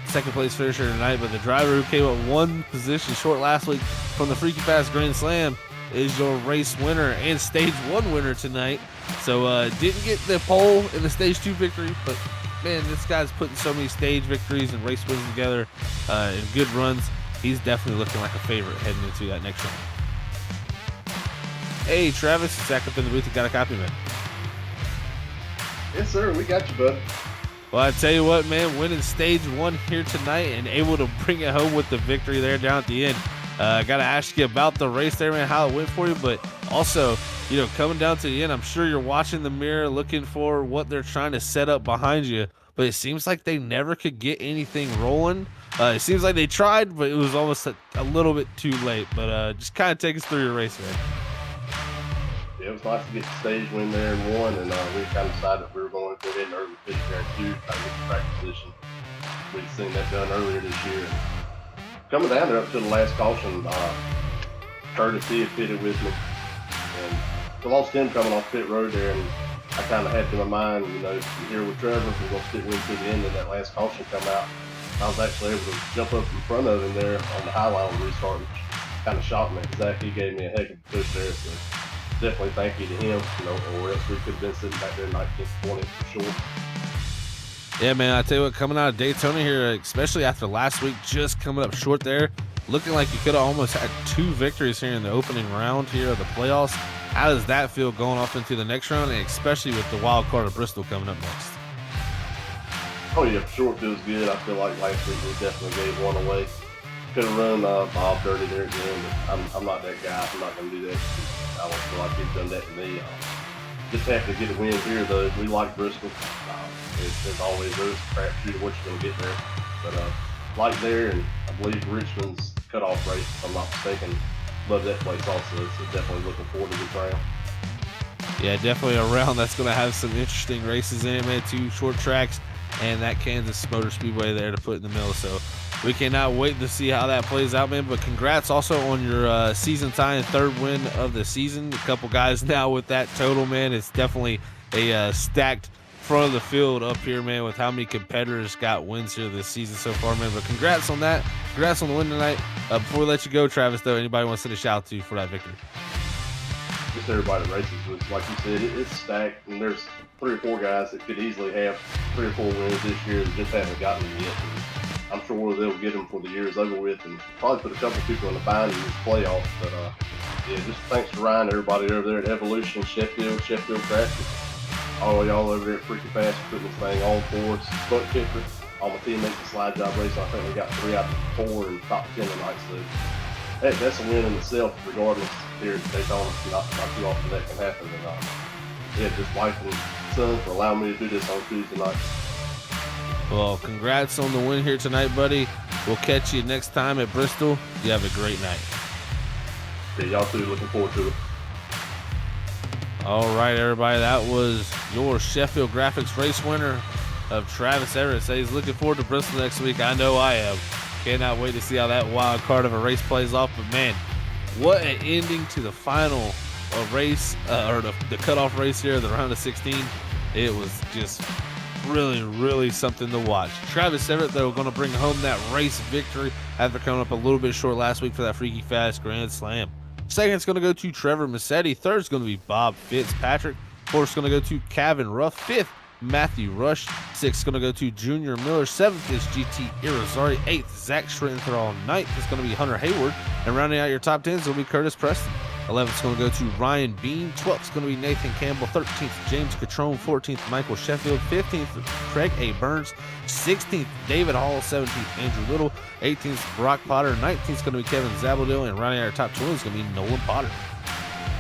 second place finisher tonight, but the driver who came up one position short last week from the Freaky Fast Grand Slam is your race winner and stage 1 winner tonight. So didn't get the pole in the stage 2 victory, but man, this guy's putting so many stage victories and race wins together in good runs. He's definitely looking like a favorite heading into that next round. Hey, Travis, Zach up in the booth. You got a copy, man? Yes, sir. We got you, bud. Well, I tell you what, man, winning stage 1 here tonight and able to bring it home with the victory there down at the end. I got to ask you about the race there, man, how it went for you, but also, you know, coming down to the end, I'm sure you're watching the mirror looking for what they're trying to set up behind you, but it seems like they never could get anything rolling. It seems like they tried, but it was almost a little bit too late. But just kind of take us through your race, man. Yeah, it was nice to get the stage win there and won, and we kind of decided we were going to go ahead and early finish there too, try to get the track position. We'd seen that done earlier this year. Coming down there up to the last caution, Curtis, he had pitted with me, and I lost him coming off pit road there, and I kind of had to my mind, you know, here with Trevor, we're going to stick with him to the end, and that last caution come out. I was actually able to jump up in front of him there on the high line on the restart, which kind of shocked me. Zach, he gave me a heck of a push there, so definitely thank you to him, you know, or else we could have been sitting back there 1920 for sure. Yeah, man, I tell you what, coming out of Daytona here, especially after last week, just coming up short there, looking like you could have almost had 2 victories here in the opening round here of the playoffs. How does that feel going off into the next round, and especially with the wild card of Bristol coming up next? Oh yeah, for sure it feels good. I feel like last week we definitely gave one away. Could have run Bob dirty there at the end, but I'm not that guy. I'm not going to do that. I don't feel like he's done that to me. Just have to get a win here, though. We like Bristol. As always, there's a crapshoot of what you're going to get there. But like there, and I believe Richmond's cutoff race, if I'm not mistaken, love that place also. So definitely looking forward to this round. Yeah, definitely a round that's going to have some interesting races in it, man. 2 short tracks and that Kansas Motor Speedway there to put in the middle. So we cannot wait to see how that plays out, man. But congrats also on your season tying 3rd win of the season. A couple guys now with that total, man. It's definitely a stacked front of the field up here, man, with how many competitors got wins here this season so far, man. But congrats on that. Congrats on the win tonight. Before we let you go, Travis, though, anybody wants to send a shout out to you for that victory? Just everybody that races was, like you said, it's stacked, and there's 3 or 4 guys that could easily have 3 or 4 wins this year that just haven't gotten them yet. And I'm sure they'll get them before the year is over with, and probably put a couple people in the bind in this playoff. But yeah, just thanks to Ryan, everybody over there at Evolution, Sheffield Graphics, all y'all over there at Freaky Fast putting this thing on for us. ButtKicker, all my teammates in Slide Job Racing. I think we got 3 out of 4 in the top 10 tonight, so that's a win in itself, regardless. Here at Daytona, not too often that can happen. And yeah, just wife and son for allowing me to do this on Tuesday night. Well, congrats on the win here tonight, buddy. We'll catch you next time at Bristol. You have a great night. Yeah, y'all too. Looking forward to it. All right, everybody. That was your Sheffield Graphics race winner of Travis Everett. So he's looking forward to Bristol next week. I know I am. Cannot wait to see how that wild card of a race plays off. But man, what an ending to the final race, or the cutoff race here, the round of 16. It was just really, really something to watch. Travis Everett, though, going to bring home that race victory after coming up a little bit short last week for that Freaky Fast Grand Slam. Second's going to go to Trevor Massetti. Third's going to be Bob Fitzpatrick. Fourth's going to go to Kevin Ruff. Fifth, Matthew Rush. 6th going to go to Junior Miller. 7th is GT Irizarry. 8th, Zach Schrittenthal. 9th is going to be Hunter Hayward. And rounding out your top 10s will be Curtis Preston. 11th is going to go to Ryan Bean. 12th is going to be Nathan Campbell. 13th, James Catrone. 14th, Michael Sheffield. 15th, Craig A. Burns. 16th, David Hall. 17th, Andrew Little. 18th, Brock Potter. 19th is going to be Kevin Zabaldil. And rounding out your top 20 is going to be Nolan Potter.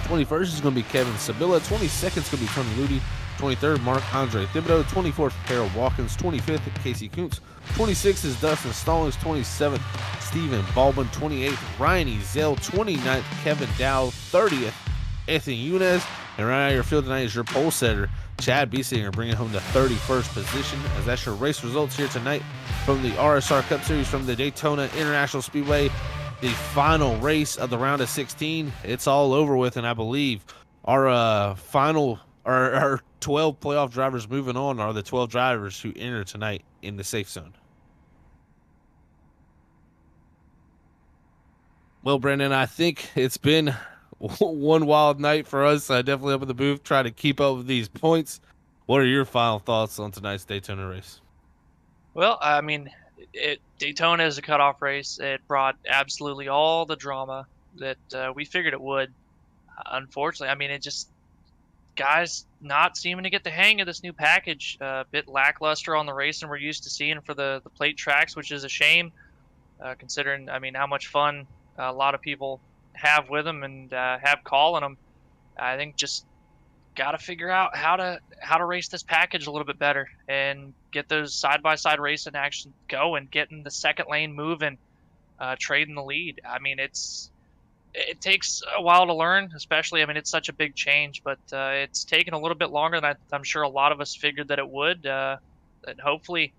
21st is going to be Kevin Sabilla. 22nd is going to be Tony Ludi. 23rd, Marc-Andre Thibodeau. 24th, Harold Watkins. 25th, Casey Kuntz. 26th is Dustin Stallings. 27th, Stephen Baldwin. 28th, Ryan Ezell. 29th, Kevin Dow. 30th, Anthony Yunez. And right out of your field tonight is your pole setter, Chad Biesinger, bringing home the 31st position. As that's your race results here tonight from the RSR Cup Series from the Daytona International Speedway. The final race of the round of 16. It's all over with, and I believe our our 12 playoff drivers moving on are the 12 drivers who enter tonight in the safe zone. Well, Brandon, I think it's been one wild night for us. I definitely up in the booth trying to keep up with these points. What are your final thoughts on tonight's Daytona race? Well, I mean, Daytona is a cutoff race. It brought absolutely all the drama that we figured it would. Unfortunately, I mean, it just guys not seeming to get the hang of this new package. A bit lackluster on the racing we're used to seeing for the plate tracks, which is a shame, considering, I mean, how much fun a lot of people have with them and have calling them. I think just got to figure out how to race this package a little bit better and get those side-by-side racing action going, getting the second lane moving, trading the lead. I mean, it takes a while to learn, especially, I mean, it's such a big change, but it's taken a little bit longer than I'm sure a lot of us figured that it would. And hopefully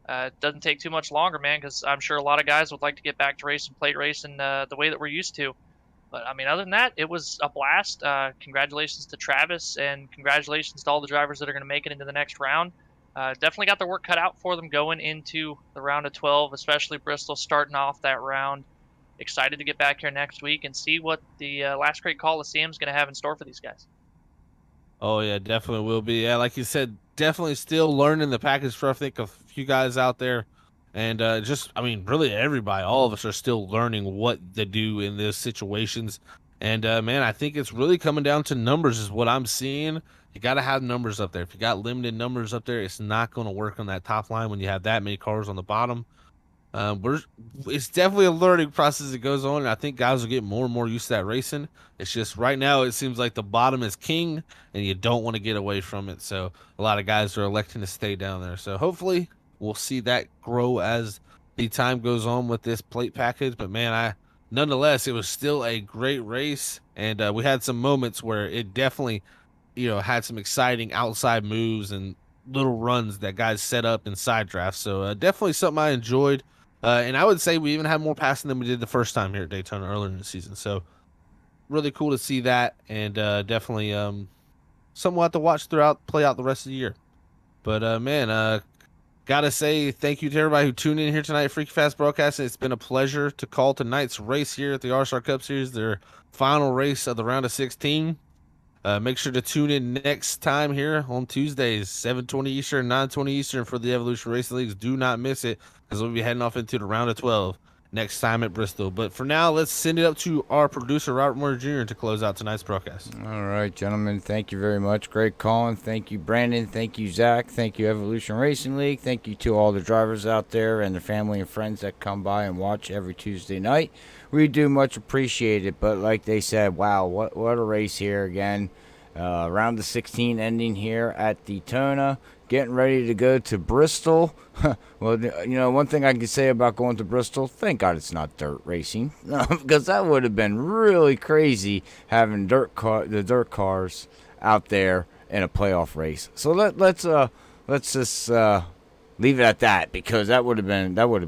it doesn't take too much longer, man, because I'm sure a lot of guys would like to get back to racing plate racing the way that we're used to. But, I mean, other than that, it was a blast. Congratulations to Travis, and congratulations to all the drivers that are going to make it into the next round. Definitely got their work cut out for them going into the round of 12, especially Bristol starting off that round. Excited to get back here next week and see what the Last Great Coliseum is going to have in store for these guys. Oh, yeah, definitely will be. Yeah, like you said, definitely still learning the package for, I think, a few guys out there. And just, I mean, really everybody, all of us are still learning what to do in those situations. And, man, I think it's really coming down to numbers is what I'm seeing. You got to have numbers up there. If you got limited numbers up there, it's not going to work on that top line when you have that many cars on the bottom. It's definitely a learning process that goes on, and I think guys will get more and more used to that racing. It's just right now it seems like the bottom is king, and you don't want to get away from it. So a lot of guys are electing to stay down there. So hopefully we'll see that grow as the time goes on with this plate package. But man, nonetheless, it was still a great race, and we had some moments where it definitely, had some exciting outside moves and little runs that guys set up in side drafts. So definitely something I enjoyed. And I would say we even had more passing than we did the first time here at Daytona earlier in the season. So really cool to see that, and definitely somewhat to watch play out the rest of the year. But man, gotta say thank you to everybody who tuned in here tonight at Freaky Fast Broadcasting. It's been a pleasure to call tonight's race here at the RSR Cup Series, their final race of the round of 16. Make sure to tune in next time here on Tuesdays, 7:20 Eastern, 9:20 Eastern for the Evolution Racing Leagues. Do not miss it, because we'll be heading off into the round of 12 next time at Bristol. But for now, let's send it up to our producer, Robert Moore Jr., to close out tonight's broadcast. All right, gentlemen, thank you very much. Great calling. Thank you, Brandon. Thank you, Zach. Thank you, Evolution Racing League. Thank you to all the drivers out there and their family and friends that come by and watch every Tuesday night. We do much appreciate it, but like they said, wow, what a race here again. Round of 16 ending here at Daytona, getting ready to go to Bristol. Well, one thing I can say about going to Bristol, thank God it's not dirt racing, because that would have been really crazy having the dirt cars out there in a playoff race. So let's just leave it at that, because that would have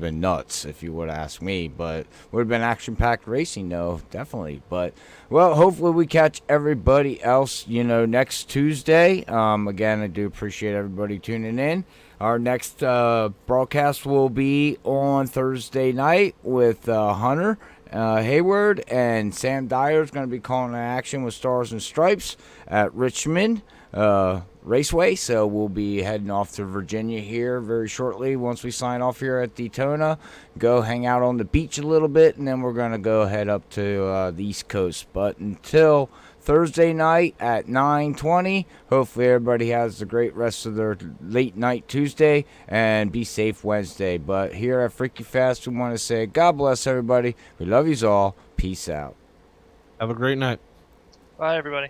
been nuts if you would have asked me. But would have been action-packed racing, though, definitely. But well, hopefully we catch everybody else, next Tuesday. Again, I do appreciate everybody tuning in. Our next broadcast will be on Thursday night with Hunter Hayward, and Sam Dyer is going to be calling an action with Stars and Stripes at Richmond Raceway. So we'll be heading off to Virginia here very shortly once we sign off here at Daytona. Go hang out on the beach a little bit, and then we're going to go head up to the East Coast. But until Thursday night at 9:20, hopefully everybody has a great rest of their late night Tuesday, and be safe Wednesday. But here at Freaky Fast, we want to say God bless everybody. We love yous all. Peace out. Have a great night. Bye, everybody.